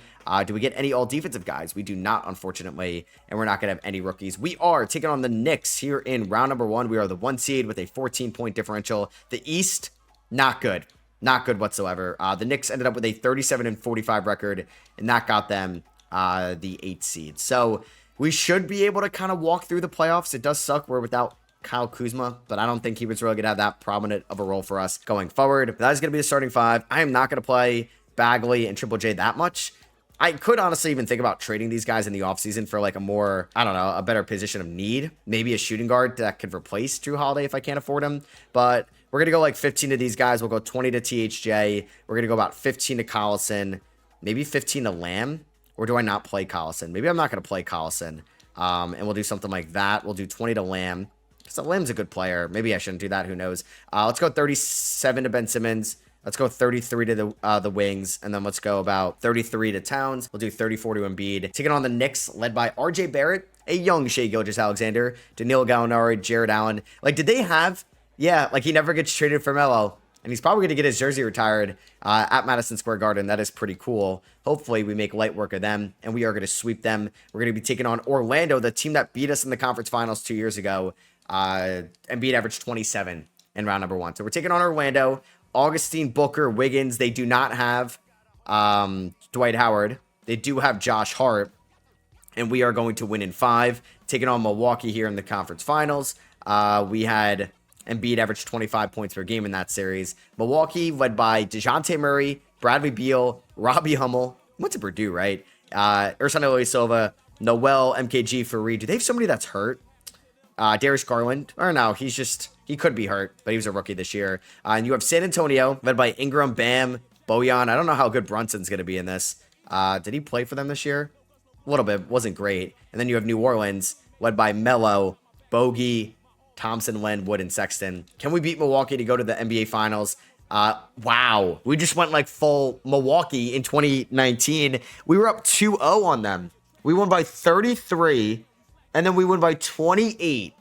Do we get any all-defensive guys? We do not, unfortunately. And we're not going to have any rookies. We are taking on the Knicks here in round number 1. We are the 1 seed with a 14-point differential. The East, not good. Not good whatsoever. The Knicks ended up with a 37-45 record. And that got them the 8th seed. So we should be able to kind of walk through the playoffs. It does suck. We're without Kyle Kuzma, but I don't think he was really going to have that prominent of a role for us going forward. That is going to be the starting five. I am not going to play Bagley and Triple J that much. I could honestly even think about trading these guys in the offseason for like a more, I don't know, a better position of need. Maybe a shooting guard that could replace Drew Holiday if I can't afford him. But we're going to go like 15 to these guys. We'll go 20 to THJ. We're going to go about 15 to Collison. Maybe 15 to Lamb. Or do I not play Collison? Maybe I'm not going to play Collison. And we'll do something like that. We'll do 20 to Lamb. So Lamb's a good player. Maybe I shouldn't do that. Who knows? Let's go 37 to Ben Simmons. Let's go 33 to the Wings, and then let's go about 33 to Towns. We'll do 34 to Embiid. Taking on the Knicks, led by RJ Barrett, a young Shai Gilgeous-Alexander, Danilo Gallinari, Jared Allen. Like, did they have... Yeah, like he never gets traded for Melo, and he's probably going to get his jersey retired at Madison Square Garden. That is pretty cool. Hopefully, we make light work of them, and we are going to sweep them. We're going to be taking on Orlando, the team that beat us in the conference finals 2 years ago. Embiid averaged 27 in round number 1. So we're taking on Orlando. Augustine, Booker, Wiggins. They do not have Dwight Howard. They do have Josh Hart. And we are going to win in 5. Taking on Milwaukee here in the conference finals. We had Embiid average 25 points per game in that series. Milwaukee led by DeJounte Murray, Bradley Beal, Robbie Hummel. Went to Purdue, right? Ersan Ilyasova, Noel, MKG, Fareed. Do they have somebody that's hurt? Darius Garland. Or no, he could be hurt, but he was a rookie this year. And you have San Antonio, led by Ingram, Bam, Bojan. I don't know how good Brunson's going to be in this. Did he play for them this year? A little bit. Wasn't great. And then you have New Orleans, led by Melo, Bogey, Thompson, Len, Wood, and Sexton. Can we beat Milwaukee to go to the NBA Finals? Wow. We just went like full Milwaukee in 2019. We were up 2-0 on them. We won by 33, and then we won by 28.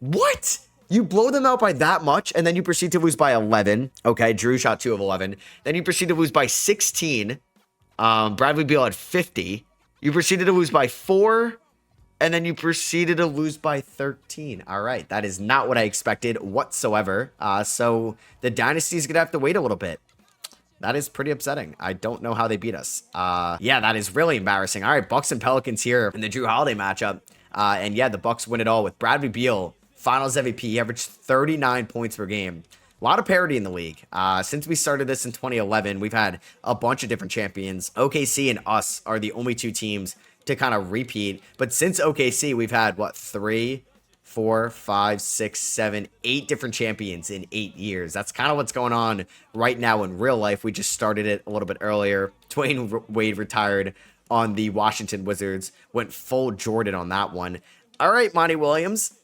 What? You blow them out by that much, and then you proceed to lose by 11. Okay, Drew shot 2 of 11. Then you proceed to lose by 16. Bradley Beal had 50. You proceeded to lose by 4. And then you proceeded to lose by 13. All right, that is not what I expected whatsoever. So the dynasty is going to have to wait a little bit. That is pretty upsetting. I don't know how they beat us. Yeah, that is really embarrassing. All right, Bucks and Pelicans here in the Drew Holiday matchup. And yeah, the Bucks win it all with Bradley Beal, Finals MVP. He averaged 39 points per game. A lot of parity in the league. Since we started this in 2011, we've had a bunch of different champions. OKC and us are the only two teams to kind of repeat. But since OKC, we've had, what, 3, 4, 5, 6, 7, 8 different champions in 8 years. That's kind of what's going on right now in real life. We just started it a little bit earlier. Dwayne Wade retired on the Washington Wizards. Went full Jordan on that one. All right, Monty Williams.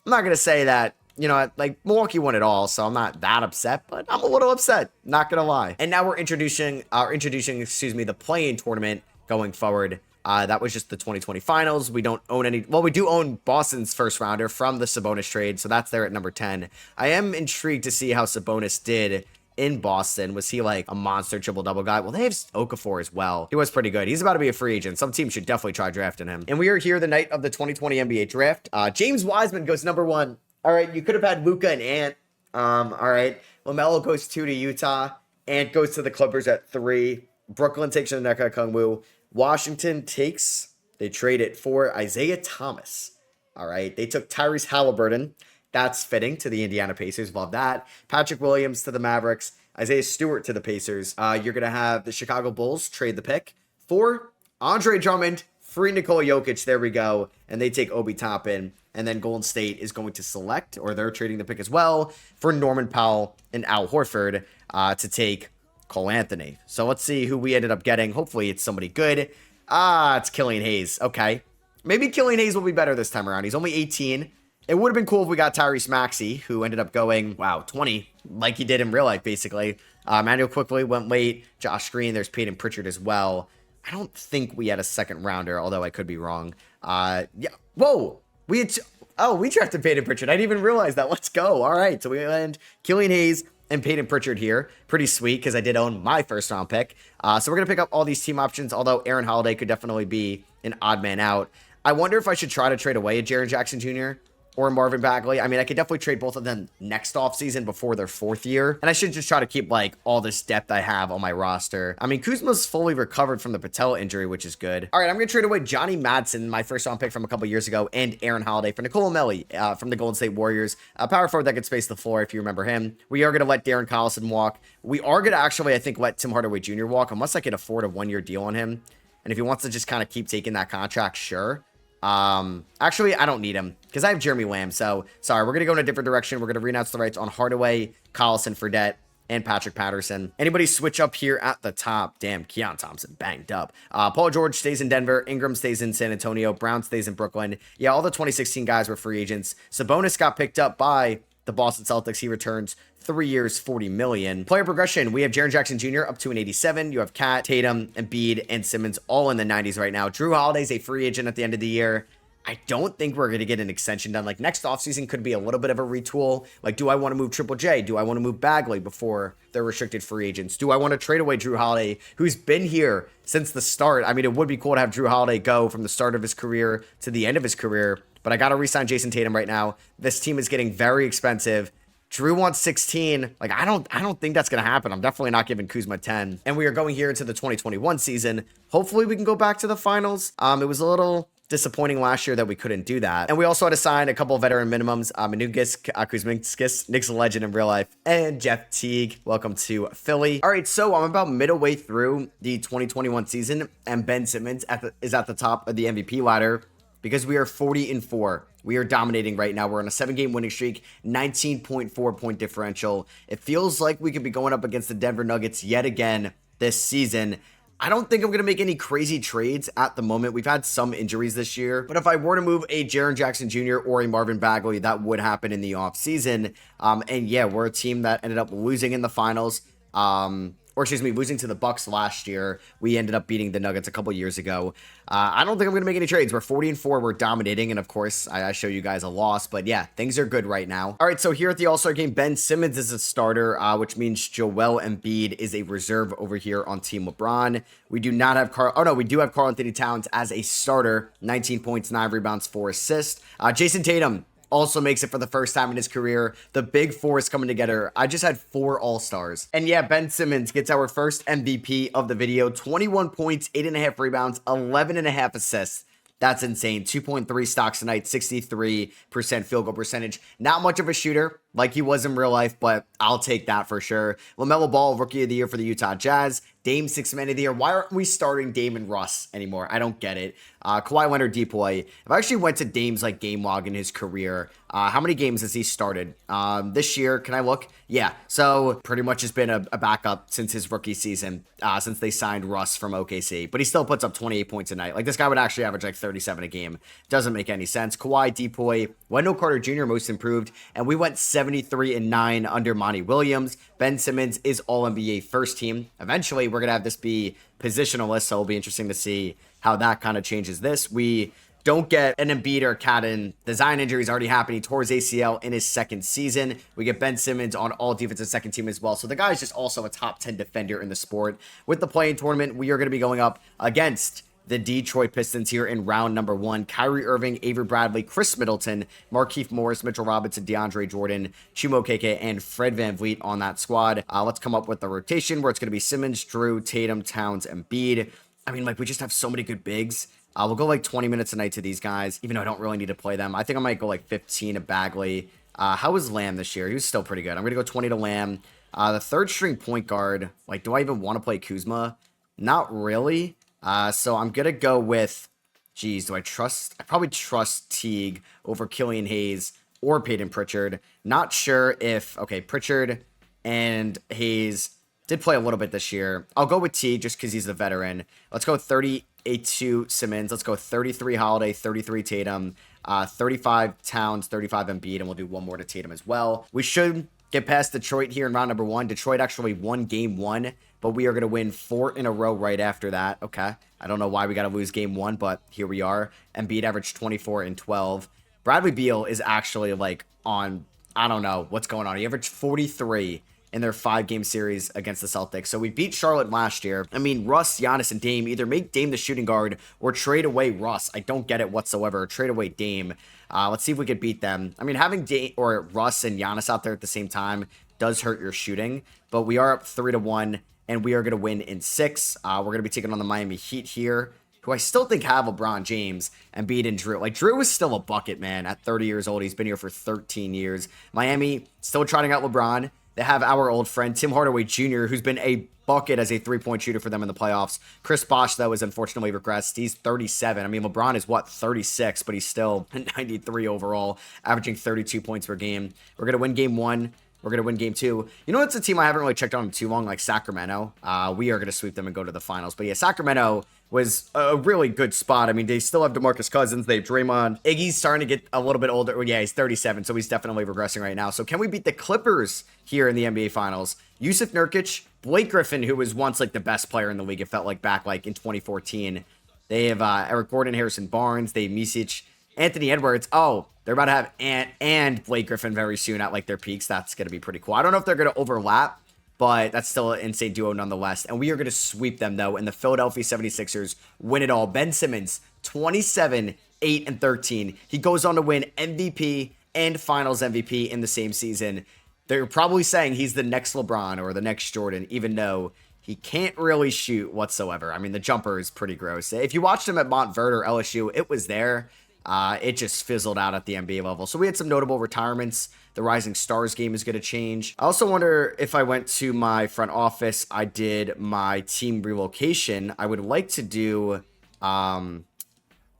I'm not going to say that, you know, like Milwaukee won it all, so I'm not that upset, but I'm a little upset. Not going to lie. And now we're introducing, the play-in tournament going forward. That was just the 2020 finals. We don't own any. Well, we do own Boston's first rounder from the Sabonis trade, so that's there at number 10. I am intrigued to see how Sabonis did in Boston. Was he like a monster triple-double guy? Well, they have Okafor as well. He was pretty good. He's about to be a free agent. Some team should definitely try drafting him. And we are here the night of the 2020 NBA draft. James Wiseman goes number 1. All right, you could have had Luka and Ant. All right, LaMelo goes 2 to Utah. Ant goes to the Clippers at 3. Brooklyn takes Onyeka Okongwu. Washington they trade it for Isaiah Thomas. All right. They took Tyrese Halliburton. That's fitting to the Indiana Pacers. Love that. Patrick Williams to the Mavericks. Isaiah Stewart to the Pacers. You're going to have the Chicago Bulls trade the pick for Andre Drummond, free Nikola Jokic. There we go. And they take Obi Toppin. And then Golden State is going to select, or they're trading the pick as well, for Norman Powell and Al Horford to take Cole Anthony. So let's see who we ended up getting. Hopefully it's somebody good. It's Killian Hayes. Okay. Maybe Killian Hayes will be better this time around. He's only 18. It would have been cool if we got Tyrese Maxey, who ended up going, 20, like he did in real life, basically. Manuel quickly went late. Josh Green, there's Peyton Pritchard as well. I don't think we had a second rounder, although I could be wrong. Yeah. Whoa. We drafted Peyton Pritchard. I didn't even realize that. Let's go. All right. So we land Killian Hayes and Peyton Pritchard here. Pretty sweet, because I did own my first round pick. So we're going to pick up all these team options, although Aaron Holiday could definitely be an odd man out. I wonder if I should try to trade away a Jaren Jackson Jr. or Marvin Bagley. I mean, I could definitely trade both of them next offseason before their 4th year. And I should just try to keep like all this depth I have on my roster. I mean, Kuzma's fully recovered from the Patella injury, which is good. All right, I'm going to trade away Johnny Madsen, my first round pick from a couple years ago, and Aaron Holiday for Nicolo Melli from the Golden State Warriors. A power forward that could space the floor, if you remember him. We are going to let Darren Collison walk. We are going to actually, I think, let Tim Hardaway Jr. walk, unless I can afford a 1-year deal on him. And if he wants to just kind of keep taking that contract, sure. Actually, I don't need him because I have Jeremy Lamb. So, sorry, we're going to go in a different direction. We're going to renounce the rights on Hardaway, Collison, Fredette, and Patrick Patterson. Anybody switch up here at the top? Damn, Keon Thompson banged up. Paul George stays in Denver. Ingram stays in San Antonio. Brown stays in Brooklyn. Yeah, all the 2016 guys were free agents. Sabonis got picked up by the Boston Celtics. He returns 3 years, $40 million. Player progression. We have Jaren Jackson Jr. up to an 87. You have Cat, Tatum, Embiid, and Simmons all in the 90s right now. Drew Holiday's a free agent at the end of the year. I don't think we're going to get an extension done. Like, next offseason could be a little bit of a retool. Like, do I want to move Triple J? Do I want to move Bagley before they're restricted free agents? Do I want to trade away Drew Holiday, who's been here since the start? I mean, it would be cool to have Drew Holiday go from the start of his career to the end of his career, but I got to re-sign Jason Tatum right now. This team is getting very expensive. Drew wants 16. Like, I don't think that's going to happen. I'm definitely not giving Kuzma 10. And we are going here into the 2021 season. Hopefully we can go back to the finals. It was a little disappointing last year that we couldn't do that. And we also had to sign a couple of veteran minimums. Manukis, Kuzminskis, Nick's a legend in real life, and Jeff Teague. Welcome to Philly. All right, so I'm about midway through the 2021 season, and Ben Simmons is at the top of the MVP ladder because we are 40-4. We are dominating right now. We're on a 7-game winning streak, 19.4 point differential. It feels like we could be going up against the Denver Nuggets yet again this season. I don't think I'm going to make any crazy trades at the moment. We've had some injuries this year, but if I were to move a Jaren Jackson Jr. or a Marvin Bagley, that would happen in the offseason. And yeah, we're a team that ended up losing in the finals. Losing to the Bucks last year. We ended up beating the Nuggets a couple years ago. I don't think I'm going to make any trades. We're 40-4. We're dominating. And of course, I show you guys a loss. But yeah, things are good right now. All right, so here at the All-Star game, Ben Simmons is a starter, which means Joel Embiid is a reserve over here on Team LeBron. We do not have we do have Karl Anthony Towns as a starter. 19 points, 9 rebounds, 4 assists. Jason Tatum also makes it for the first time in his career. The big four is coming together. I just had 4 All-Stars. And yeah, Ben Simmons gets our first MVP of the video. 21 points, 8.5 rebounds, 11.5 assists. That's insane. 2.3 stocks tonight, 63% field goal percentage. Not much of a shooter like he was in real life, but I'll take that for sure. LaMelo Ball, Rookie of the Year for the Utah Jazz. Dame, Sixth Man of the Year. Why aren't we starting Dame and Russ anymore? I don't get it. Kawhi Leonard, Depoy. If I actually went to Dame's like game log in his career, how many games has he started? This year, can I look? Yeah, so pretty much has been a backup since his rookie season, since they signed Russ from OKC. But he still puts up 28 points a night. Like, this guy would actually average like 37 a game. Doesn't make any sense. Kawhi, Depoy, Wendell Carter Jr. most improved, and we went 73-9 under Monty Williams. Ben Simmons is All-NBA first team. Eventually, we're going to have this be positionalist, so it'll be interesting to see how that kind of changes this. We don't get an Embiid or Cat in. The Zion injury is already happening. He tore his ACL in his second season. We get Ben Simmons on all defensive second team as well. So the guy is just also a top 10 defender in the sport. With the play-in tournament, we are going to be going up against the Detroit Pistons here in round number 1. Kyrie Irving, Avery Bradley, Chris Middleton, Markieff Morris, Mitchell Robinson, DeAndre Jordan, Chuma Okeke, and Fred VanVleet on that squad. Let's come up with the rotation where it's going to be Simmons, Drew, Tatum, Towns, and Embiid. I mean, like, we just have so many good bigs. We'll go like 20 minutes a night to these guys, even though I don't really need to play them. I think I might go like 15 to Bagley. How was Lamb this year? He was still pretty good. I'm going to go 20 to Lamb. The third string point guard, like, do I even want to play Kuzma? Not really. So I'm going to go with, I probably trust Teague over Killian Hayes or Peyton Pritchard. Not sure if, Pritchard and Hayes did play a little bit this year. I'll go with Teague just because he's the veteran. Let's go 38-2 Simmons. Let's go 33 Holiday, 33 Tatum, 35 Towns, 35 Embiid, and we'll do one more to Tatum as well. We should get past Detroit here in round number 1. Detroit actually won game 1, but we are going to win 4 in a row right after that. Okay. I don't know why we got to lose game 1, but here we are. Embiid averaged 24 and 12. Bradley Beal is actually like on, I don't know what's going on. He averaged 43 in their 5-game series against the Celtics. So we beat Charlotte last year. I mean, Russ, Giannis, and Dame, either make Dame the shooting guard or trade away Russ. I don't get it whatsoever. Trade away Dame. Let's see if we could beat them. I mean, having Dame or Russ and Giannis out there at the same time does hurt your shooting, but we are up 3-1, and we are going to win in 6. We're going to be taking on the Miami Heat here, who I still think have LeBron James, and Embiid and Drew. Like, Drew is still a bucket, man, at 30 years old. He's been here for 13 years. Miami still trotting out LeBron. They have our old friend, Tim Hardaway Jr., who's been a bucket as a three-point shooter for them in the playoffs. Chris Bosh, though, is unfortunately regressed. He's 37. I mean, LeBron is, 36, but he's still 93 overall, averaging 32 points per game. We're going to win game 1. We're going to win game 2. You know, it's a team I haven't really checked on too long, like Sacramento. We are going to sweep them and go to the finals. But yeah, Sacramento was a really good spot. I mean, they still have DeMarcus Cousins. They have Draymond. Iggy's starting to get a little bit older. Well, yeah, he's 37, so he's definitely regressing right now. So can we beat the Clippers here in the NBA Finals? Yusuf Nurkic, Blake Griffin, who was once like the best player in the league, it felt like back like in 2014. They have Eric Gordon, Harrison Barnes. They have Micic, Anthony Edwards. Oh, they're about to have Ant and Blake Griffin very soon at like their peaks. That's going to be pretty cool. I don't know if they're going to overlap, but that's still an insane duo nonetheless. And we are going to sweep them, though, and the Philadelphia 76ers win it all. Ben Simmons, 27, 8, and 13. He goes on to win MVP and Finals MVP in the same season. They're probably saying he's the next LeBron or the next Jordan, even though he can't really shoot whatsoever. I mean, the jumper is pretty gross. If you watched him at Montverde or LSU, it was there. It just fizzled out at the NBA level. So we had some notable retirements. The Rising Stars game is going to change. I also wonder if I went to my front office, I did my team relocation. I would like to do,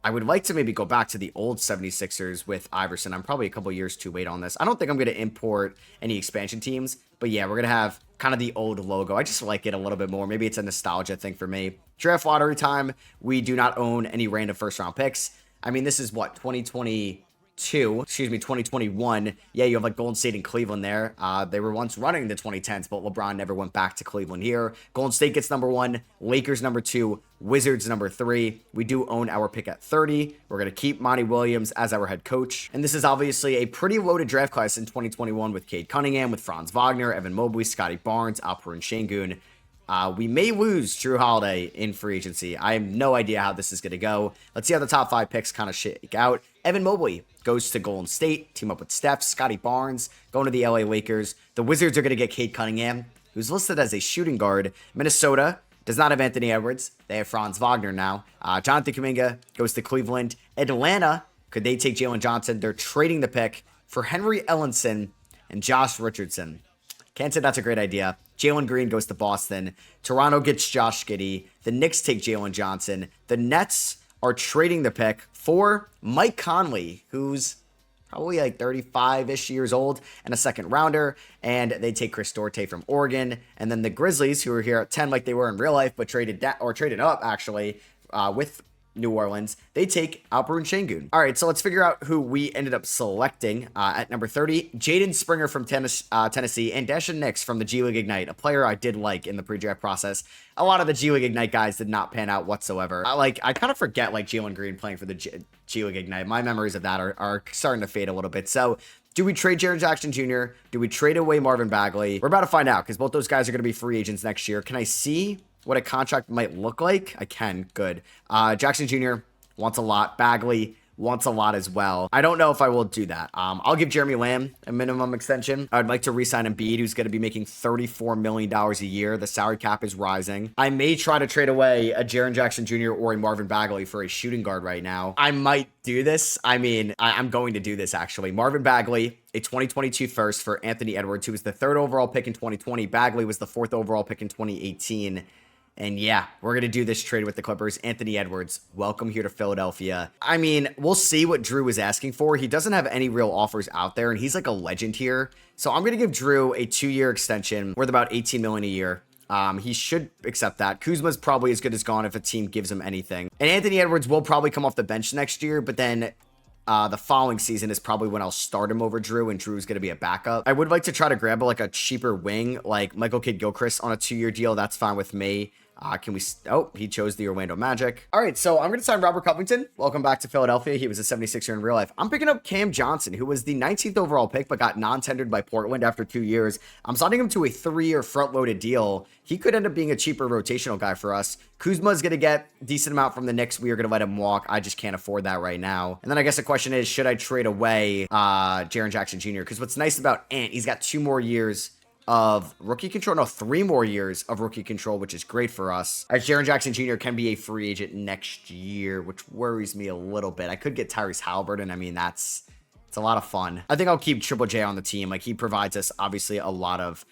maybe go back to the old 76ers with Iverson. I'm probably a couple years too late on this. I don't think I'm going to import any expansion teams, but yeah, we're going to have kind of the old logo. I just like it a little bit more. Maybe it's a nostalgia thing for me. Draft lottery time. We do not own any random first round picks. I mean, this is what, 2021. Yeah, you have like Golden State and Cleveland there. They were once running the 2010s, but LeBron never went back to Cleveland here. Golden State gets number 1, Lakers number 2, Wizards number 3. We do own our pick at 30. We're going to keep Monty Williams as our head coach. And this is obviously a pretty loaded draft class in 2021 with Cade Cunningham, with Franz Wagner, Evan Mobley, Scotty Barnes, Alperen Şengün. We may lose Drew Holiday in free agency. I have no idea how this is going to go. Let's see how the top 5 picks kind of shake out. Evan Mobley goes to Golden State, team up with Steph. Scotty Barnes going to the LA Lakers. The Wizards are going to get Cade Cunningham, who's listed as a shooting guard. Minnesota does not have Anthony Edwards. They have Franz Wagner now. Jonathan Kuminga goes to Cleveland. Atlanta, could they take Jalen Johnson? They're trading the pick for Henry Ellenson and Josh Richardson. Can't say that's a great idea. Jalen Green goes to Boston. Toronto gets Josh Giddey. The Knicks take Jalen Johnson. The Nets are trading the pick for Mike Conley, who's probably like 35-ish years old, and a second rounder. And they take Chris Duarte from Oregon. And then the Grizzlies, who are here at 10 like they were in real life, but traded up actually with New Orleans, they take Alperen Şengün. All right, so let's figure out who we ended up selecting at number 30. Jaden Springer from Tennessee, and Deshaun Nix from the G League Ignite, a player I did like in the pre-draft process. A lot of the G League Ignite guys did not pan out whatsoever. I kind of forget like Jalen Green playing for the G League Ignite. My memories of that are starting to fade a little bit. So do we trade Jaren Jackson Jr.? Do we trade away Marvin Bagley? We're about to find out because both those guys are going to be free agents next year. Can I see what a contract might look like? I can. Good. Jackson Jr. wants a lot. Bagley wants a lot as well. I don't know if I will do that. I'll give Jeremy Lamb a minimum extension. I'd like to re-sign Embiid, who's going to be making $34 million a year. The salary cap is rising. I may try to trade away a Jaren Jackson Jr. or a Marvin Bagley for a shooting guard right now. I might do this. I mean, I'm going to do this actually. Marvin Bagley, a 2022 first for Anthony Edwards, who was the 3rd overall pick in 2020. Bagley was the 4th overall pick in 2018. And yeah, we're going to do this trade with the Clippers. Anthony Edwards, welcome here to Philadelphia. I mean, we'll see what Drew is asking for. He doesn't have any real offers out there, and he's like a legend here. So I'm going to give Drew a 2-year extension worth about $18 million a year. He should accept that. Kuzma's probably as good as gone if a team gives him anything. And Anthony Edwards will probably come off the bench next year, but then the following season is probably when I'll start him over Drew, and Drew's going to be a backup. I would like to try to grab like a cheaper wing, like Michael Kidd-Gilchrist on a 2-year deal. That's fine with me. Oh, he chose the Orlando Magic. All right, so I'm going to sign Robert Covington. Welcome back to Philadelphia. He was a 76er in real life. I'm picking up Cam Johnson, who was the 19th overall pick, but got non-tendered by Portland after 2 years. I'm signing him to a 3-year front-loaded deal. He could end up being a cheaper rotational guy for us. Kuzma's going to get a decent amount from the Knicks. We are going to let him walk. I just can't afford that right now. And then I guess the question is, should I trade away Jaren Jackson Jr.? Because what's nice about Ant, he's got 2 more years of rookie control. No, 3 more years of rookie control, which is great for us. As Jaren Jackson Jr. can be a free agent next year, which worries me a little bit. I could get Tyrese Halliburton. I mean, it's a lot of fun. I think I'll keep Triple J on the team. Like, he provides us obviously a lot of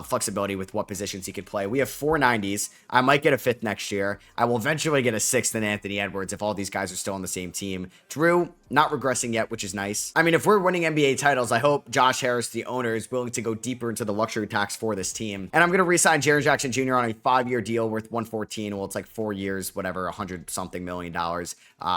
flexibility with what positions he could play. We have 4 90s. I might get a 5th next year. I will eventually get a 6th in Anthony Edwards if all these guys are still on the same team. Drew, not regressing yet, which is nice. I mean, if we're winning NBA titles, I hope Josh Harris, the owner, is willing to go deeper into the luxury tax for this team. And I'm going to re-sign Jaren Jackson Jr. on a 5-year deal worth $114. Well, it's like 4 years, whatever, $100-something million.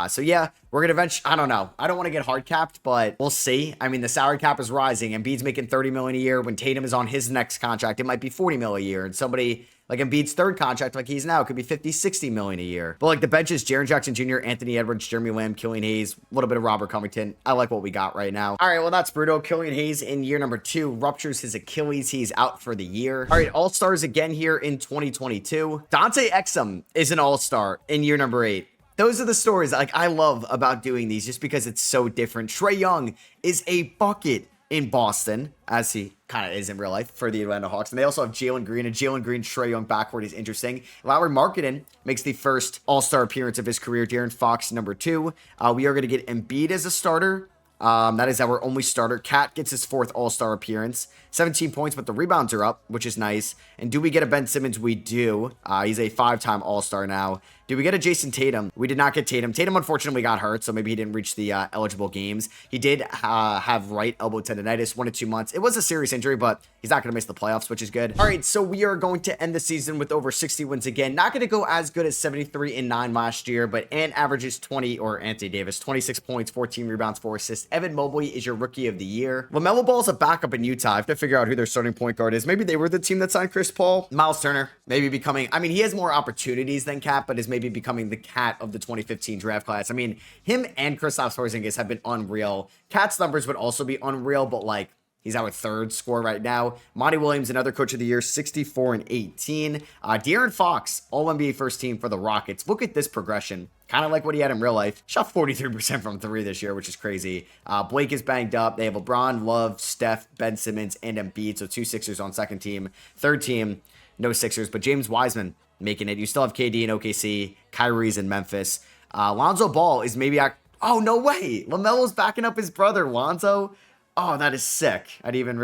So yeah, we're going to eventually, I don't know. I don't want to get hard capped, but we'll see. I mean, the salary cap is rising. Embiid's making $30 million a year. When Tatum is on his next contract, it might be $40 million a year. And somebody like Embiid's 3rd contract, like he's now, could be $50-60 million a year. But like the bench is Jaren Jackson Jr., Anthony Edwards, Jeremy Lamb, Killian Hayes, a little bit of Robert Covington. I like what we got right now. All right, well, that's brutal. Killian Hayes in year number 2 ruptures his Achilles. He's out for the year. All right, all-stars again here in 2022. Dante Exum is an all-star in year number 8. Those are the stories like I love about doing these just because it's so different. Trae Young is a bucket in Boston, as he kind of is in real life for the Atlanta Hawks. And they also have Jalen Green, and Jalen Green, Trae Young backcourt is interesting. Lauri Markkanen makes the first all-star appearance of his career. De'Aaron Fox, number 2. We are going to get Embiid as a starter. That is our only starter. Cat gets his 4th all-star appearance. 17 points, but the rebounds are up, which is nice. And do we get a Ben Simmons? We do. He's a 5-time all-star now. Do we get a Jason Tatum? We did not get Tatum. Tatum unfortunately got hurt, so maybe he didn't reach the eligible games. He did have right elbow tendonitis, 1 to 2 months. It was a serious injury, but he's not going to miss the playoffs, which is good. All right, so we are going to end the season with over 60 wins again. Not going to go as good as 73-9 last year, but Ant averages 20, or Anthony Davis, 26 points, 14 rebounds, 4 assists. Evan Mobley is your rookie of the year. LaMelo Ball is a backup in Utah. I have to figure out who their starting point guard is. Maybe they were the team that signed Chris Paul. Miles Turner, maybe becoming, I mean, he has more opportunities than Cat, but is maybe becoming the Cat of the 2015 draft class. I mean, him and Kristaps Porzingis have been unreal. Cat's numbers would also be unreal, but like, he's our 3rd scorer right now. Monty Williams, another coach of the year, 64-18. De'Aaron Fox, all-NBA first team for the Rockets. Look at this progression. Kind of like what he had in real life. Shot 43% from 3 this year, which is crazy. Blake is banged up. They have LeBron, Love, Steph, Ben Simmons, and Embiid. So 2 Sixers on 2nd team. 3rd team, no Sixers, but James Wiseman making it. You still have KD in OKC. Kyrie's in Memphis. Lonzo Ball is maybe... Oh, no way. LaMelo's backing up his brother, Lonzo. Oh, that is sick. I'd even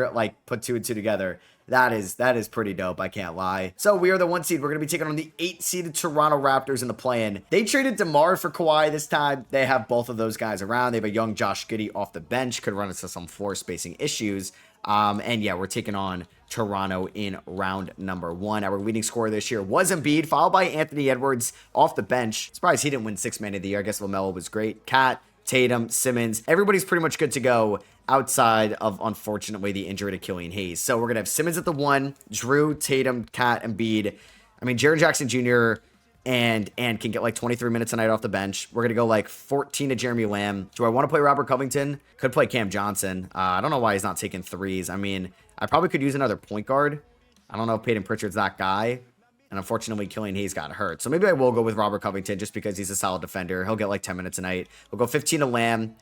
put 2 and 2 together. That is pretty dope. I can't lie. So we are the 1 seed. We're going to be taking on the 8-seeded Toronto Raptors in the play-in. They traded DeMar for Kawhi this time. They have both of those guys around. They have a young Josh Giddey off the bench. Could run into some floor spacing issues. And yeah, we're taking on Toronto in round number 1. Our leading scorer this year was Embiid, followed by Anthony Edwards off the bench. Surprised he didn't win 6th man of the year. I guess LaMelo was great. Cat, Tatum, Simmons, everybody's pretty much good to go outside of, unfortunately, the injury to Killian Hayes. So we're going to have Simmons at the 1, Drew, Tatum, Cat, Embiid. I mean, Jaren Jackson Jr. and can get like 23 minutes a night off the bench. We're going to go like 14 to Jeremy Lamb. Do I want to play Robert Covington? Could play Cam Johnson. I don't know why he's not taking 3s. I mean, I probably could use another point guard. I don't know if Peyton Pritchard's that guy. And unfortunately, Killian Hayes got hurt. So maybe I will go with Robert Covington just because he's a solid defender. He'll get like 10 minutes a night. We'll go 15 to Lamb.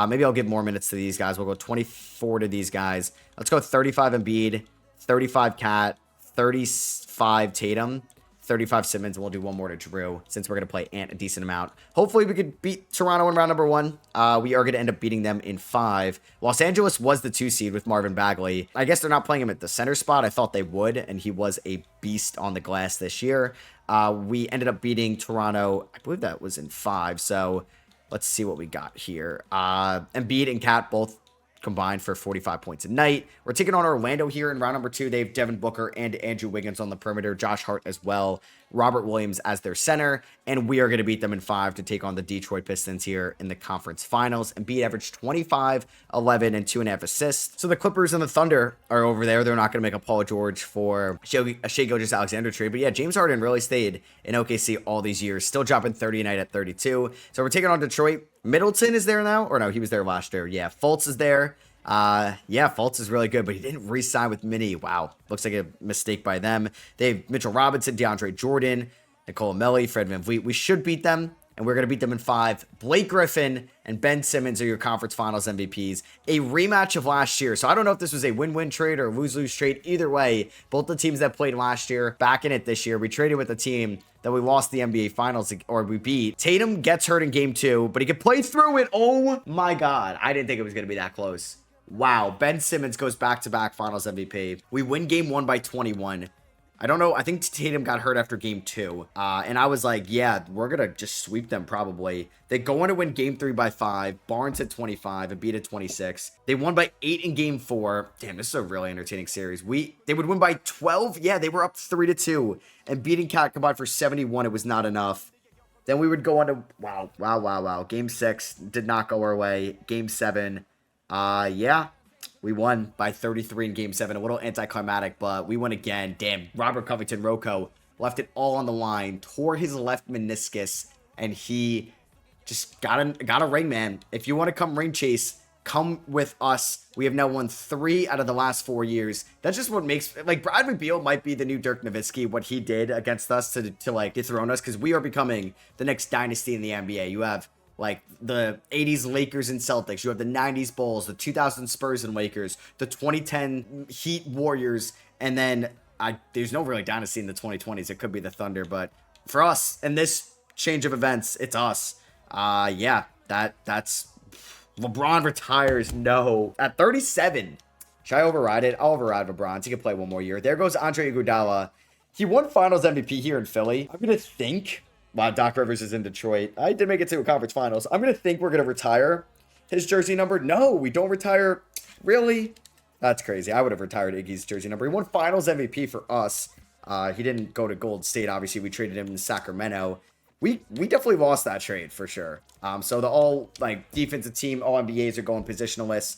Maybe I'll give more minutes to these guys. We'll go 24 to these guys. Let's go 35 Embiid, 35 Cat, 35 Tatum, 35 Simmons, and we'll do 1 more to Drew since we're going to play Ant a decent amount. Hopefully we could beat Toronto in round number 1. We are going to end up beating them in 5. Los Angeles was the 2 seed with Marvin Bagley. I guess they're not playing him at the center spot. I thought they would, and he was a beast on the glass this year. We ended up beating Toronto. I believe that was in 5, so... Let's see what we got here. Embiid and Cat both combined for 45 points a night. We're taking on Orlando here in round number 2. They have Devin Booker and Andrew Wiggins on the perimeter. Josh Hart as well. Robert Williams as their center, and we are going to beat them in 5 to take on the Detroit Pistons here in the conference finals. Embiid averaged 25, 11, and 2.5 assists. So the Clippers and the Thunder are over there. They're not going to make a Paul George for a Shai Gilgeous-Alexander trade, but yeah, James Harden really stayed in OKC all these years, still dropping 30 a night at 32. So we're taking on Detroit. Middleton is there now, or no, he was there last year. Yeah, Fultz is there. Yeah, Fultz is really good, but he didn't re-sign with Mini. Wow, looks like a mistake by them. They have Mitchell Robinson, DeAndre Jordan, Nicole Melli, Fred VanVleet. We should beat them, and we're going to beat them in 5. Blake Griffin and Ben Simmons are your conference finals MVPs. A rematch of last year. So I don't know if this was a win-win trade or a lose-lose trade. Either way, both the teams that played last year back in it this year. We traded with a team that we lost the NBA Finals, or we beat. Tatum gets hurt in game 2, but he could play through it. Oh my God. I didn't think it was going to be that close. Wow. Ben Simmons goes back-to-back Finals MVP. We win game 1 by 21. I don't know. I think Tatum got hurt after game 2. And I was like, yeah, we're going to just sweep them probably. They go on to win game 3 by 5. Barnes at 25 and beat at 26. They won by 8 in game 4. Damn, this is a really entertaining series. They would win by 12. Yeah, they were up 3-2. And beating Cat combined for 71. It was not enough. Then we would go on to, wow. Game 6 did not go our way. Game 7. Yeah, we won by 33 in game 7. A little anticlimactic, but we won again. Damn, Robert Covington Rocco left it all on the line, tore his left meniscus, and he just got a ring, man. If you want to come ring chase, come with us. We have now won 3 out of the last 4 years. That's just what makes, like, Bradley Beal might be the new Dirk Nowitzki, what he did against us to like dethrone us, because we are becoming the next dynasty in the NBA. You have like the 80s Lakers and Celtics. You have the 90s Bulls, the 2000 Spurs and Lakers, the 2010 Heat Warriors, and then there's no really dynasty in the 2020s. It could be the Thunder, but for us in this change of events, it's us. Yeah, that's LeBron retires. No, at 37. Should I override it? I'll override LeBron. He can play one more year. There goes Andre Iguodala. He won Finals MVP here in Philly. I'm gonna think. Wow, Doc Rivers is in Detroit. I did make it to a conference finals. I'm going to think we're going to retire his jersey number. No, we don't retire. Really? That's crazy. I would have retired Iggy's jersey number. He won Finals MVP for us. He didn't go to Gold State. Obviously, we traded him to Sacramento. We definitely lost that trade for sure. So the all like defensive team, all NBAs are going positionless.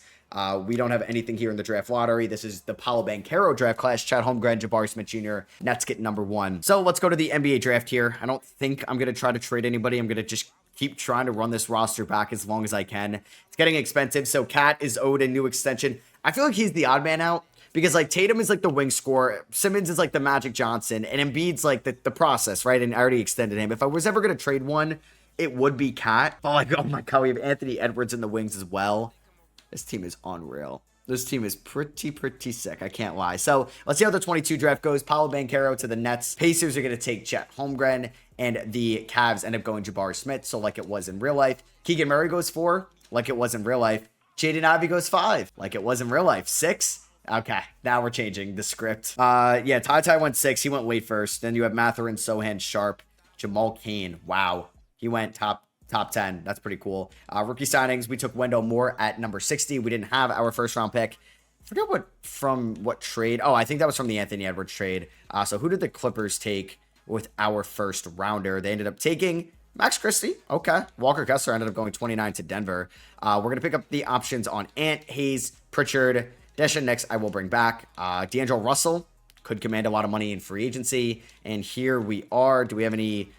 We don't have anything here in the draft lottery. This is the Paolo Banchero draft class. Chet Holmgren, Jabari Smith Jr. Nets get number 1. So let's go to the NBA draft here. I don't think I'm going to try to trade anybody. I'm going to just keep trying to run this roster back as long as I can. It's getting expensive. So Cat is owed a new extension. I feel like he's the odd man out because like Tatum is like the wing scorer. Simmons is like the Magic Johnson, and Embiid's like the process, right? And I already extended him. If I was ever going to trade one, it would be Cat. But like, oh my God, we have Anthony Edwards in the wings as well. This team is unreal. This team is pretty sick. I can't lie. So let's see how the 22 draft goes. Paolo Banchero to the Nets. Pacers are going to take Chet Holmgren, and the Cavs end up going Jabari Smith. So like it was in real life. Keegan Murray goes 4, like it was in real life. Jaden Ivey goes 5, like it was in real life. 6. Okay, now we're changing the script. Yeah, Ty went 6. He went way first. Then you have Mathurin, Sohan, Sharp, Jamal Cain. Wow, he went top 10. That's pretty cool. Rookie signings, we took Wendell Moore at number 60. We didn't have our first round pick. I forget what trade. Oh, I think that was from the Anthony Edwards trade. So who did the Clippers take with our first rounder? They ended up taking Max Christie. Okay. Walker Kessler ended up going 29 to Denver. We're going to pick up the options on Ant, Hayes, Pritchard. Deshaun next I will bring back. D'Angelo Russell could command a lot of money in free agency. And here we are. Do we have any?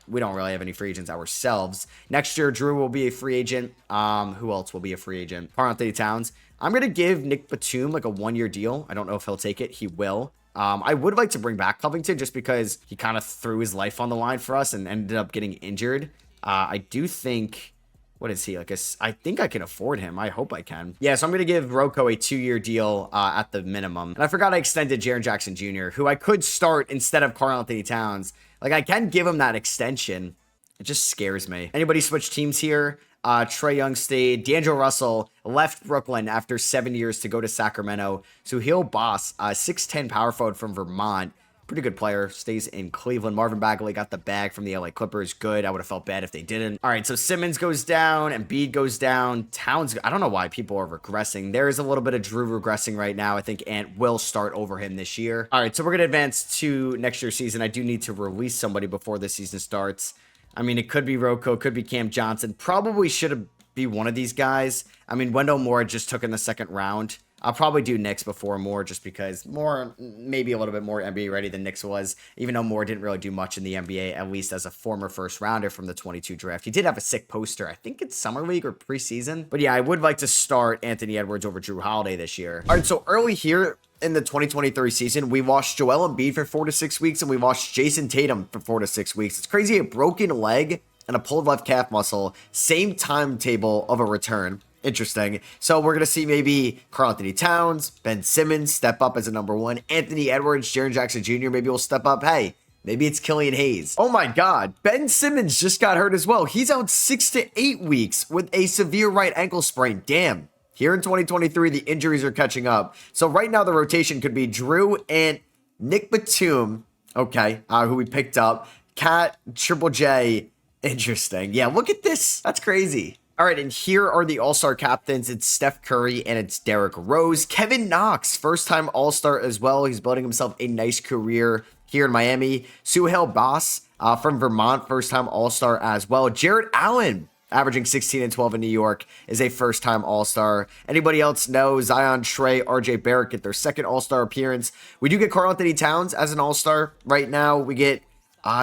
We don't really have any free agents ourselves. Next year, Drew will be a free agent. Who else will be a free agent? Karl-Anthony Towns. I'm going to give Nick Batum like a 1-year deal. I don't know if he'll take it. He will. I would like to bring back Covington just because he kind of threw his life on the line for us and ended up getting injured. I do think, what is he? I think I can afford him. I hope I can. Yeah, so I'm going to give Rocco a 2-year deal at the minimum. And I forgot I extended Jaren Jackson Jr., who I could start instead of Karl-Anthony Towns. Like, I can give him that extension. It just scares me. Anybody switch teams here? Trae Young stayed. D'Angelo Russell left Brooklyn after 7 years to go to Sacramento. So he'll boss 6'10 power forward from Vermont. pretty good player, stays in Cleveland. Marvin Bagley got the bag from the LA Clippers. Good. I would have felt bad if they didn't. All right, so Simmons goes down, Embiid goes down. Towns, I don't know why people are regressing. There is a little bit of Drew regressing right now. I think Ant will start over him this year. All right, so we're going to advance to next year's season. I do need to release somebody before the season starts. I mean, it could be Rocco, could be Cam Johnson. Probably should have be one of these guys. I mean, Wendell Moore just took in the second round. I'll probably do Knicks before Moore just because Moore maybe a little bit more NBA ready than Knicks was, even though Moore didn't really do much in the NBA, at least as a former first rounder from the 22 draft. He did have a sick poster. I think it's Summer League or preseason. But yeah, I would like to start Anthony Edwards over Drew Holiday this year. All right, so early here in the 2023 season, we watched Joel Embiid for 4 to 6 weeks, and we watched Jason Tatum for 4 to 6 weeks. It's crazy, a broken leg and a pulled left calf muscle, same timetable of a return. Interesting. So we're going to see maybe Karl-Anthony Towns, Ben Simmons step up as a number one. Anthony Edwards, Jaren Jackson Jr. maybe will step up. Hey, maybe it's Killian Hayes. Oh my God. Ben Simmons just got hurt as well. He's out 6 to 8 weeks with a severe right ankle sprain. Damn. Here in 2023, the injuries are catching up. So right now the rotation could be Drew and Nick Batum, okay, who we picked up. Cat, Triple J. Interesting. Yeah, look at this. That's crazy. All right, and here are the All-Star captains. It's Steph Curry and it's Derrick Rose. Kevin Knox, first-time All-Star as well. He's building himself a nice career here in Miami. Suhail Boss from Vermont, first-time All-Star as well. Jarrett Allen, averaging 16 and 12 in New York, is a first-time All-Star. Anybody else know Zion, Trey, RJ Barrett get their second All-Star appearance. We do get Karl-Anthony Towns as an All-Star right now. We get,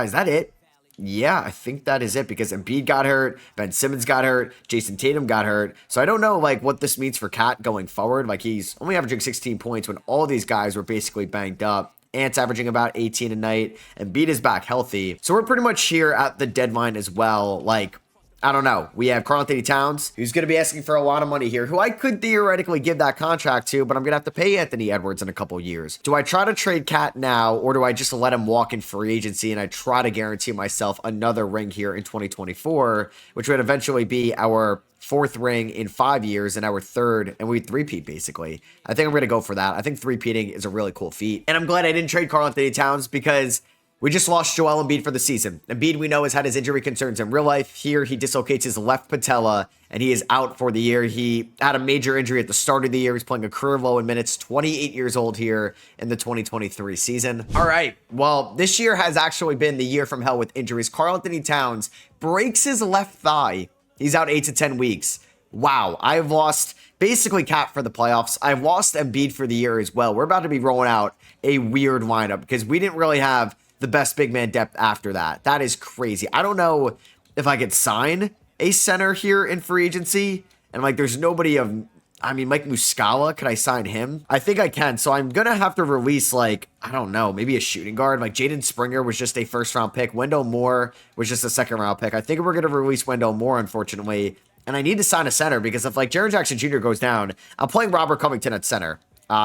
is that it? Yeah, I think that is it because Embiid got hurt, Ben Simmons got hurt, Jason Tatum got hurt. So I don't know like what this means for Cat going forward. Like he's only averaging 16 points when all these guys were basically banged up. Ant's averaging about 18 a night. Embiid is back healthy. So we're pretty much here at the deadline as well. Like, I don't know. We have Karl-Anthony Towns, who's going to be asking for a lot of money here, who I could theoretically give that contract to, but I'm going to have to pay Anthony Edwards in a couple years. Do I try to trade Cat now, or do I just let him walk in free agency and I try to guarantee myself another ring here in 2024, which would eventually be our 4th ring in 5 years and our 3rd, and we three-peat basically. I think I'm going to go for that. I think three-peating is a really cool feat. And I'm glad I didn't trade Karl-Anthony Towns because we just lost Joel Embiid for the season. Embiid, we know, has had his injury concerns in real life. Here, he dislocates his left patella, and he is out for the year. He had a major injury at the start of the year. He's playing a career low in minutes, 28 years old here in the 2023 season. All right, well, this year has actually been the year from hell with injuries. Karl-Anthony Towns breaks his left thigh. He's out 8 to 10 weeks. Wow, I've lost basically Cat for the playoffs. I've lost Embiid for the year as well. We're about to be rolling out a weird lineup because we didn't really have the best big man depth after that. That is crazy. I don't know if I could sign a center here in free agency. And like, there's nobody of, I mean, Mike Muscala, could I sign him? I think I can. So I'm going to have to release like, I don't know, maybe a shooting guard. Like Jaden Springer was just a 1st-round pick. Wendell Moore was just a 2nd-round pick. I think we're going to release Wendell Moore, unfortunately. And I need to sign a center because if like Jaren Jackson Jr. goes down, I'm playing Robert Covington at center.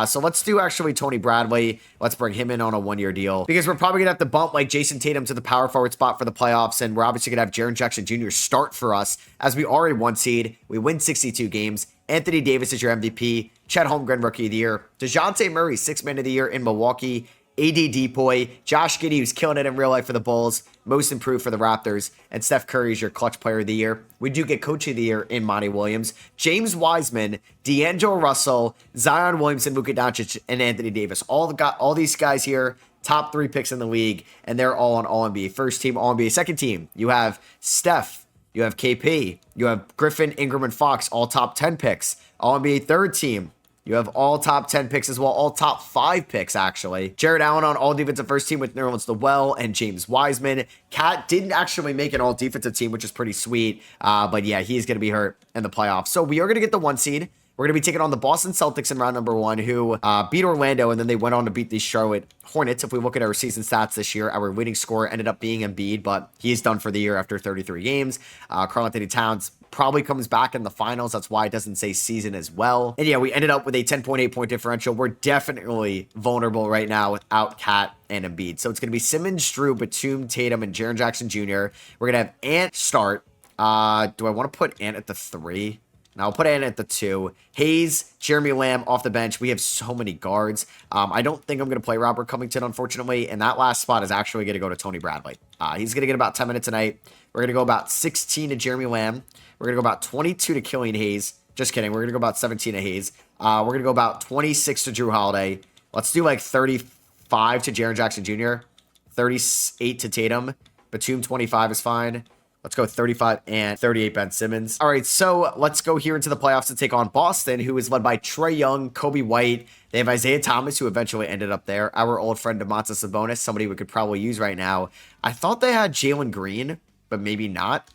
So let's do actually Tony Bradley. Let's bring him in on a 1-year deal because we're probably gonna have to bump like Jason Tatum to the power forward spot for the playoffs. And we're obviously gonna have Jaren Jackson Jr. start for us as we are a 1 seed. We win 62 games. Anthony Davis is your MVP. Chet Holmgren, Rookie of the Year. DeJounte Murray, 6th Man of the Year in Milwaukee. AD Depoy, Josh Giddey, who's killing it in real life for the Bulls, most improved for the Raptors, and Steph Curry is your clutch player of the year. We do get Coach of the Year in Monty Williams, James Wiseman, D'Angelo Russell, Zion Williamson, Luka Doncic, and Anthony Davis. All these guys here, top 3 picks in the league, and they're all on All-NBA. First team, All-NBA. Second team, you have Steph, you have KP, you have Griffin, Ingram, and Fox, all top 10 picks. All-NBA third team, you have all top 10 picks as well, all top 5 picks, actually. Jarrett Allen on all defensive first team with Nerlens Noel and James Wiseman. Cat didn't actually make an all defensive team, which is pretty sweet. But yeah, he's going to be hurt in the playoffs. So we are going to get the 1 seed. We're going to be taking on the Boston Celtics in round number 1, who beat Orlando, and then they went on to beat the Charlotte Hornets. If we look at our season stats this year, our leading scorer ended up being Embiid, but he's done for the year after 33 games. Karl-Anthony Towns probably comes back in the finals. That's why it doesn't say season as well. And yeah, we ended up with a 10.8 point differential. We're definitely vulnerable right now without Cat and Embiid. So it's going to be Simmons, Drew, Batum, Tatum, and Jaren Jackson Jr. We're going to have Ant start. Do I want to put Ant at the 3? And I'll put Ant at the 2. Hayes, Jeremy Lamb off the bench. We have so many guards. I don't think I'm going to play Robert Covington, unfortunately. And that last spot is actually going to go to Tony Bradley. He's going to get about 10 minutes a night. We're going to go about 16 to Jeremy Lamb. We're going to go about 22 to Killian Hayes. Just kidding. We're going to go about 17 to Hayes. We're going to go about 26 to Drew Holiday. Let's do like 35 to Jaren Jackson Jr., 38 to Tatum. Batum 25 is fine. Let's go 35 and 38 Ben Simmons. All right, so let's go here into the playoffs to take on Boston, who is led by Trae Young, Kobe White. They have Isaiah Thomas, who eventually ended up there. Our old friend Domantas Sabonis, somebody we could probably use right now. I thought they had Jalen Green, but maybe not.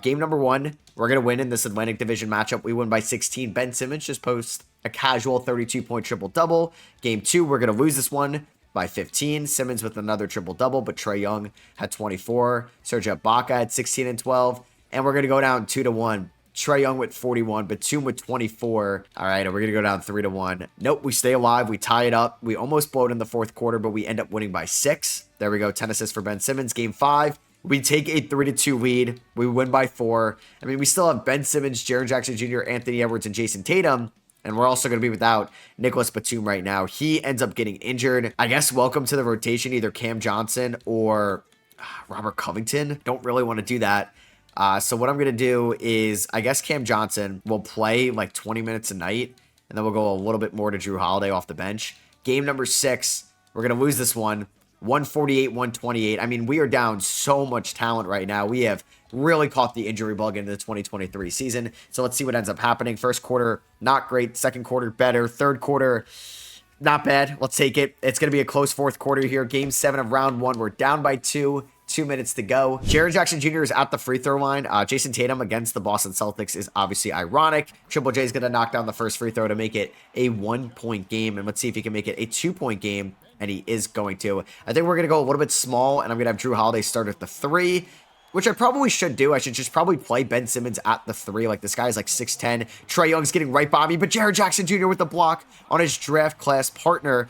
Game number 1, we're going to win in this Atlantic Division matchup. We win by 16. Ben Simmons just posts a casual 32-point triple-double. Game 2, we're going to lose this one by 15. Simmons with another triple-double, but Trae Young had 24. Serge Ibaka had 16 and 12. And we're going to go down 2-1. Trae Young with 41, Batum with 24. All right, and we're going to go down 3-1. Nope, we stay alive. We tie it up. We almost blow it in the fourth quarter, but we end up winning by 6. There we go, 10 assists for Ben Simmons. Game 5, we take a 3-2 lead. We win by 4. I mean, we still have Ben Simmons, Jaren Jackson Jr., Anthony Edwards, and Jason Tatum. And we're also going to be without Nicholas Batum right now. He ends up getting injured. I guess welcome to the rotation, either Cam Johnson or Robert Covington. Don't really want to do that. So what I'm going to do is, I guess Cam Johnson will play like 20 minutes a night. And then we'll go a little bit more to Drew Holiday off the bench. Game number 6, we're going to lose this one. 148-128. I mean, we are down so much talent right now. We have really caught the injury bug into the 2023 season. So let's see what ends up happening. First quarter, not great. Second quarter, better. Third quarter, not bad. Let's take it. It's going to be a close fourth quarter here. Game 7 of round 1. We're down by 2. 2 minutes to go. Jaren Jackson Jr. is at the free throw line. Jason Tatum against the Boston Celtics is obviously ironic. Triple J is going to knock down the first free throw to make it a 1-point game. And let's see if he can make it a 2-point game. And he is going to. I think we're going to go a little bit small, and I'm going to have Drew Holiday start at the 3, which I probably should do. I should just probably play Ben Simmons at the 3. Like, this guy's like 6'10". Trae Young's getting right by me, but Jaren Jackson Jr. with the block on his draft class partner.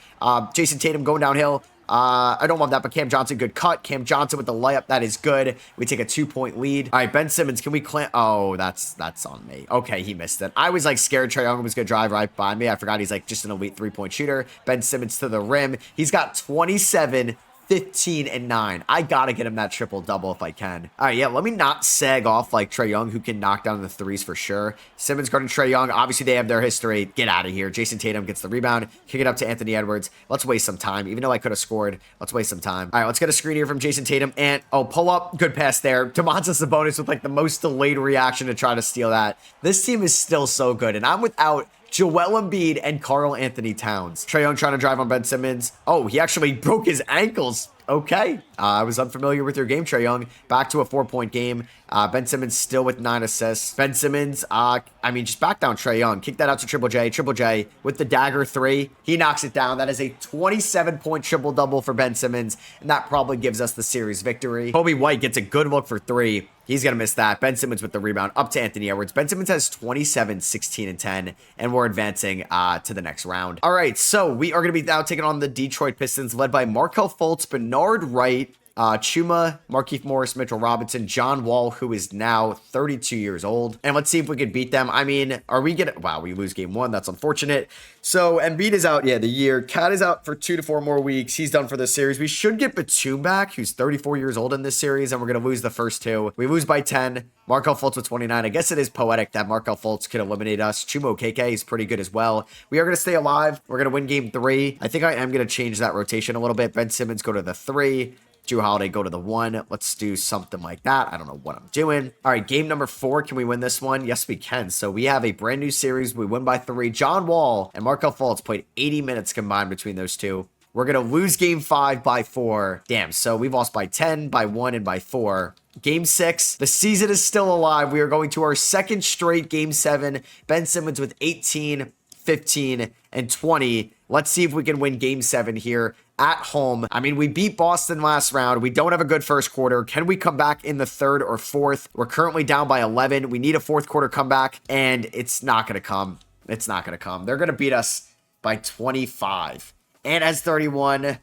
Jason Tatum going downhill. I don't love that, but Cam Johnson, good cut. Cam Johnson with the layup. That is good. We take a 2-point lead. All right, Ben Simmons, can we clamp? Oh, that's on me. Okay, he missed it. I was like scared Trae Young was going to drive right by me. I forgot he's like just an elite 3-point shooter. Ben Simmons to the rim. He's got 27, 15, and 9. I gotta get him that triple-double if I can. All right, yeah, let me not sag off like Trae Young, who can knock down the 3s for sure. Simmons guarding Trae Young. Obviously, they have their history. Get out of here. Jason Tatum gets the rebound. Kick it up to Anthony Edwards. Let's waste some time. Even though I could have scored, let's waste some time. All right, let's get a screen here from Jason Tatum. And, oh, pull up. Good pass there. Domantas Sabonis with like the most delayed reaction to try to steal that. This team is still so good, and I'm without Joel Embiid and Karl Anthony Towns. Trae Young trying to drive on Ben Simmons. Oh, he actually broke his ankles. Okay. I was unfamiliar with your game, Trae Young. Back to a 4-point game. Ben Simmons still with 9 assists. Ben Simmons, just back down Trae Young. Kick that out to Triple J. Triple J with the dagger 3. He knocks it down. That is a 27-point triple-double for Ben Simmons, and that probably gives us the series victory. Kobe White gets a good look for 3. He's going to miss that. Ben Simmons with the rebound up to Anthony Edwards. Ben Simmons has 27, 16, and 10, and we're advancing to the next round. All right, so we are going to be now taking on the Detroit Pistons, led by Markelle Fultz, Bernard Wright, Chuma, Markieff Morris, Mitchell Robinson, John Wall, who is now 32 years old. And let's see if we can beat them. I mean, are we gonna... Wow, we lose game 1. That's unfortunate. So Embiid is out, the year. Cat is out for 2 to 4 more weeks. He's done for this series. We should get Batum back, who's 34 years old in this series, and we're going to lose the first 2. We lose by 10. Markelle Fultz with 29. I guess it is poetic that Markelle Fultz could eliminate us. Chuma Okeke is pretty good as well. We are going to stay alive. We're going to win game 3. I think I am going to change that rotation a little bit. Ben Simmons go to the 3. Drew Holiday go to the 1. Let's do something like that. I don't know what I'm doing. All right, game number 4. Can we win this one? Yes, we can. So we have a brand new series. We win by 3. John Wall and Markelle Fultz played 80 minutes combined between those two. We're going to lose game 5 by 4. Damn, so we've lost by 10, by 1, and by 4. Game 6, the season is still alive. We are going to our second straight game 7. Ben Simmons with 18, 15, and 20. Let's see if we can win game 7 here at home. I mean, we beat Boston last round. We don't have a good first quarter. Can we come back in the 3rd or 4th? We're currently down by 11. We need a 4th quarter comeback, and it's not going to come. It's not going to come. They're going to beat us by 25. And as 31.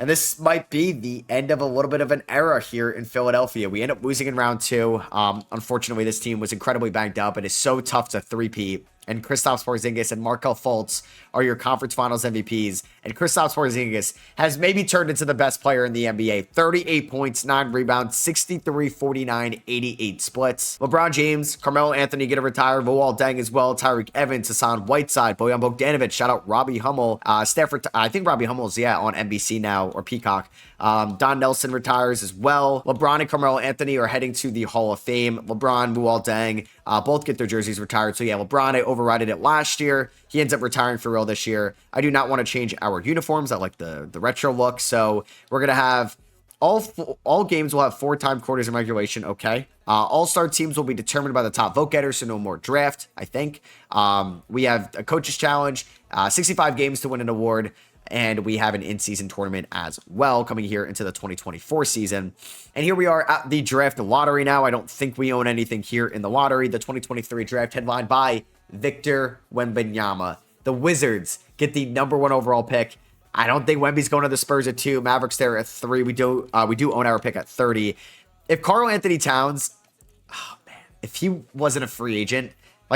And this might be the end of a little bit of an era here in Philadelphia. We end up losing in round 2. Unfortunately, this team was incredibly banged up. It is so tough to three-peat. And Kristaps Porzingis and Markelle Fultz are your conference finals MVPs. And Kristaps Porzingis has maybe turned into the best player in the NBA. 38 points, 9 rebounds, 63, 49, 88 splits. LeBron James, Carmelo Anthony getting retired, Luol Deng as well, Tyreke Evans, Hassan Whiteside, Bojan Bogdanovic, shout out Robbie Hummel, Stafford, I think Robbie Hummel's, on NBC now, or Peacock. Don Nelson retires as well. LeBron and Carmelo Anthony are heading to the Hall of Fame. LeBron, Luol Deng, both get their jerseys retired. So LeBron, I overrided it last year. He ends up retiring for real this year. I do not want to change our uniforms. I like the retro look. So we're going to have all games will have 4-time quarters in regulation. Okay. All-star teams will be determined by the top vote getters. So no more draft, I think. We have a coach's challenge, 65 games to win an award. And we have an in-season tournament as well coming here into the 2024 season. And here we are at the draft lottery now. I don't think we own anything here in the lottery. The 2023 draft headlined by Victor Wembanyama. The Wizards get the #1 overall pick. I don't think Wemby's going to the Spurs at 2. Mavericks there at 3. We do own our pick at 30. If Karl-Anthony Towns, if he wasn't a free agent,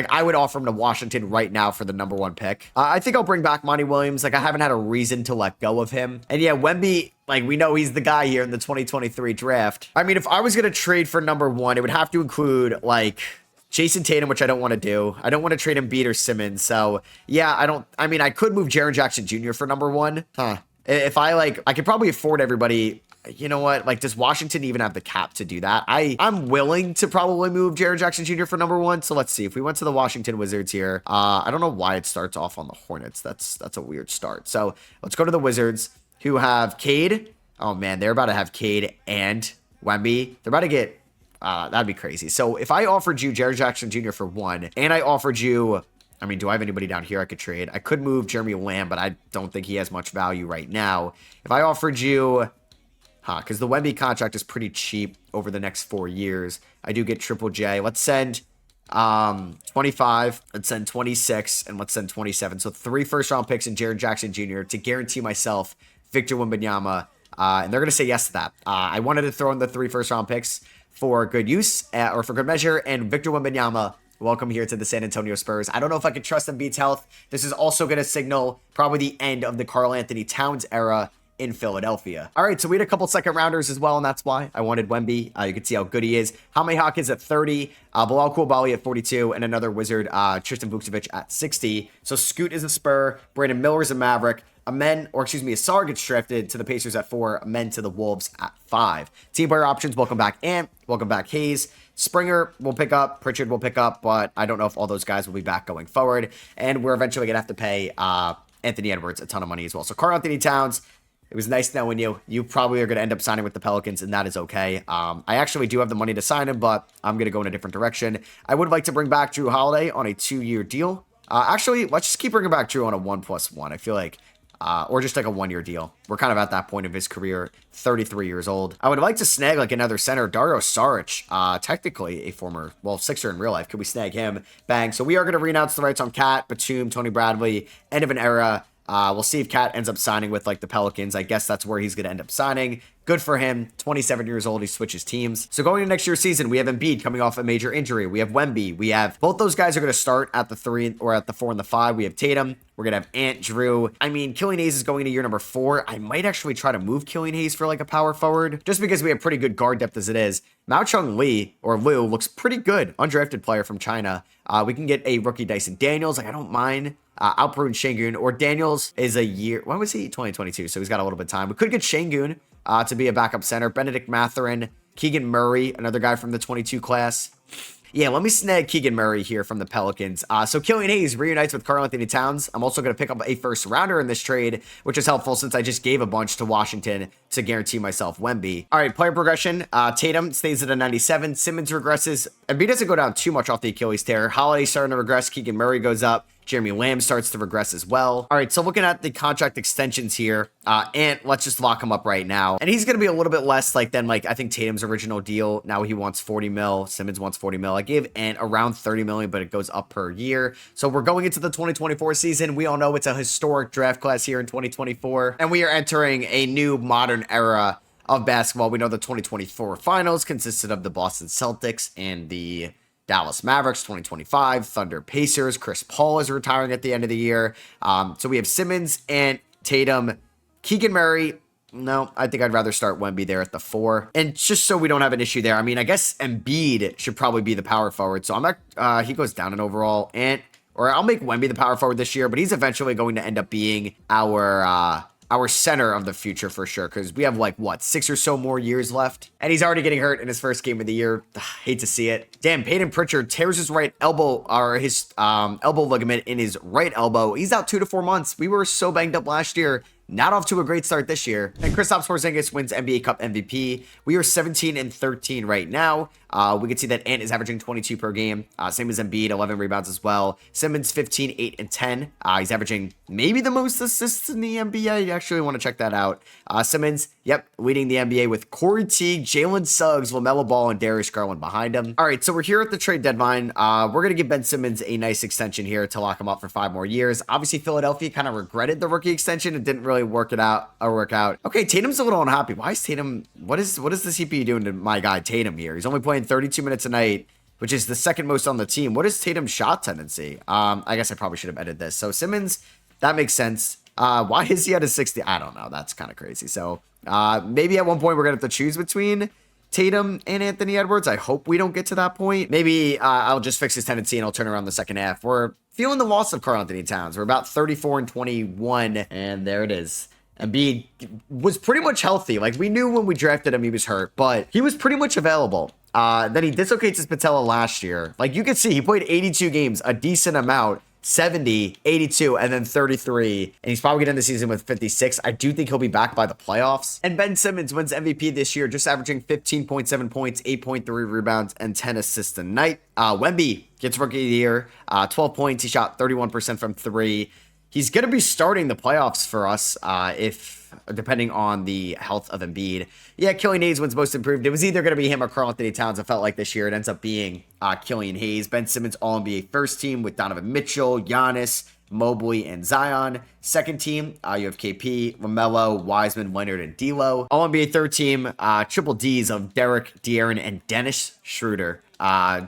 I would offer him to Washington right now for the #1 pick. I think I'll bring back Monty Williams. I haven't had a reason to let go of him. And Wemby, we know he's the guy here in the 2023 draft. I mean, if I was going to trade for #1, it would have to include, Jason Tatum, which I don't want to do. I don't want to trade Embiid or Simmons. So, I could move Jaren Jackson Jr. for #1. If I could probably afford everybody. You know what? Does Washington even have the cap to do that? I'm willing to probably move Jaren Jackson Jr. for #1. So let's see. If we went to the Washington Wizards here, I don't know why it starts off on the Hornets. That's a weird start. So let's go to the Wizards, who have Cade. Oh man, they're about to have Cade and Wemby. They're about to get. That'd be crazy. So if I offered you Jaren Jackson Jr. for 1, and I offered you. I mean, do I have anybody down here I could trade? I could move Jeremy Lamb, but I don't think he has much value right now. If I offered you. Because the Wemby contract is pretty cheap over the next 4 years. I do get Triple J. Let's send 25. Let's send 26. And let's send 27. So 3 first-round picks and Jaren Jackson Jr. to guarantee myself Victor Wembanyama. And they're going to say yes to that. I wanted to throw in the 3 first-round picks for good use or for good measure. And Victor Wembanyama, welcome here to the San Antonio Spurs. I don't know if I could trust Embiid's health. This is also going to signal probably the end of the Karl-Anthony Towns era in Philadelphia. All right, so we had a couple second rounders as well, and that's why I wanted Wemby. You can see how good he is. Jaime Hawkins at 30, Bilal Coulibaly at 42, and another Wizard, Tristan Vukcevic at 60. So Scoot is a Spur, Brandon Miller is a Maverick, Asar gets drafted to the Pacers at 4, Amen to the Wolves at 5. Team player options, welcome back Ant, welcome back Hayes. Springer will pick up, Pritchard will pick up, but I don't know if all those guys will be back going forward. And we're eventually going to have to pay Anthony Edwards a ton of money as well. So Karl-Anthony Towns, it was nice knowing you. You probably are going to end up signing with the Pelicans, and that is okay. I actually do have the money to sign him, but I'm going to go in a different direction. I would like to bring back Jrue Holiday on a 2-year deal. Actually, let's just keep bringing back Jrue on a 1+1. I feel like, or just a 1-year deal. We're kind of at that point of his career, 33 years old. I would like to snag another center, Dario Saric, technically a former, Sixer in real life. Could we snag him? Bang. So we are going to renounce the rights on Cat, Batum, Tony Bradley, end of an era. We'll see if Cat ends up signing with the Pelicans. I guess that's where he's going to end up signing. Good for him. 27 years old. He switches teams. So going into next year's season, we have Embiid coming off a major injury. We have Wemby. We have both those guys are going to start at the 3 or at the 4 and the 5. We have Tatum. We're going to have Ant, Jrue. I mean, Killian Hayes is going into year number 4. I might actually try to move Killian Hayes for a power forward just because we have pretty good guard depth as it is. Mao Chung Lee or Liu looks pretty good. Undrafted player from China. We can get a rookie Dyson Daniels. I don't mind. Alperen Şengün or Daniels is a year. When was he? 2022. So he's got a little bit of time. We could get Şengün to be a backup center. Benedict Mathurin, Keegan Murray, another guy from the 22 class. Yeah, let me snag Keegan Murray here from the Pelicans. So Killian Hayes reunites with Karl-Anthony Towns. I'm also going to pick up a first rounder in this trade, which is helpful since I just gave a bunch to Washington to guarantee myself Wemby. All right, player progression. Tatum stays at a 97. Simmons regresses. Embiid doesn't go down too much off the Achilles tear. Holiday starting to regress. Keegan Murray goes up. Jeremy Lamb starts to regress as well. All right, so looking at the contract extensions here, Ant, let's just lock him up right now. And he's going to be a little bit less than I think Tatum's original deal. Now he wants 40 mil. Simmons wants 40 mil. I gave Ant around 30 million, but it goes up per year. So we're going into the 2024 season. We all know it's a historic draft class here in 2024. And we are entering a new modern era of basketball. We know the 2024 finals consisted of the Boston Celtics and the Dallas Mavericks. 2025 Thunder Pacers. Chris Paul is retiring at the end of the year. So we have Simmons and Tatum. Keegan Murray, no, I think I'd rather start Wemby there at the 4. And just so we don't have an issue there, I mean, I guess Embiid should probably be the power forward. So I'm not, he goes down in overall. Or I'll make Wemby the power forward this year, but he's eventually going to end up being our center of the future for sure, because we have 6 or so more years left, and he's already getting hurt in his first game of the year. Hate to see it. Damn, Peyton Pritchard tears his right elbow, or his elbow ligament in his right elbow. He's out 2 to 4 months. We were so banged up last year. Not off to a great start this year. And Kristaps Porzingis wins NBA Cup MVP. We are 17-13 right now. We can see that Ant is averaging 22 per game. Same as Embiid, 11 rebounds as well. Simmons, 15, 8, and 10. He's averaging maybe the most assists in the NBA. You actually want to check that out. Simmons, yep, leading the NBA with Corey Teague, Jalen Suggs, LaMelo Ball, and Darius Garland behind him. All right, so we're here at the trade deadline. We're going to give Ben Simmons a nice extension here to lock him up for 5 more years. Obviously, Philadelphia kind of regretted the rookie extension. It didn't really work out. Okay, Tatum's a little unhappy. Why is Tatum, what is the CPU doing to my guy Tatum here? He's only playing 32 minutes a night, which is the second most on the team. What is Tatum's shot tendency? I guess I probably should have edited this. So Simmons, that makes sense. Why is he at a 60? I don't know. That's kind of crazy. So maybe at one point we're going to have to choose between Tatum and Anthony Edwards. I hope we don't get to that point. Maybe I'll just fix his tendency and I'll turn around the second half. We're feeling the loss of Karl-Anthony Towns. We're about 34-21, and there it is. Embiid was pretty much healthy. We knew when we drafted him he was hurt, but he was pretty much available. Then he dislocates his patella last year. You can see, he played 82 games, a decent amount. 70, 82, and then 33. And he's probably going to end the season with 56. I do think he'll be back by the playoffs. And Ben Simmons wins MVP this year, just averaging 15.7 points, 8.3 rebounds, and 10 assists a night. Wemby gets Rookie of the Year, 12 points. He shot 31% from 3. He's going to be starting the playoffs for us depending on the health of Embiid. Yeah, Killian Hayes wins Most Improved. It was either going to be him or Karl-Anthony Towns. It felt like this year it ends up being Killian Hayes. Ben Simmons All-NBA first team with Donovan Mitchell, Giannis, Mobley, and Zion. Second team, you have KP, LaMelo, Wiseman, Leonard, and D'Lo. All-NBA third team, triple Ds of Derek, De'Aaron, and Dennis Schroeder,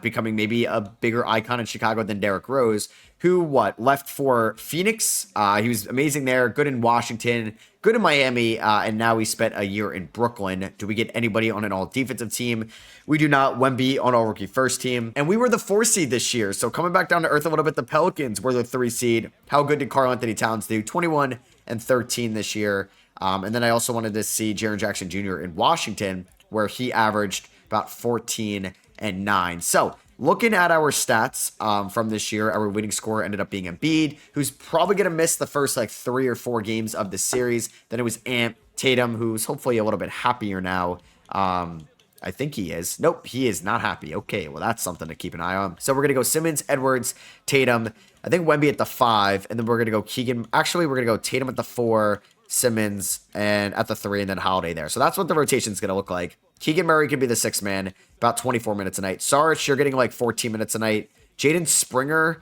becoming maybe a bigger icon in Chicago than Derrick Rose, who, left for Phoenix. He was amazing there, good in Washington, good in Miami, and now he spent a year in Brooklyn. Do we get anybody on an all-defensive team? We do not. Wemby on all-rookie first team. And we were the 4 seed this year, so coming back down to earth a little bit, the Pelicans were the 3 seed. How good did Karl-Anthony Towns do? 21-13 this year. And then I also wanted to see Jaren Jackson Jr. in Washington, where he averaged about 14-9. So, looking at our stats from this year, our leading scorer ended up being Embiid, who's probably going to miss the first 3 or 4 games of the series. Then it was Ant, Tatum, who's hopefully a little bit happier now. I think he is. Nope, he is not happy. Okay, well, that's something to keep an eye on. So we're going to go Simmons, Edwards, Tatum. I think Wemby at the 5, and then we're going to go Keegan. Actually, we're going to go Tatum at the 4, Simmons and at the 3, and then Holiday there. So that's what the rotation is going to look like. Keegan Murray could be the 6th man, about 24 minutes a night. Saric, you're getting 14 minutes a night. Jaden Springer,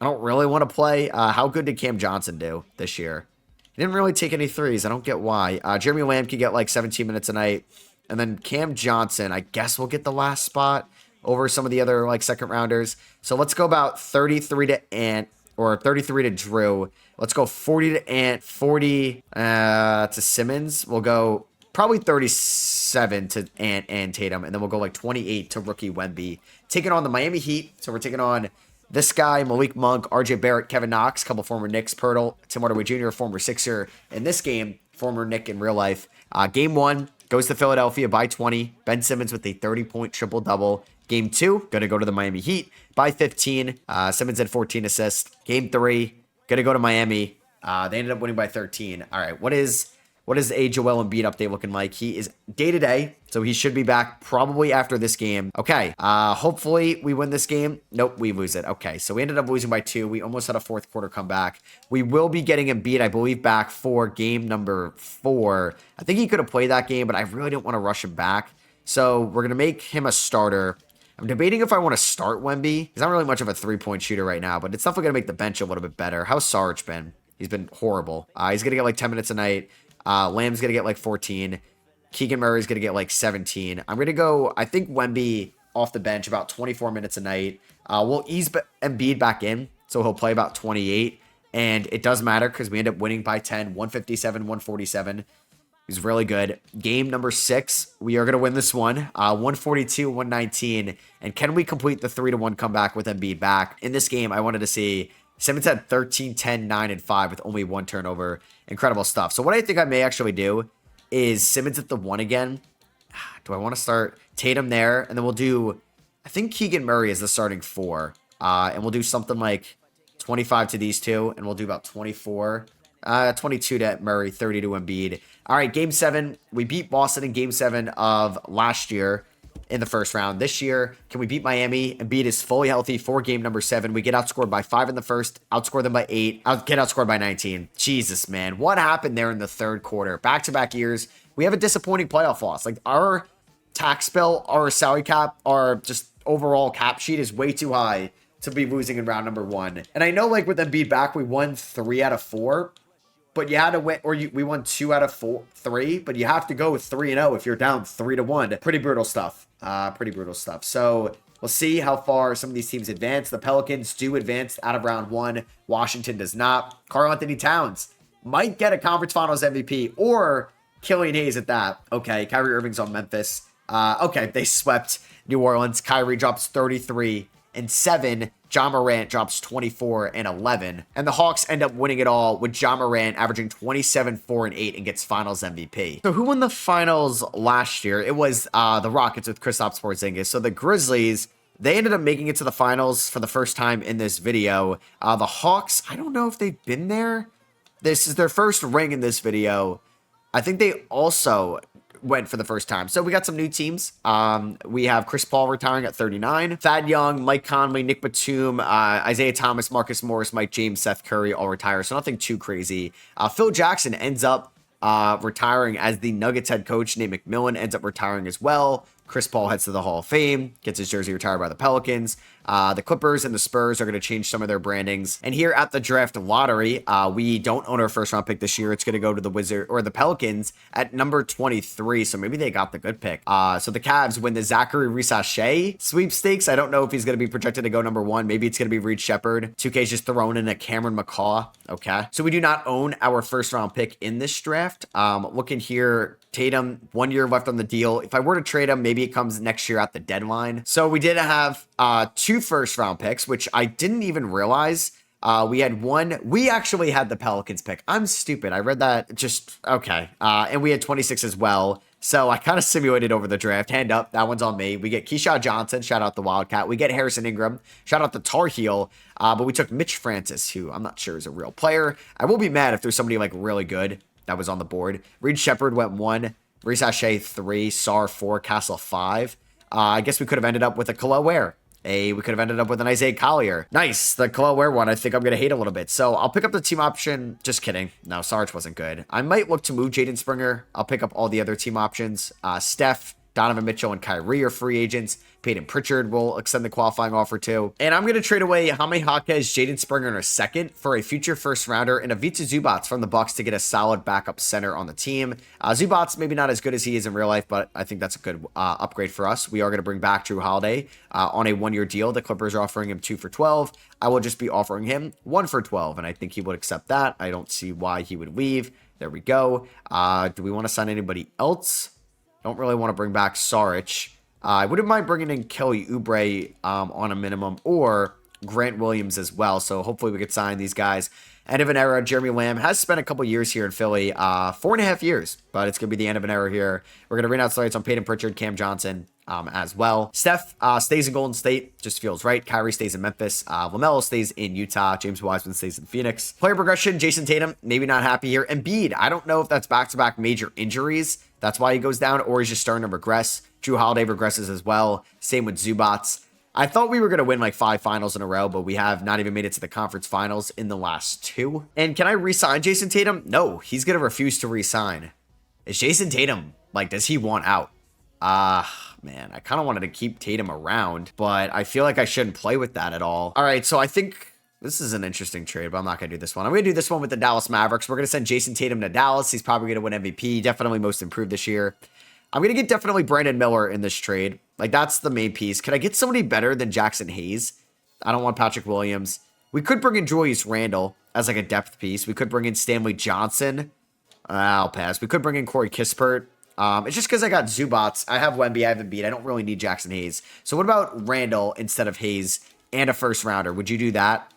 I don't really want to play. How good did Cam Johnson do this year? He didn't really take any threes. I don't get why. Jeremy Lamb could get 17 minutes a night. And then Cam Johnson, I guess, will get the last spot over some of the other second rounders. So let's go about 33 to Ant, or 33 to Drew. Let's go 40 to Ant, 40 to Simmons. We'll go probably 37 to Ant and Tatum, and then we'll go 28 to rookie Wemby. Taking on the Miami Heat, so we're taking on this guy, Malik Monk, RJ Barrett, Kevin Knox, couple former Knicks, Pirtle, Tim Hardaway Jr., former Sixer. In this game, former Knick in real life. Game 1 goes to Philadelphia by 20. Ben Simmons with a 30-point triple-double. Game 2, going to go to the Miami Heat by 15. Simmons had 14 assists. Game 3, going to go to Miami. They ended up winning by 13. All right, what is What is a Joel Embiid update looking like? He is day to day, so he should be back probably after this game. Okay, hopefully we win this game. Nope, we lose it. Okay, so we ended up losing by 2. We almost had a fourth quarter comeback. We will be getting Embiid, I believe, back for game number 4. I think he could have played that game, but I really didn't want to rush him back. So we're going to make him a starter. I'm debating if I want to start Wemby. He's not really much of a three-point shooter right now, but it's definitely going to make the bench a little bit better. How's Sarge been? He's been horrible. He's going to get like 10 minutes a night. Lamb's going to get like 14. Keegan Murray's going to get like 17. I'm going to go, I think, Wemby off the bench about 24 minutes a night. We'll ease Embiid back in, so he'll play about 28. And it does matter because we end up winning by 10, 157, 147. He's really good. Game number 6, we are going to win this one. 142, 119. And can we complete the 3-1 comeback with Embiid back? In this game, I wanted to see Simmons had 13, 10, 9, and 5 with only 1 turnover. Incredible stuff. So what I think I may actually do is Simmons at the 1 again. Do I want to start Tatum there? And then we'll do, I think Keegan Murray is the starting 4. And we'll do something like 25 to these two. And we'll do about 24. 22 to Murray, 30 to Embiid. All right, game 7. We beat Boston in game 7 of last year in the first round. This year, can we beat Miami? Embiid is fully healthy for game number 7. We get outscored by 5 in the first, outscore them by 8, get outscored by 19. Jesus, man. What happened there in the third quarter? Back-to-back years, we have a disappointing playoff loss. Like, our tax bill, our salary cap, our just overall cap sheet is way too high to be losing in round number 1. And I know, like, with Embiid back, we won 3 out of 4. But you had to win, or we won 2 out of 3, but you have to go 3-0 if you're down 3-1. Pretty brutal stuff. Pretty brutal stuff. So we'll see how far some of these teams advance. The Pelicans do advance out of round 1. Washington does not. Karl-Anthony Towns might get a conference finals MVP or Killian Hayes at that. Okay, Kyrie Irving's on Memphis. Okay, they swept New Orleans. Kyrie drops 33 and 7. Ja Morant drops 24 and 11. And the Hawks end up winning it all with Ja Morant averaging 27, 4, and 8 and gets finals MVP. So who won the finals last year? It was the Rockets with Kristaps Porzingis. So the Grizzlies, they ended up making it to the finals for the first time in this video. The Hawks, I don't know if they've been there. This is their first ring in this video. I think they also went for the first time. So we got some new teams. We have Chris Paul retiring at 39. Thad Young, Mike Conley, Nick Batum, Isaiah Thomas, Marcus Morris, Mike James, Seth Curry all retire. So nothing too crazy. Phil Jackson ends up retiring as the Nuggets head coach. Nate McMillan ends up retiring as well. Chris Paul heads to the Hall of Fame, gets his jersey retired by the Pelicans. The Clippers and the Spurs are going to change some of their brandings. And here at the draft lottery, we don't own our first round pick this year. It's going to go to the the Pelicans at number 23. So maybe they got the good pick. So the Cavs win the Zachary Risache sweepstakes. I don't know if he's going to be projected to go number 1. Maybe it's going to be Reed Shepard. 2K's just thrown in a Cameron McCaw. Okay. So we do not own our first round pick in this draft. Looking here, Tatum, 1 year left on the deal. If I were to trade him, maybe it comes next year at the deadline. So we did have 2 first round picks, which I didn't even realize. We had one. We actually had the Pelicans pick. I'm stupid. I read that just okay. And we had 26 as well. So I kind of simulated over the draft. Hand up. That one's on me. We get Keyshawn Johnson. Shout out the Wildcat. We get Harrison Ingram. Shout out the Tar Heel. But we took Mitch Francis, who I'm not sure is a real player. I will be mad if there's somebody like really good that was on the board. Reed Shepard went 1. Risache 3. Sar 4. Castle 5. I guess we could have ended up with a Khalil Ware. We could have ended up with an Isaiah Collier. Nice. The Khalil Ware one, I think I'm going to hate a little bit. So I'll pick up the team option. Just kidding. No, Sarge wasn't good. I might look to move Jaden Springer. I'll pick up all the other team options. Steph, Donovan Mitchell, and Kyrie are free agents. Peyton Pritchard will extend the qualifying offer to. And I'm going to trade away Jaime Jaquez, Jaden Springer in a second for a future first rounder and Ivica Zubac from the Bucks to get a solid backup center on the team. Zubac maybe not as good as he is in real life, but I think that's a good upgrade for us. We are going to bring back Drew Holiday on a 1-year deal. The Clippers are offering him 2 for $12. I will just be offering him 1 for $12, and I think he would accept that. I don't see why he would leave. There we go. Do we want to sign anybody else? Don't really want to bring back Saric. I wouldn't mind bringing in Kelly Oubre on a minimum or Grant Williams as well. So hopefully we could sign these guys. End of an era. Jeremy Lamb has spent a couple years here in Philly, 4.5 years, but it's going to be the end of an era here. We're going to ring out starts on Peyton Pritchard, Cam Johnson, as well. Steph stays in Golden State, just feels right. Kyrie stays in Memphis. LaMelo stays in Utah. James Wiseman stays in Phoenix. Player progression, Jason Tatum, maybe not happy here. Embiid, I don't know if that's back-to-back major injuries. That's why he goes down, or he's just starting to regress. Drew Holiday regresses as well. Same with Zubats. I thought we were going to win like 5 finals in a row, but we have not even made it to the conference finals in the last 2. And can I re-sign Jason Tatum? No, he's going to refuse to re-sign. Is Jason Tatum, like, does he want out? Man, I kind of wanted to keep Tatum around, but I feel like I shouldn't play with that at all. All right, so I think this is an interesting trade, but I'm not going to do this one. I'm going to do this one with the Dallas Mavericks. We're going to send Jason Tatum to Dallas. He's probably going to win MVP, definitely most improved this year. I'm going to get definitely Brandon Miller in this trade. Like, that's the main piece. Could I get somebody better than Jackson Hayes? I don't want Patrick Williams. We could bring in Julius Randle as like a depth piece. We could bring in Stanley Johnson. I'll pass. We could bring in Corey Kispert. It's just because I got Zubats. I have Wemby. I have Embiid. I don't really need Jackson Hayes. So what about Randle instead of Hayes and a first rounder? Would you do that?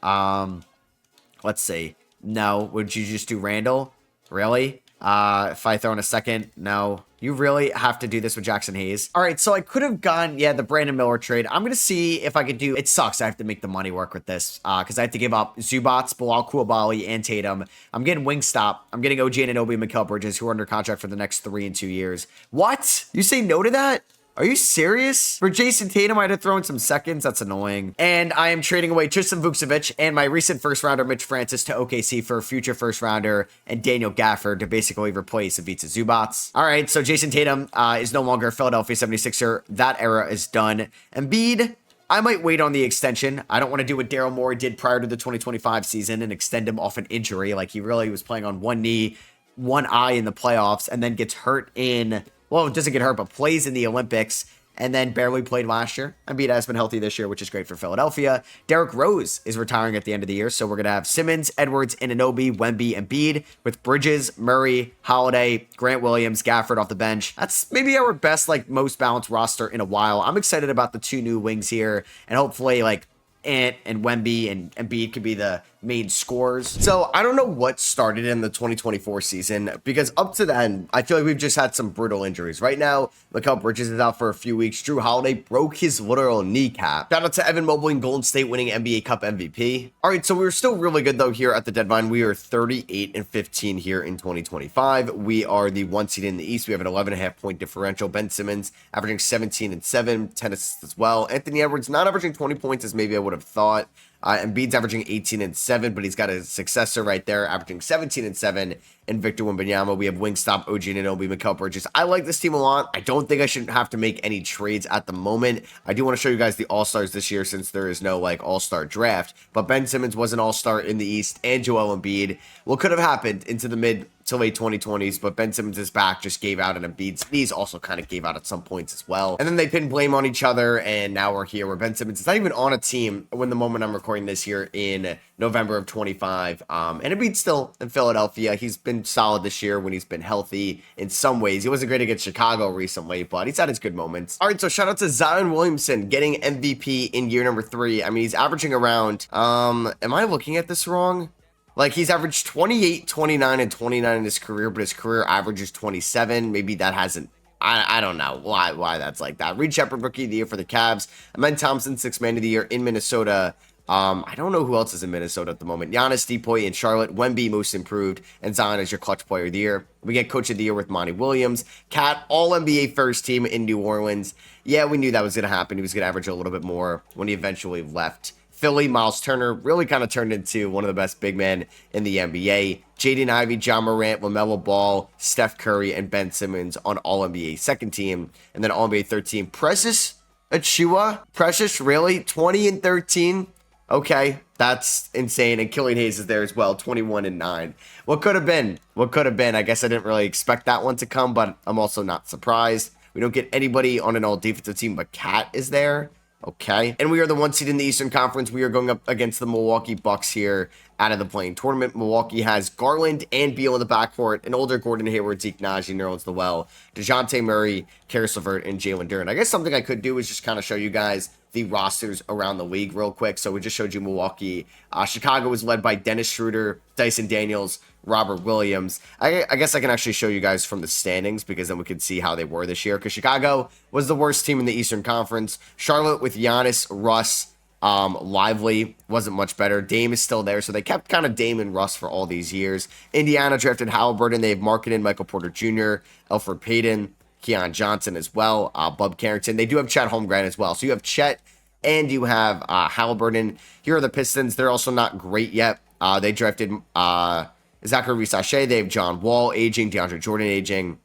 Let's see. No. Would you just do Randle? Really? If I throw in a second, no. You really have to do this with Jackson Hayes. All right, so I could have gone, the Brandon Miller trade. I'm going to see if I could do, it sucks I have to make the money work with this because I have to give up Zubats, Bilal Coulibaly, and Tatum. I'm getting Wingstop. I'm getting OG Anunoby and Mikal Bridges, who are under contract for the next 3 and 2 years. What? You say no to that? Are you serious? For Jason Tatum, I had to throw in some seconds. That's annoying. And I am trading away Tristan Vukcevic and my recent first rounder, Mitch Francis, to OKC for a future first rounder and Daniel Gafford to basically replace Ivica Zubats. All right, so Jason Tatum is no longer a Philadelphia 76er. That era is done. Embiid, I might wait on the extension. I don't want to do what Daryl Morey did prior to the 2025 season and extend him off an injury. Like, he really was playing on one knee, one eye in the playoffs, and then gets hurt in... Well, it doesn't get hurt, but plays in the Olympics and then barely played last year. Embiid has been healthy this year, which is great for Philadelphia. Derrick Rose is retiring at the end of the year, so we're going to have Simmons, Edwards, Anunoby, Wemby, and Embiid with Bridges, Murray, Holiday, Grant Williams, Gafford off the bench. That's maybe our best, like, most balanced roster in a while. I'm excited about the 2 new wings here, and hopefully, like, Ant and Wemby and Embiid could be the main scorers. So I don't know what started in the 2024 season because up to then, I feel like we've just had some brutal injuries. Right now, Mikal Bridges is out for a few weeks. Drew Holiday broke his literal kneecap. Shout out to Evan Mobley and Golden State winning NBA Cup MVP. All right, so we were still really good though here at the deadline. We are 38-15 here in 2025. We are the 1 seed in the East. We have an 11.5 point differential. Ben Simmons averaging 17-7, 10 assists as well. Anthony Edwards not averaging 20 points as maybe I would have thought. Embiid's averaging 18-7, but he's got a successor right there, averaging 17-7. And Victor Wembanyama, we have Wingstop, OG Anunoby, Mikal Bridges. I like this team a lot. I don't think I should have to make any trades at the moment. I do want to show you guys the All-Stars this year since there is no, like, All-Star draft. But Ben Simmons was an All-Star in the East, and Joel Embiid. What could have happened into the mid to late 2020s, but Ben Simmons' back just gave out, and Embiid's knees also kind of gave out at some points as well. And then they pin blame on each other, and now we're here where Ben Simmons is not even on a team when the moment I'm recording this here in November of 25. And Embiid's still in Philadelphia. He's been solid this year when he's been healthy in some ways. He wasn't great against Chicago recently, but he's had his good moments. All right, so shout out to Zion Williamson getting MVP in year number 3. I mean, he's averaging around, am I looking at this wrong? Like, he's averaged 28, 29, and 29 in his career, but his career average is 27. Maybe that hasn't, I don't know why that's like that. Reed Shepherd, Rookie of the Year for the Cavs. Amen Thompson, 6th Man of the Year in Minnesota. I don't know who else is in Minnesota at the moment. Giannis, Depoy in Charlotte. Wemby, Most Improved. And Zion is your Clutch Player of the Year. We get Coach of the Year with Monty Williams. Cat, All-NBA First Team in New Orleans. Yeah, we knew that was going to happen. He was going to average a little bit more when he eventually left Philly. Miles Turner really kind of turned into one of the best big men in the NBA. Jaden Ivey, John Morant, LaMelo Ball, Steph Curry, and Ben Simmons on All-NBA second team. And then All-NBA third team. Precious Achiuwa. Precious, really? 20-13? Okay, that's insane. And Killian Hayes is there as well, 21-9. What could have been? What could have been? I guess I didn't really expect that one to come, but I'm also not surprised. We don't get anybody on an all-defensive team, but Cat is there. Okay. And we are the 1 seed in the Eastern Conference. We are going up against the Milwaukee Bucks here out of the playing tournament. Milwaukee has Garland and Beal in the backcourt, an older Gordon Hayward, Zeke Naji, Nerlens Noel, DeJounte Murray, Karis LeVert, and Jalen Duren. I guess something I could do is just kind of show you guys the rosters around the league real quick. So we just showed you Milwaukee. Chicago was led by Dennis Schroeder, Dyson Daniels, Robert Williams. I guess I can actually show you guys from the standings because then we can see how they were this year. Because Chicago was the worst team in the Eastern Conference. Charlotte with Giannis, Russ, Lively wasn't much better. Dame is still there, so they kept kind of Dame and Russ for all these years. Indiana drafted Halliburton. They have Markkanen, Michael Porter Jr., Elfrid Payton, Keon Johnson as well, Bub Carrington. They do have Chet Holmgren as well. So you have Chet and you have Halliburton. Here are the Pistons. They're also not great yet. They drafted Zachary Sachet. They have John Wall aging, DeAndre Jordan aging.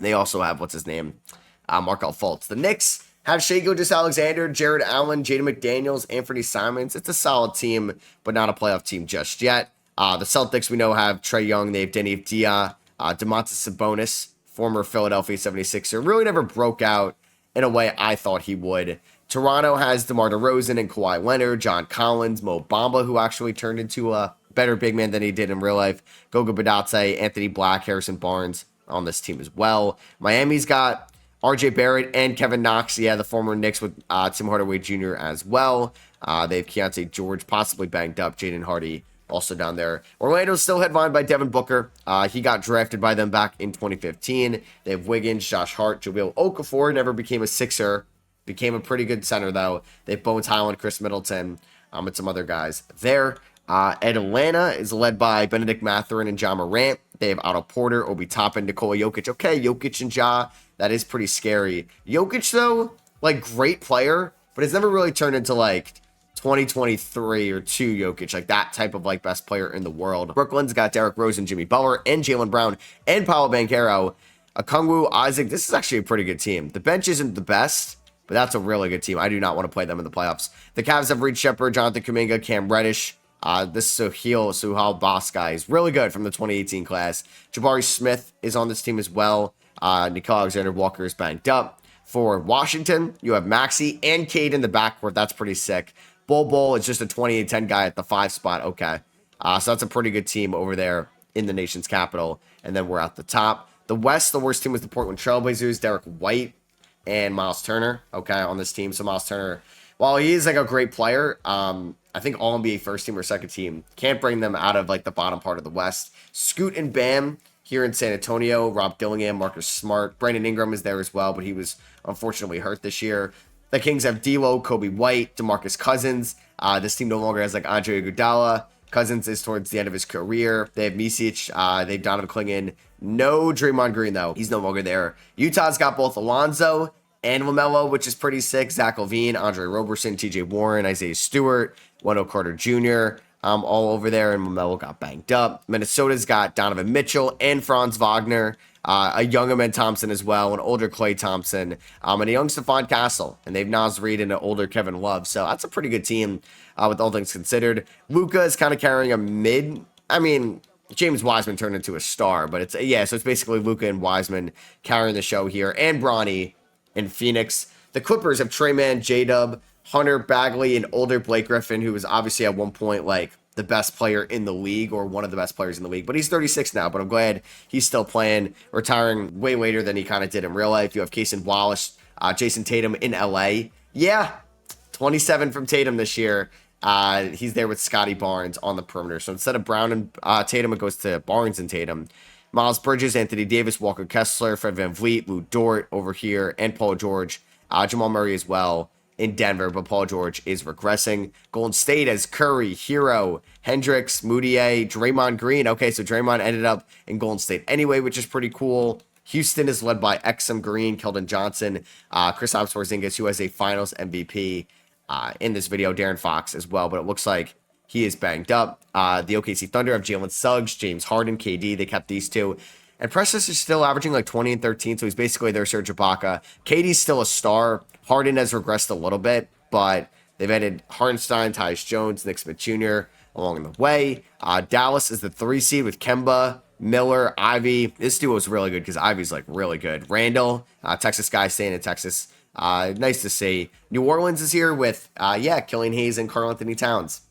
They also have, what's his name? Markelle Fultz. The Knicks have Shai Gilgeous-Alexander, Jared Allen, Jaden McDaniels, Anthony Simons. It's a solid team, but not a playoff team just yet. The Celtics, we know, have Trae Young. They have Denny Avdija, Domantas Sabonis, former Philadelphia 76er. Really never broke out in a way I thought he would. Toronto has DeMar DeRozan and Kawhi Leonard, John Collins, Mo Bamba, who actually turned into a better big man than he did in real life, Goga Bitadze, Anthony Black, Harrison Barnes on this team as well. Miami's got RJ Barrett and Kevin Knox, the former Knicks with Tim Hardaway Jr. as well. They have Keontae George, possibly banged up. Jaden Hardy also down there. Orlando's still headlined by Devin Booker. He got drafted by them back in 2015. They have Wiggins, Josh Hart, Jahlil Okafor, never became a Sixer. Became a pretty good center, though. They have Bones Highland, Chris Middleton, and some other guys there. Atlanta is led by Benedict Mathurin and Ja Morant. They have Otto Porter, Obi Toppin, Nikola Jokic. Okay, Jokic and Ja, that is pretty scary. Jokic, though, like, great player, but it's never really turned into, like, 2023 or 2 Jokic, like that type of, like, best player in the world. Brooklyn's got Derrick Rose and Jimmy Butler and Jaylen Brown and Paolo Banchero. Okongwu, Isaac, this is actually a pretty good team. The bench isn't the best, but that's a really good team. I do not want to play them in the playoffs. The Cavs have Reed Shepard, Jonathan Kuminga, Cam Reddish. This Suhail Boss guy is really good from the 2018 class. Jabari Smith is on this team as well. Nicole Alexander-Walker is banged up. For Washington, you have Maxey and Cade in the backcourt. That's pretty sick. Bol is just a 28-10 guy at the 5 spot. Okay. So that's a pretty good team over there in the nation's capital. And then we're at the top. The West, the worst team was the Portland Trailblazers. Derek White and Miles Turner, okay, on this team. So Miles Turner, while he is like a great player, I think all NBA first team or second team can't bring them out of like the bottom part of the West. Scoot and Bam here in San Antonio, Rob Dillingham, Marcus Smart, Brandon Ingram is there as well, but he was unfortunately hurt this year. The Kings have D'Lo, Kobe White, DeMarcus Cousins. This team no longer has like Andre Iguodala. Cousins is towards the end of his career. They have Micic, they have Donovan Clingan. No Draymond Green, though. He's no longer there. Utah's got both Alonzo and LaMelo, which is pretty sick. Zach LaVine, Andre Roberson, TJ Warren, Isaiah Stewart, Wendell Carter Jr., all over there, and LaMelo got banged up. Minnesota's got Donovan Mitchell and Franz Wagner, a young Amen Thompson as well, an older Klay Thompson, and a young Stephon Castle. And they have Naz Reid and an older Kevin Love. So that's a pretty good team with all things considered. Luka is kind of carrying a mid. I mean, James Wiseman turned into a star, but so it's basically Luka and Wiseman carrying the show here, and Bronny in Phoenix. The Clippers have Trey Mann, J-Dub, Hunter Bagley, and older Blake Griffin, who was obviously at one point like the best player in the league or one of the best players in the league, but he's 36 now, but I'm glad he's still playing, retiring way later than he kind of did in real life. You have Cason Wallace, Jason Tatum in LA. Yeah, 27 from Tatum this year. He's there with Scotty Barnes on the perimeter. So instead of Brown and Tatum, it goes to Barnes and Tatum. Miles Bridges, Anthony Davis, Walker Kessler, Fred VanVleet, Lou Dort over here, and Paul George. Jamal Murray as well in Denver, but Paul George is regressing. Golden State has Curry, Hero, Hendricks, Moutier, Draymond Green. Okay, so Draymond ended up in Golden State anyway, which is pretty cool. Houston is led by Exum Green, Keldon Johnson, Kristaps Porzingis, who has a Finals MVP in this video, Darren Fox as well, but it looks like he is banged up. The OKC Thunder have Jalen Suggs, James Harden, KD. They kept these two. And Precious is still averaging like 20 and 13, so he's basically their Serge Ibaka. KD's still a star. Harden has regressed a little bit, but they've added Hartenstein, Tyus Jones, Nick Smith Jr. along the way. Dallas is the 3 seed with Kemba, Miller, Ivy. This duo is really good because Ivy's like really good. Randall, Texas guy staying in Texas. Nice to see. New Orleans is here with, Killian Hayes and Karl Anthony Towns.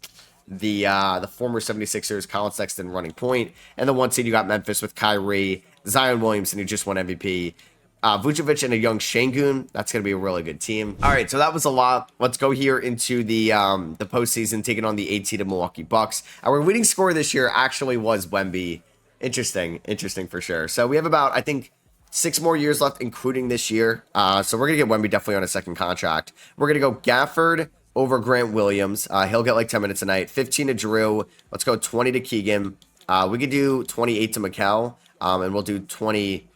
the former 76ers, Colin Sexton running point. And the 1 seed, you got Memphis with Kyrie, Zion Williamson, who just won MVP, Vucevic, and a young Şengün. That's going to be a really good team. All right, so that was a lot. Let's go here into the postseason, taking on the 8 seed Milwaukee Bucks. Our leading scorer this year actually was Wemby. Interesting for sure. So we have about, I think, 6 more years left, including this year. So we're going to get Wemby definitely on a second contract. We're going to go Gafford over Grant Williams. He'll get like 10 minutes a night. 15 to Drew. Let's go 20 to Keegan. We could do 28 to Mikal. And we'll do 20.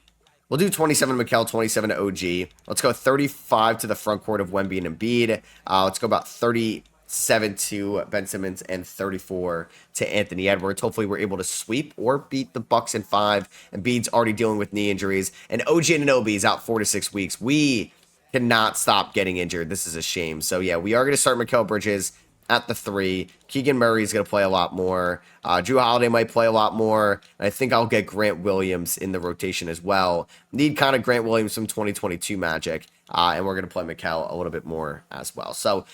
We'll do 27 to Mikal, 27 to OG. Let's go 35 to the front court of Wemby and Embiid. Let's go about 37 to Ben Simmons and 34 to Anthony Edwards. Hopefully we're able to sweep or beat the Bucks in 5. Embiid's already dealing with knee injuries. And OG Anunoby is out 4 to 6 weeks. We cannot stop getting injured. This is a shame. So yeah, we are going to start Mikal Bridges at the 3. Keegan Murray is going to play a lot more. Drew Holiday might play a lot more. And I think I'll get Grant Williams in the rotation as well. Need kind of Grant Williams from 2022 Magic. And we're going to play Mikal a little bit more as well. So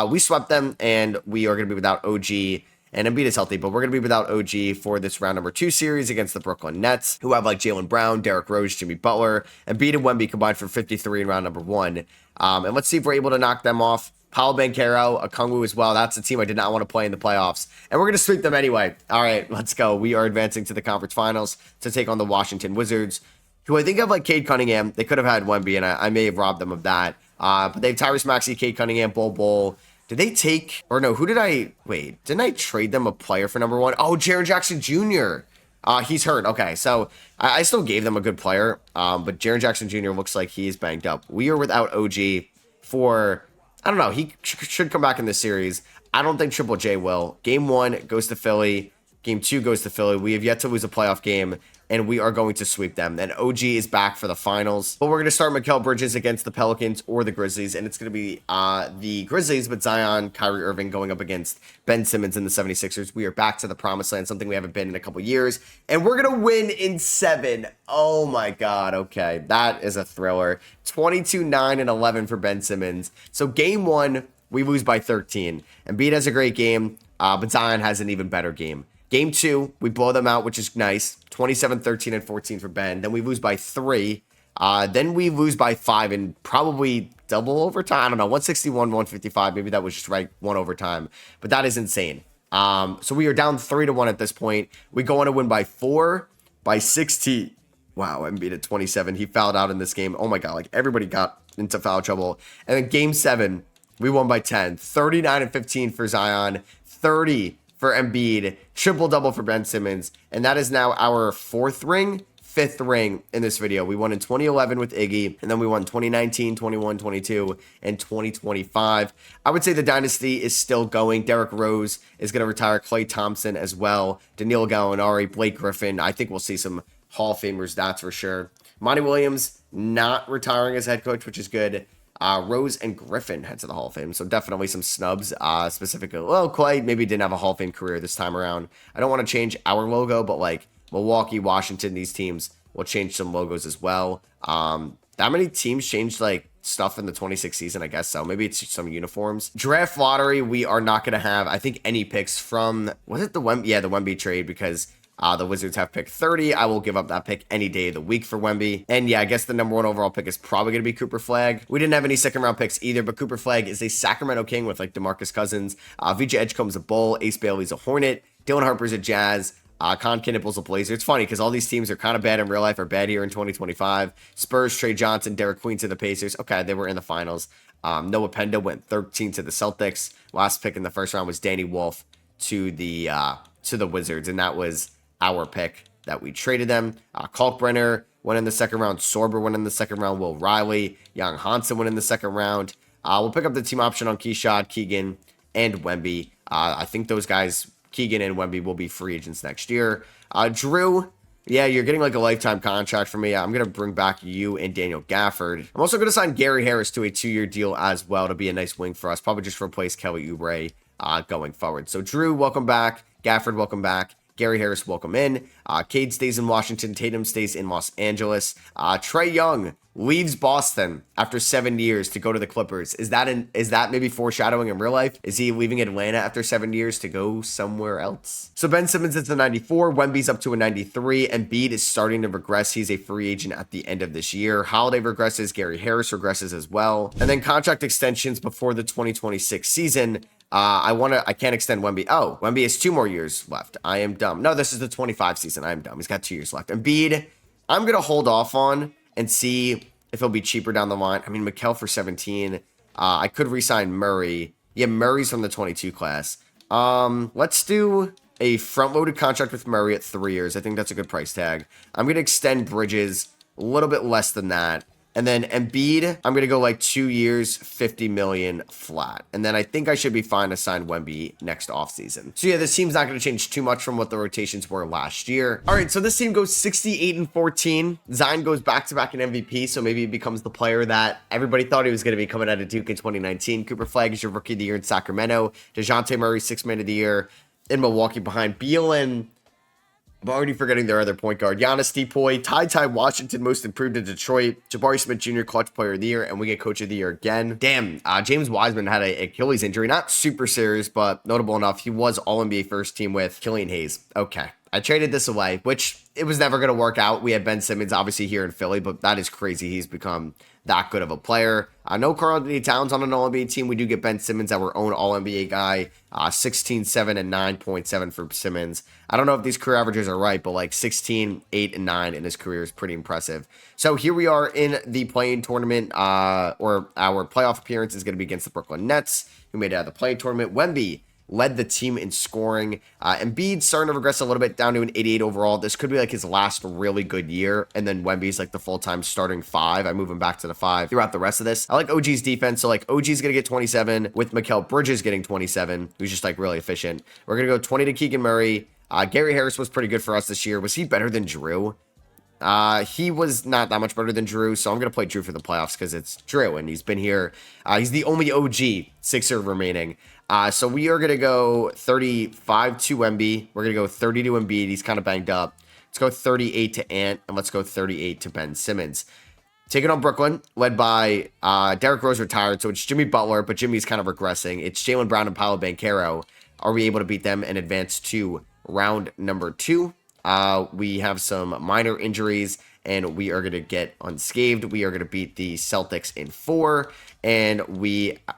we swept them, and we are going to be without OG. And Embiid is healthy, but we're going to be without OG for this round number 2 series against the Brooklyn Nets, who have like Jaylen Brown, Derrick Rose, Jimmy Butler, Embiid and Wemby combined for 53 in round number 1. And let's see if we're able to knock them off. Paolo Banchero, Okongwu as well. That's a team I did not want to play in the playoffs. And we're going to sweep them anyway. All right, let's go. We are advancing to the conference finals to take on the Washington Wizards, who I think have like Cade Cunningham. They could have had Wemby, and I may have robbed them of that. But they have Tyrese Maxey, Cade Cunningham, Bol. Did they take, or no, who did I, wait, didn't I trade them a player for number 1? Oh, Jaren Jackson Jr. He's hurt. Okay, so I still gave them a good player, but Jaren Jackson Jr. looks like he's banged up. We are without OG for, I don't know, he should come back in this series. I don't think Triple J will. Game 1 goes to Philly. Game 2 goes to Philly. We have yet to lose a playoff game, and we are going to sweep them. And OG is back for the finals. But we're going to start Mikal Bridges against the Pelicans or the Grizzlies, and it's going to be the Grizzlies with Zion, Kyrie Irving going up against Ben Simmons and the 76ers. We are back to the promised land, something we haven't been in a couple years, and we're going to win in 7. Oh my God, okay. That is a thriller. 22, 9, and 11 for Ben Simmons. So game 1, we lose by 13. Embiid has a great game, but Zion has an even better game. Game 2, we blow them out, which is nice. 27, 13, and 14 for Ben. Then we lose by 3. Then we lose by 5 and probably double overtime. I don't know, 161, 155. Maybe that was just right, 1 overtime. But that is insane. So we are down 3-1 at this point. We go on to win by 4, by 16. Wow, Embiid at 27. He fouled out in this game. Oh my God, like everybody got into foul trouble. And then game 7, we won by 10. 39 and 15 for Zion. 30 for Embiid, triple-double for Ben Simmons, and that is now our 4th ring, 5th ring in this video. We won in 2011 with Iggy, and then we won 2019, 21, 22, and 2025. I would say the dynasty is still going. Derrick Rose is going to retire, Klay Thompson as well, Danilo Gallinari, Blake Griffin. I think we'll see some Hall of Famers, that's for sure. Monty Williams not retiring as head coach, which is good. Rose and Griffin head to the Hall of Fame, so definitely some snubs. Specifically, well, Clay maybe didn't have a Hall of Fame career this time around. I don't want to change our logo, but like Milwaukee, Washington, these teams will change some logos as well. That many teams changed like stuff in the 26 season, I guess so. Maybe it's some uniforms. Draft lottery, we are not going to have, I think, any picks from, was it the Wemby? Yeah, the Wemby trade, because the Wizards have pick 30. I will give up that pick any day of the week for Wemby. And yeah, I guess the number 1 overall pick is probably going to be Cooper Flagg. We didn't have any 2nd round picks either, but Cooper Flagg is a Sacramento King with like DeMarcus Cousins. VJ Edgecombe's a Bull. Ace Bailey's a Hornet. Dylan Harper's a Jazz. Con Knipple's a Blazer. It's funny because all these teams are kind of bad in real life, are bad here in 2025. Spurs, Trey Johnson, Derek Queen to the Pacers. Okay, they were in the finals. Noah Penda went 13 to the Celtics. Last pick in the 1st round was Danny Wolf to the Wizards, and that was our pick that we traded them. Kalkbrenner went in the 2nd round. Sorber went in the 2nd round. Will Riley, Young Hansen went in the 2nd round. We'll pick up the team option on Keshad, Keegan, and Wemby. I think those guys, Keegan and Wemby, will be free agents next year. Drew, yeah, you're getting like a lifetime contract from me. I'm going to bring back you and Daniel Gafford. I'm also going to sign Gary Harris to a 2-year deal as well to be a nice wing for us. Probably just replace Kelly Oubre going forward. So Drew, welcome back. Gafford, welcome back. Gary Harris will come in. Cade stays in Washington. Tatum stays in Los Angeles. Trae Young leaves Boston after 7 years to go to the Clippers. Is that maybe foreshadowing in real life? Is he leaving Atlanta after 7 years to go somewhere else? So Ben Simmons is a 94. Wemby's up to a 93. Embiid is starting to regress. He's a free agent at the end of this year. Holiday regresses. Gary Harris regresses as well. And then contract extensions before the 2026 season. I can't extend Wemby. Oh, Wemby has 2 more years left. I am dumb. No, this is the 25 season. I am dumb. He's got 2 years left. Embiid, I'm going to hold off on and see if he'll be cheaper down the line. I mean, Mikal for 17. I could re-sign Murray. Yeah, Murray's from the 22 class. Let's do a front-loaded contract with Murray at 3 years. I think that's a good price tag. I'm going to extend Bridges a little bit less than that. And then Embiid, I'm going to go like 2 years, 50 million flat. And then I think I should be fine to sign Wemby next offseason. So yeah, this team's not going to change too much from what the rotations were last year. All right, so this team goes 68-14. Zion goes back-to-back in MVP, so maybe he becomes the player that everybody thought he was going to be coming out of Duke in 2019. Cooper Flagg is your Rookie of the Year in Sacramento. DeJounte Murray, 6th Man of the Year in Milwaukee behind Beal and... I'm already forgetting their other point guard. Giannis Depoy, Ty Washington, most improved in Detroit. Jabari Smith Jr., clutch player of the year, and we get coach of the year again. Damn, James Wiseman had an Achilles injury. Not super serious, but notable enough. He was All-NBA first team with Killian Hayes. Okay. I traded this away, which it was never going to work out. We had Ben Simmons obviously here in Philly, but that is crazy. He's become that good of a player. No Karl-Anthony Towns on an All-NBA team. We do get Ben Simmons, our own All-NBA guy. 16, 7, and 9.7 for Simmons. I don't know if these career averages are right, but like 16, 8, and 9 in his career is pretty impressive. So here we are in the play-in tournament, or our playoff appearance is going to be against the Brooklyn Nets, who made it out of the play-in tournament. Wemby led the team in scoring. Embiid starting to regress a little bit down to an 88 overall. This could be like his last really good year. And then Wemby's like the full-time starting 5. I move him back to the 5 throughout the rest of this. I like OG's defense. So like OG's going to get 27 with Mikal Bridges getting 27, who's just like really efficient. We're going to go 20 to Keegan Murray. Gary Harris was pretty good for us this year. Was he better than Drew? He was not that much better than Drew, so I'm going to play Drew for the playoffs because it's Drew, and he's been here. He's the only OG Sixer remaining. So we are going to go 35 to Wemby. We're going to go 30 to Embiid. He's kind of banged up. Let's go 38 to Ant, and let's go 38 to Ben Simmons. Taking on Brooklyn, led by Derrick Rose retired, so it's Jimmy Butler, but Jimmy's kind of regressing. It's Jaylen Brown and Paolo Banchero. Are we able to beat them and advance to round number 2? We have some minor injuries, and we are going to get unscathed. We are going to beat the Celtics in 4, and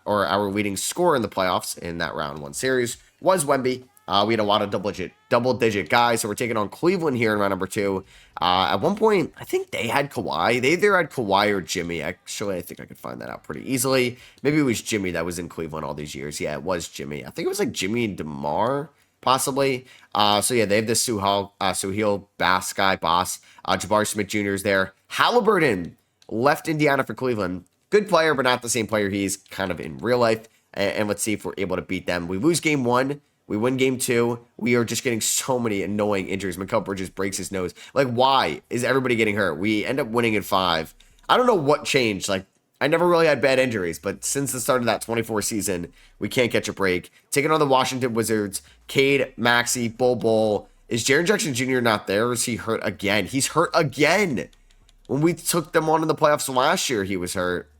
our leading scorer in the playoffs in that round 1 series was Wemby. We had a lot of double-digit guys, so we're taking on Cleveland here in round number 2. At one point, I think they had Kawhi. They either had Kawhi or Jimmy. Actually, I think I could find that out pretty easily. Maybe it was Jimmy that was in Cleveland all these years. Yeah, it was Jimmy. I think it was like Jimmy and DeMar, possibly. So yeah, they have this Suhail Boss. Jabari Smith Jr. is there. Halliburton left Indiana for Cleveland. Good player, but not the same player he's kind of in real life. And let's see if we're able to beat them. We lose game 1. We win game 2. We are just getting so many annoying injuries. Mikal Bridges breaks his nose. Like, why is everybody getting hurt? We end up winning in 5. I don't know what changed. Like, I never really had bad injuries, but since the start of that 24 season, we can't catch a break. Taking on the Washington Wizards, Cade, Maxey, Bol. Is Jaren Jackson Jr. not there, or is he hurt again? He's hurt again. When we took them on in the playoffs last year, he was hurt.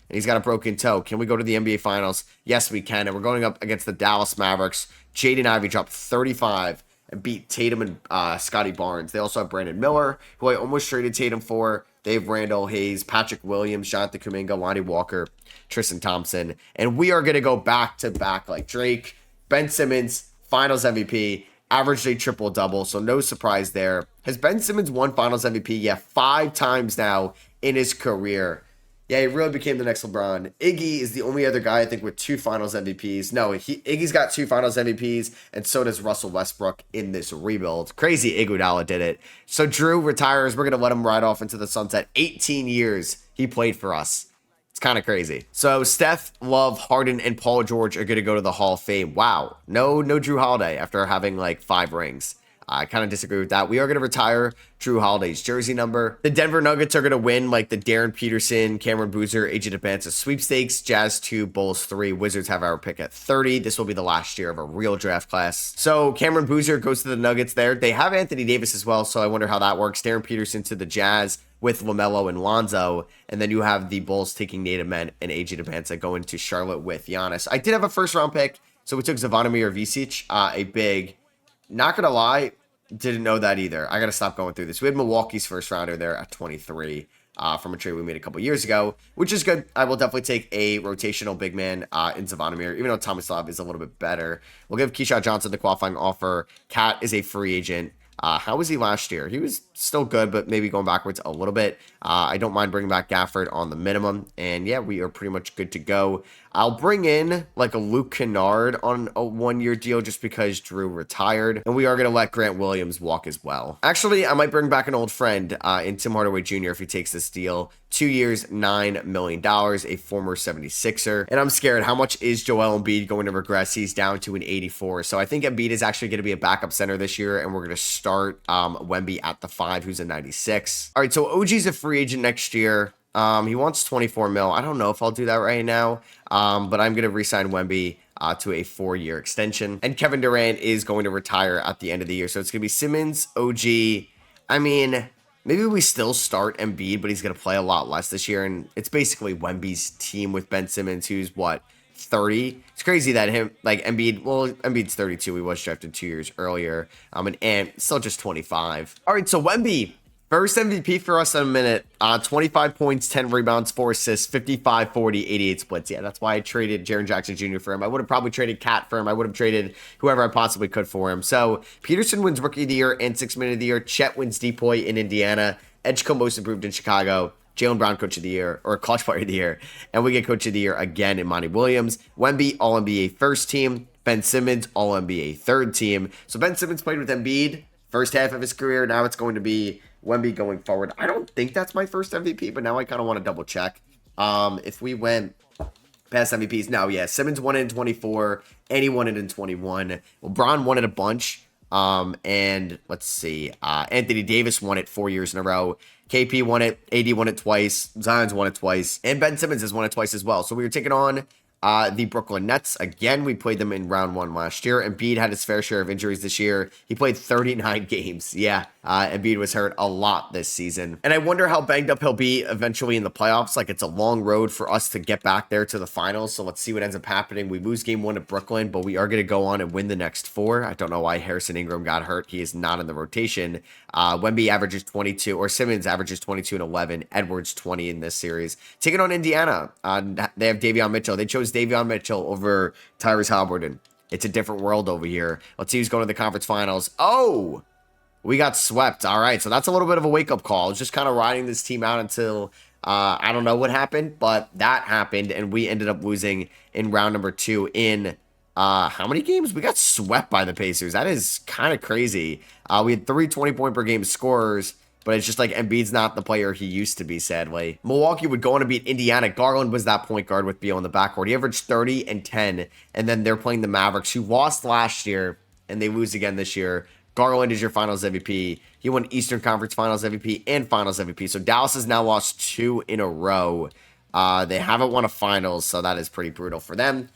And he's got a broken toe. Can we go to the NBA Finals? Yes, we can. And we're going up against the Dallas Mavericks. Jaden Ivey dropped 35 and beat Tatum and Scotty Barnes. They also have Brandon Miller, who I almost traded Tatum for. They have Randall Hayes, Patrick Williams, Jonathan Kuminga, Lonnie Walker, Tristan Thompson. And we are going to go back-to-back like Drake. Ben Simmons, Finals MVP, averaged a triple-double, so no surprise there. Has Ben Simmons won Finals MVP? Yeah, 5 times now in his career. Yeah, he really became the next LeBron. Iggy is the only other guy, I think, with 2 Finals MVPs. No, Iggy's got 2 Finals MVPs, and so does Russell Westbrook in this rebuild. Crazy Iguodala did it. So Drew retires. We're going to let him ride off into the sunset. 18 years he played for us. It's kind of crazy. So Steph, Love, Harden, and Paul George are going to go to the Hall of Fame. Wow. No Drew Holiday after having like 5 rings. I kind of disagree with that. We are going to retire Drew Holiday's jersey number. The Denver Nuggets are going to win like the Darren Peterson, Cameron Boozer, AJ Depanta sweepstakes. Jazz 2, Bulls 3. Wizards have our pick at 30. This will be the last year of a real draft class. So Cameron Boozer goes to the Nuggets there. They have Anthony Davis as well, so I wonder how that works. Darren Peterson to the Jazz with LaMelo and Lonzo. And then you have the Bulls taking Nate Ament and AJ Depanta going to Charlotte with Giannis. I did have a first round pick, so we took Zvonimir Visic, a big. Not gonna lie, didn't know that either. I gotta stop going through this. We had Milwaukee's first rounder there at 23 from a trade we made a couple years ago, which is good. I will definitely take a rotational big man in Zvonimir, even though Tomislav is a little bit better. We'll give Keyshawn Johnson the qualifying offer. Cat is a free agent. How was he last year? He was still good, but maybe going backwards a little bit. I don't mind bringing back Gafford on the minimum. And yeah, we are pretty much good to go. I'll bring in like a Luke Kennard on a 1-year deal just because Drew retired. And we are going to let Grant Williams walk as well. Actually, I might bring back an old friend in Tim Hardaway Jr. if he takes this deal. 2 years, $9 million, a former 76er. And I'm scared. How much is Joel Embiid going to regress? He's down to an 84. So I think Embiid is actually going to be a backup center this year. And we're going to start Wemby at the 5, who's a 96. All right, so OG's a free agent next year. He wants 24 mil. I don't know if I'll do that right now, but I'm going to re-sign Wemby to a 4-year extension. And Kevin Durant is going to retire at the end of the year. So it's going to be Simmons, OG. I mean, maybe we still start Embiid, but he's going to play a lot less this year. And it's basically Wemby's team with Ben Simmons, who's what, 30? It's crazy that Embiid's 32. He was drafted 2 years earlier. And Ant still just 25. All right, so Wemby. First MVP for us in a minute. 25 points, 10 rebounds, 4 assists, 55, 40, 88 splits. Yeah, that's why I traded Jaren Jackson Jr. for him. I would have probably traded Cat for him. I would have traded whoever I possibly could for him. So Peterson wins Rookie of the Year and 6th Man of the Year. Chet wins Depoy in Indiana. Edgecombe Most Improved in Chicago. Jaylen Brown Coach of the Year, or Clutch Player of the Year. And we get Coach of the Year again in Monty Williams. Wemby, All-NBA first team. Ben Simmons, All-NBA third team. So Ben Simmons played with Embiid first half of his career. Now it's going to be Wemby going forward. I don't think that's my first MVP, but now I kind of want to double check. If we went past MVPs, now, yeah, Simmons won it in 24, and he won it in 21. LeBron won it a bunch. And let's see, Anthony Davis won it 4 years in a row. KP won it, AD won it twice, Zion's won it twice, and Ben Simmons has won it twice as well. So we were taking on the Brooklyn Nets. Again, we played them in round 1 last year. Embiid had his fair share of injuries this year. He played 39 games. Yeah, Embiid was hurt a lot this season. And I wonder how banged up he'll be eventually in the playoffs. Like, it's a long road for us to get back there to the finals. So let's see what ends up happening. We lose game 1 to Brooklyn, but we are going to go on and win the next 4. I don't know why Harrison Ingram got hurt. He is not in the rotation. Wemby averages 22, or Simmons averages 22 and 11. Edwards 20 in this series. Taking on Indiana. They have Davion Mitchell. They chose Davion Mitchell over Tyrese Haliburton. It's a different world over here. Let's see who's going to the conference finals. Oh, we got swept. All right, so that's a little bit of a wake-up call. I was just kind of riding this team out until I don't know what happened, but that happened, and we ended up losing in round number 2 in how many games? We got swept by the Pacers. That is kind of crazy. We had 3 20-point per game scorers, but it's just like Embiid's not the player he used to be, sadly. Milwaukee would go on to beat Indiana. Garland was that point guard with Beal in the backcourt. He averaged 30 and 10, and then they're playing the Mavericks, who lost last year, and they lose again this year. Garland is your Finals MVP. He won Eastern Conference Finals MVP and Finals MVP. So Dallas has now lost 2 in a row. They haven't won a Finals, so that is pretty brutal for them.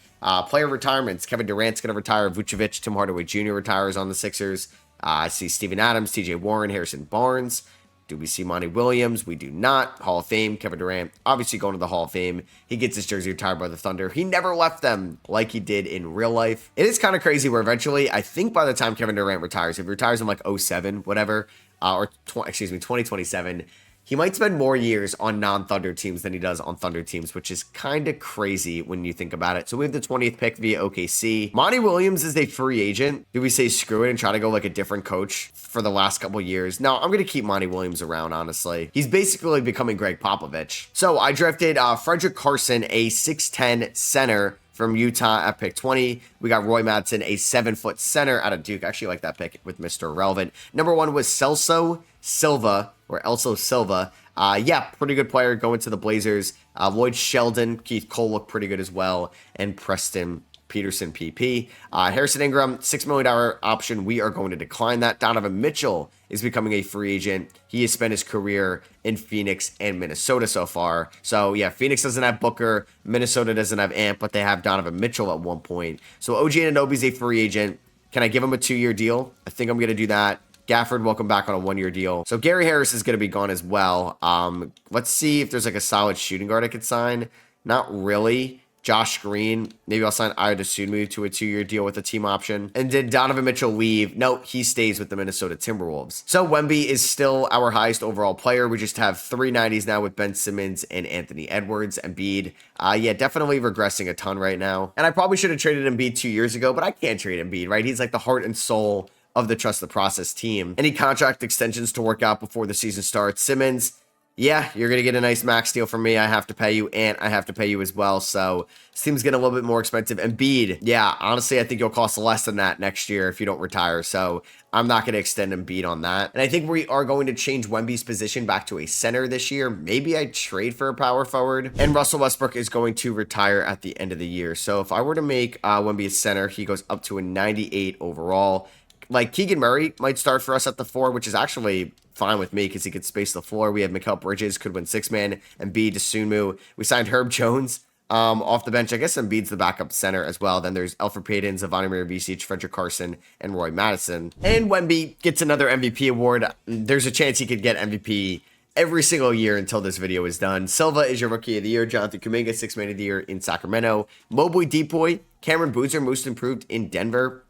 Player retirements. Kevin Durant's going to retire. Vucevic, Tim Hardaway Jr. retires on the Sixers. I see Steven Adams, TJ Warren, Harrison Barnes. Do we see Monty Williams? We do not. Hall of Fame, Kevin Durant, obviously going to the Hall of Fame. He gets his jersey retired by the Thunder. He never left them like he did in real life. It is kind of crazy where eventually, I think by the time Kevin Durant retires, if he retires in like 07, whatever, 2027, he might spend more years on non-Thunder teams than he does on Thunder teams, which is kind of crazy when you think about it. So we have the 20th pick via OKC. Monty Williams is a free agent. Do we say screw it and try to go like a different coach for the last couple years? No, I'm going to keep Monty Williams around, honestly. He's basically becoming Greg Popovich. So I drafted Frederick Carson, a 6'10 center from Utah at pick 20. We got Roy Madsen, a 7-foot center out of Duke. I actually like that pick with Mr. Irrelevant. Number 1 was Celso Silva, or Elso Silva. Yeah, pretty good player going to the Blazers. Lloyd Sheldon, Keith Cole looked pretty good as well. And Preston Peterson PP. Harrison Ingram, $6 million option. We are going to decline that. Donovan Mitchell is becoming a free agent. He has spent his career in Phoenix and Minnesota so far. So yeah, Phoenix doesn't have Booker. Minnesota doesn't have Ant, but they have Donovan Mitchell at one point. So OG Anunoby's a free agent. Can I give him a 2-year deal? I think I'm going to do that. Gafford, welcome back on a 1-year deal. So Gary Harris is going to be gone as well. Let's see if there's like a solid shooting guard I could sign. Not really. Josh Green. Maybe I'll sign Ayo Dosunmu to a 2-year deal with a team option. And did Donovan Mitchell leave? No, he stays with the Minnesota Timberwolves. So Wemby is still our highest overall player. We just have 390s now with Ben Simmons and Anthony Edwards. Embiid, yeah, definitely regressing a ton right now. And I probably should have traded Embiid 2 years ago, but I can't trade Embiid, right? He's like the heart and soul of the Trust the Process team. Any contract extensions to work out before the season starts? Simmons, yeah, you're going to get a nice max deal from me. I have to pay you, and I have to pay you as well. So this team's getting a little bit more expensive. Embiid, yeah, honestly, I think you'll cost less than that next year if you don't retire. So I'm not going to extend Embiid on that. And I think we are going to change Wemby's position back to a center this year. Maybe I trade for a power forward. And Russell Westbrook is going to retire at the end of the year. So if I were to make Wemby a center, he goes up to a 98 overall. Like, Keegan Murray might start for us at the 4, which is actually fine with me because he could space the floor. We have Mikal Bridges, could win 6-man, Embiid, Dosunmu. We signed Herb Jones off the bench. I guess Embiid's the backup center as well. Then there's Elfrid Payton, Zavani Miravic, Frederick Carson, and Roy Madison. And Wemby gets another MVP award. There's a chance he could get MVP every single year until this video is done. Silva is your Rookie of the Year. Jonathan Kuminga, 6-man of the Year in Sacramento. Mobley Depoy, Cameron Boozer, most improved in Denver.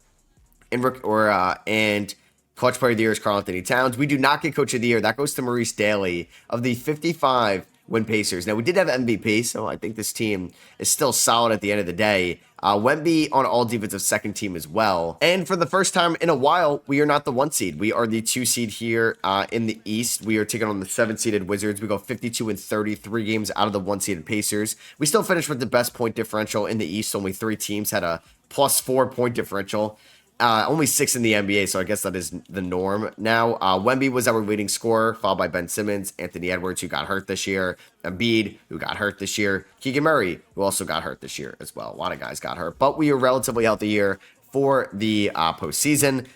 And Clutch Player of the Year is Karl-Anthony Towns. We do not get Coach of the Year. That goes to Maurice Daly of the 55 win Pacers. Now, we did have MVP, so I think this team is still solid at the end of the day. Wemby on all defensive second team as well. And for the first time in a while, we are not the 1 seed. We are the 2 seed here in the East. We are taking on the 7-seeded Wizards. We go 52-33 games out of the 1-seeded Pacers. We still finished with the best point differential in the East. Only 3 teams had a +4 point differential. Only 6 in the NBA, so I guess that is the norm now. Wemby was our leading scorer, followed by Ben Simmons, Anthony Edwards, who got hurt this year, Embiid, who got hurt this year, Keegan Murray, who also got hurt this year as well. A lot of guys got hurt, but we are relatively healthy here for the postseason.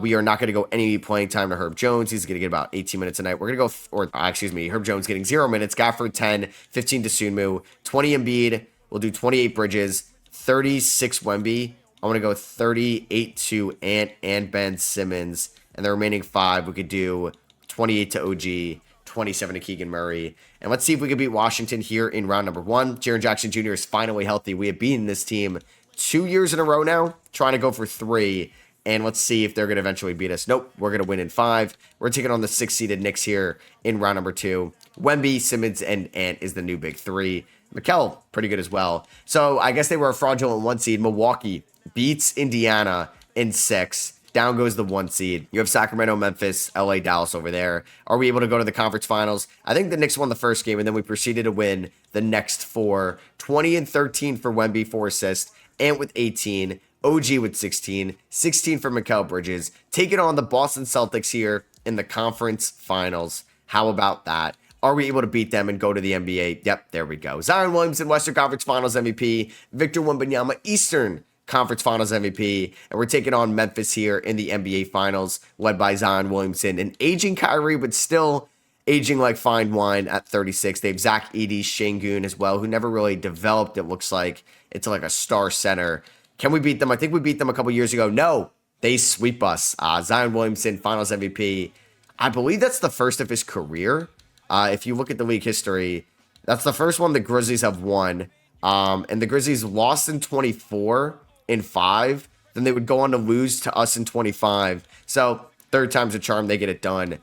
We are not going to go any playing time to Herb Jones. He's going to get about 18 minutes a night. We're going to go, Herb Jones getting 0 minutes, Gafford 10, 15 Dosunmu, 20 Embiid. We'll do 28 Bridges, 36 Wemby. I want to go 38 to Ant and Ben Simmons. And the remaining 5, we could do 28 to OG, 27 to Keegan Murray. And let's see if we can beat Washington here in round number 1. Jaren Jackson Jr. is finally healthy. We have beaten this team 2 years in a row now, trying to go for 3. And let's see if they're going to eventually beat us. Nope, we're going to win in 5. We're taking on the 6-seeded Knicks here in round number 2. Wemby, Simmons, and Ant is the new big 3. Mikal, pretty good as well. So I guess they were a fraudulent 1 seed. Milwaukee beats Indiana in 6. Down goes the 1 seed. You have Sacramento, Memphis, LA, Dallas over there. Are we able to go to the conference finals? I think the Knicks won the first game, and then we proceeded to win the next 4. 20-13 for Wemby, 4 assists. Ant with 18. OG with 16. 16 for Mikal Bridges. Taking on the Boston Celtics here in the conference finals. How about that? Are we able to beat them and go to the NBA? Yep, there we go. Zion Williamson, Western Conference Finals MVP. Victor Wembanyama, Eastern Conference Finals MVP. And we're taking on Memphis here in the NBA Finals, led by Zion Williamson. An aging Kyrie, but still aging like fine wine at 36. They have Zach Edey, Şengün as well, who never really developed, it looks like, into like a star center. Can we beat them? I think we beat them a couple years ago. No, they sweep us. Zion Williamson, Finals MVP. I believe that's the first of his career. If you look at the league history, that's the first one the Grizzlies have won. And the Grizzlies lost in 24 in 5. Then they would go on to lose to us in 25. So 3rd time's a charm. They get it done.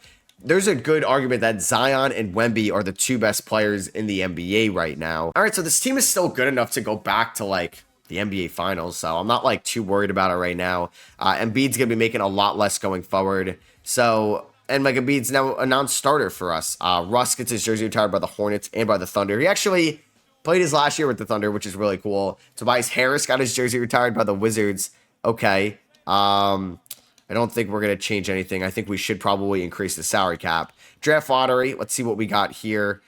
There's a good argument that Zion and Wemby are the 2 best players in the NBA right now. All right, so this team is still good enough to go back to like the NBA Finals. So I'm not like too worried about it right now. Embiid's going to be making a lot less going forward. So... And Mike Embiid's now announced starter for us. Russ gets his jersey retired by the Hornets and by the Thunder. He actually played his last year with the Thunder, which is really cool. Tobias Harris got his jersey retired by the Wizards. Okay. I don't think we're going to change anything. I think we should probably increase the salary cap. Draft lottery. Let's see what we got here.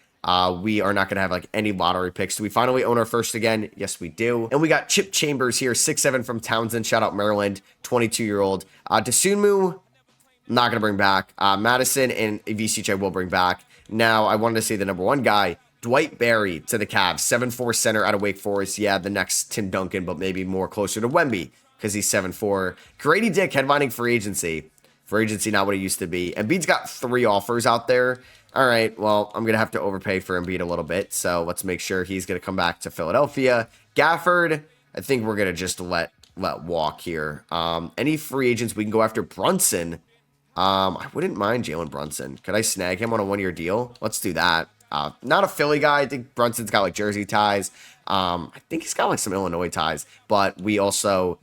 We are not going to have like any lottery picks. Do we finally own our first again? Yes, we do. And we got Chip Chambers here, 6'7" from Townsend. Shout out Maryland, 22-year-old. Dosunmu, not going to bring back. Madison and VCH I will bring back. Now, I wanted to say the number one guy, Dwight Barry to the Cavs, 7'4" center out of Wake Forest. Yeah, the next Tim Duncan, but maybe more closer to Wemby because he's 7'4". Grady Dick headlining free agency. Free agency, not what it used to be. Embiid's got 3 offers out there. All right, well, I'm going to have to overpay for Embiid a little bit, so let's make sure he's going to come back to Philadelphia. Gafford, I think we're going to just let walk here. Any free agents, we can go after Brunson. I wouldn't mind Jalen Brunson. Could I snag him on a 1-year deal? Let's do that. Not a Philly guy. I think Brunson's got like Jersey ties. I think he's got like some Illinois ties, but we also...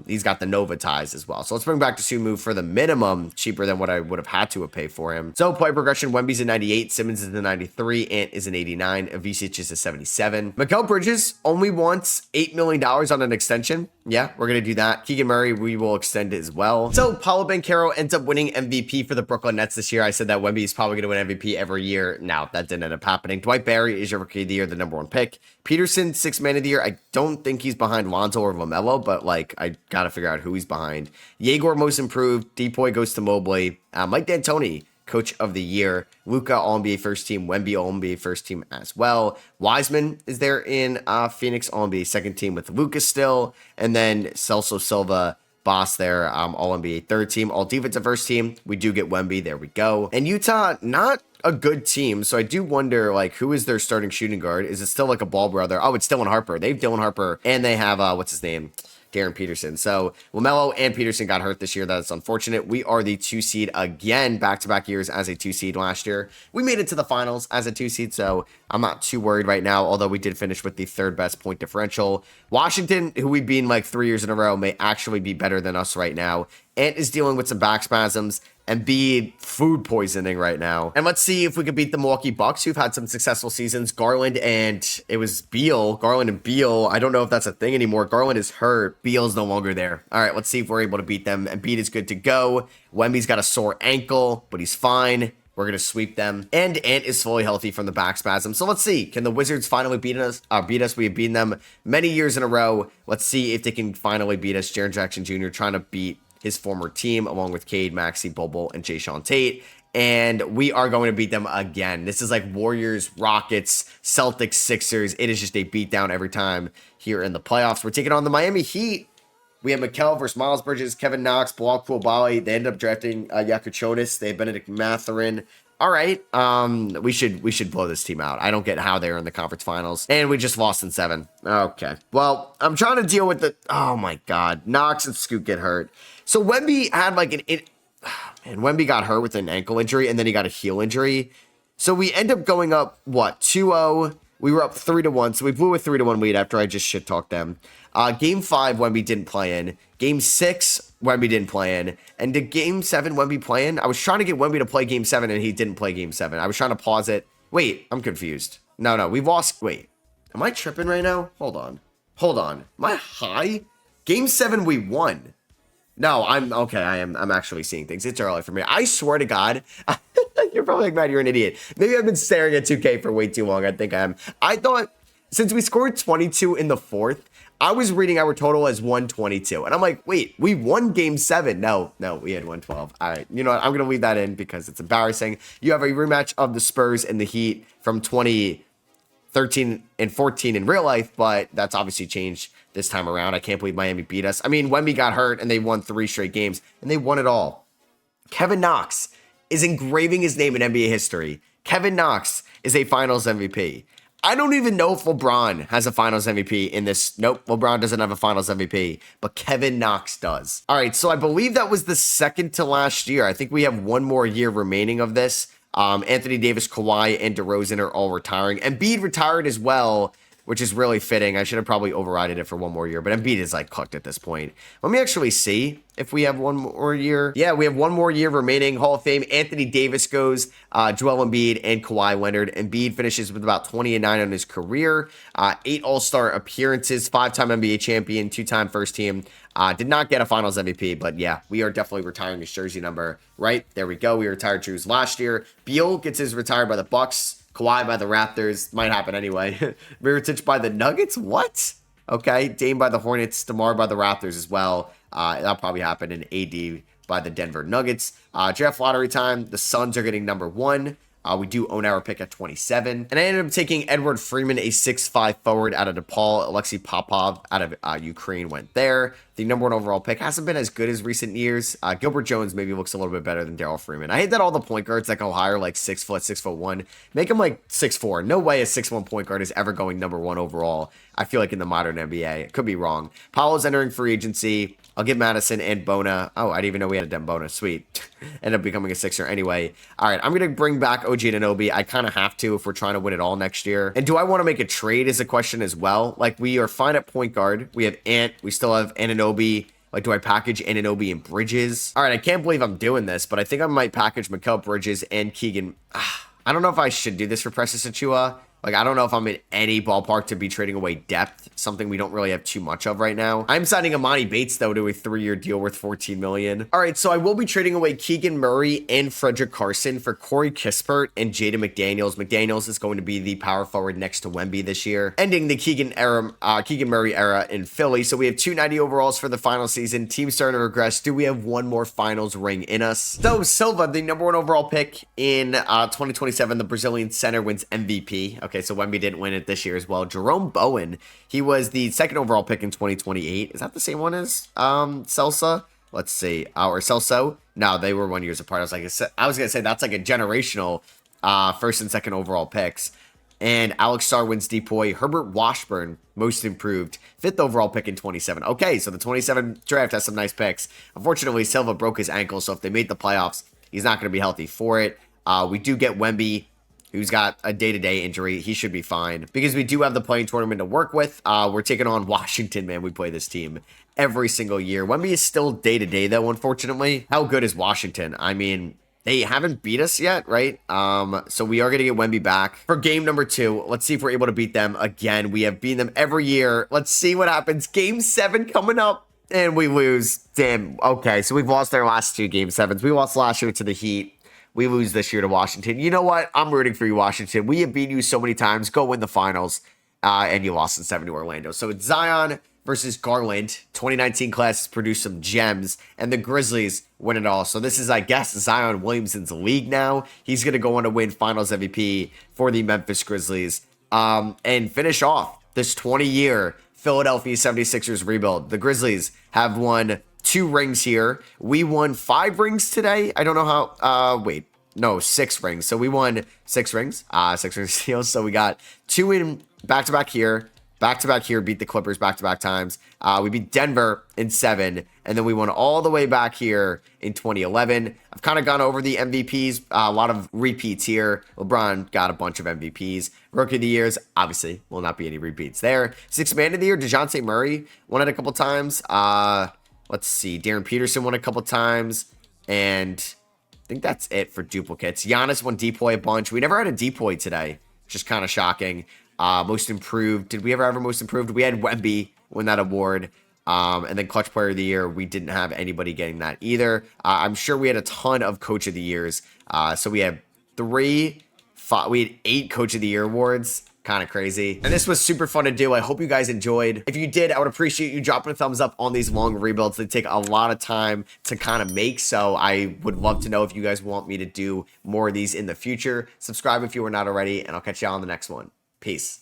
he's got the Nova ties as well. So let's bring back Dosunmu for the minimum, cheaper than what I would have had to have paid for him. So play progression, Wemby's a 98, Simmons is a 93, Ant is an 89, Avicic is a 77. Mikal Bridges only wants $8 million on an extension. Yeah, we're going to do that. Keegan Murray, we will extend it as well. So Paolo Banchero ends up winning MVP for the Brooklyn Nets this year. I said that Wemby is probably going to win MVP every year. Now, that didn't end up happening. Dwight Barry is your rookie of the year, the number 1 pick. Peterson, 6th man of the year. I don't think he's behind Lonzo or LaMelo, but like, I got to figure out who he's behind. Yegor, most improved. Depoy goes to Mobley. Mike D'Antoni, coach of the year. Luka, All-NBA first team. Wemby, All-NBA first team as well. Wiseman is there in Phoenix, All-NBA second team with Luka still. And then Celso Silva, boss there, All-NBA third team. All defensive first team. We do get Wemby. There we go. And Utah, not a good team, so I do wonder, like, who is their starting shooting guard? Is it still like a Ball brother? Oh, it's Dylan Harper. They have Dylan Harper, and they have, what's his name? Darren Peterson. So LaMelo and Peterson got hurt this year. That's unfortunate. We are the 2 seed again, back-to-back years as a 2 seed last year. We made it to the finals as a 2 seed, so I'm not too worried right now, although we did finish with the 3rd best point differential. Washington, who we've been like 3 years in a row, may actually be better than us right now. Ant is dealing with some back spasms. Embiid food poisoning right now. And let's see if we could beat the Milwaukee Bucks, who've had some successful seasons. Garland and it was Beal. Garland and Beal. I don't know if that's a thing anymore. Garland is hurt. Beal's no longer there. All right, let's see if we're able to beat them. Embiid is good to go. Wemby's got a sore ankle, but he's fine. We're going to sweep them. And Ant is fully healthy from the back spasm. So let's see. Can the Wizards finally beat us? We have beaten them many years in a row. Let's see if they can finally beat us. Jaren Jackson Jr. trying to beat his former team, along with Cade, Maxey, Bobo, and Jayshawn Tate. And we are going to beat them again. This is like Warriors, Rockets, Celtics, Sixers. It is just a beatdown every time here in the playoffs. We're taking on the Miami Heat. We have Mikal versus Miles Bridges, Kevin Knox, Bilal Coulibaly. They ended up drafting Yakuchonis. They have Benedict Mathurin. All right, we should blow this team out. I don't get how they're in the conference finals. And we just lost in 7. Okay. Well, I'm trying to deal with the... Oh, my God. Knox and Scoot get hurt. So Wemby had like Wemby got hurt with an ankle injury, and then he got a heel injury. So we end up going up, what, 2-0? We were up 3-1, so we blew a 3-1 lead after I just shit-talked them. Game 5, Wemby didn't play in. Game 6, Wemby didn't play in. And did Game 7 Wemby play in? I was trying to get Wemby to play Game 7, and he didn't play Game 7. I was trying to pause it. Wait, I'm confused. No, we've lost. Wait, am I tripping right now? Hold on. Am I high? Game 7, we won. No, I'm okay. I'm actually seeing things. It's early for me. I swear to God, you're probably like, Matt, you're an idiot. Maybe I've been staring at 2K for way too long. I think I am. I thought since we scored 22 in the 4th, I was reading our total as 122. And I'm like, wait, we won Game 7. No, we had 112. All right. You know what? I'm going to leave that in because it's embarrassing. You have a rematch of the Spurs and the Heat from 2013 and 14 in real life, but that's obviously changed this time around. I can't believe Miami beat us. I mean, Wemby got hurt and they won 3 straight games and they won it all. Kevin Knox is engraving his name in NBA history. Kevin Knox is a finals MVP. I don't even know if LeBron has a finals MVP in this. Nope, LeBron doesn't have a finals MVP, but Kevin Knox does. All right, so I believe that was the second to last year. I think we have one more year remaining of this. Anthony Davis, Kawhi, and DeRozan are all retiring. Embiid retired as well, which is really fitting. I should have probably overridden it for one more year, but Embiid is like cooked at this point. Let me actually see if we have one more year. Yeah, we have one more year remaining. Hall of Fame, Anthony Davis goes, Joel Embiid, and Kawhi Leonard. Embiid finishes with about 20-9 on his career, 8 All-Star appearances, 5-time NBA champion, 2-time first team. Did not get a finals MVP, but yeah, we are definitely retiring his jersey number, right? There we go. We retired Drews last year. Beal gets his retired by the Bucks. Kawhi by the Raptors. Might happen anyway. Mirotic by the Nuggets? What? Okay. Dame by the Hornets. DeMar by the Raptors as well. That'll probably happen. And AD by the Denver Nuggets. Draft lottery time. The Suns are getting number 1. We do own our pick at 27. And I ended up taking Edward Freeman, a 6'5 forward out of DePaul. Alexei Popov out of Ukraine went there. The number 1 overall pick hasn't been as good as recent years. Gilbert Jones maybe looks a little bit better than Daryl Freeman. I hate that all the point guards that go higher, like 6 foot, 6'1", make him like 6'4". No way a 6'1" point guard is ever going number 1 overall. I feel like in the modern NBA. Could be wrong. Paolo's entering free agency. I'll give Madison and Bona. Oh, I didn't even know we had a Dembona. Sweet. Ended up becoming a Sixer anyway. All right, I'm going to bring back OG Anunoby. I kind of have to if we're trying to win it all next year. And do I want to make a trade is a question as well. Like, we are fine at point guard. We have Ant. We still have Anunoby. Like, do I package Anunoby and Bridges? All right, I can't believe I'm doing this, but I think I might package Mikal Bridges and Keegan. I don't know if I should do this for Precious Achiuwa. Like, I don't know if I'm in any ballpark to be trading away depth, something we don't really have too much of right now. I'm signing Amani Bates, though, to a 3-year deal worth $14 million. All right, so I will be trading away Keegan Murray and Frederick Carson for Corey Kispert and Jaden McDaniels. McDaniels is going to be the power forward next to Wemby this year, ending the Keegan Murray era in Philly. So we have 290 overalls for the final season. Team starting to regress. Do we have one more finals ring in us? So Silva, the number 1 overall pick in 2027, the Brazilian center, wins MVP. Okay, so Wemby didn't win it this year as well. Jerome Bowen, he was the 2nd overall pick in 2028. Is that the same one as Celsa? Let's see. Or Celso? No, they were 1 year apart. I was gonna say that's like a generational 1st and 2nd overall picks. And Alex Sarr wins DPOY. Herbert Washburn, most improved, 5th overall pick in 27. Okay, so the 27 draft has some nice picks. Unfortunately, Silva broke his ankle, so if they made the playoffs, he's not going to be healthy for it. We do get Wemby, who's got a day-to-day injury. He should be fine because we do have the playing tournament to work with. We're taking on Washington, man. We play this team every single year. Wemby is still day-to-day, though, unfortunately. How good is Washington? I mean, they haven't beat us yet, right? So we are going to get Wemby back for game number 2. Let's see if we're able to beat them again. We have beaten them every year. Let's see what happens. Game 7 coming up, and we lose. Damn. Okay, so we've lost our last 2 game 7s. We lost last year to the Heat. We lose this year to Washington. You know what? I'm rooting for you, Washington. We have beaten you so many times. Go win the finals. And you lost in 7 to Orlando. So it's Zion versus Garland. 2019 class has produced some gems. And the Grizzlies win it all. So this is, I guess, Zion Williamson's league now. He's going to go on to win finals MVP for the Memphis Grizzlies. And finish off this 20-year Philadelphia 76ers rebuild. The Grizzlies have won 2 rings here. We won 5 rings today. I don't know how. Wait, no, 6 rings. So we won 6 rings. 6 rings steals. So we got 2 in back-to-back here. Back-to-back here, beat the Clippers back-to-back times. We beat Denver in 7. And then we won all the way back here in 2011. I've kind of gone over the MVPs. A lot of repeats here. LeBron got a bunch of MVPs. Rookie of the Years, obviously, will not be any repeats there. 6th Man of the Year, DeJounte Murray won it a couple times. Let's see. Darren Peterson won a couple times. And I think that's it for duplicates. Giannis won DPOY a bunch. We never had a DPOY today, which is kind of shocking. Most improved. Did we ever have a most improved? We had Wemby win that award. And then Clutch Player of the Year, we didn't have anybody getting that either. I'm sure we had a ton of Coach of the Years. So we had 8 Coach of the Year awards. Kind of crazy. And this was super fun to do. I hope you guys enjoyed. If you did, I would appreciate you dropping a thumbs up on these long rebuilds. They take a lot of time to kind of make, so I would love to know if you guys want me to do more of these in the future. Subscribe if you are not already, and I'll catch you on the next one. Peace.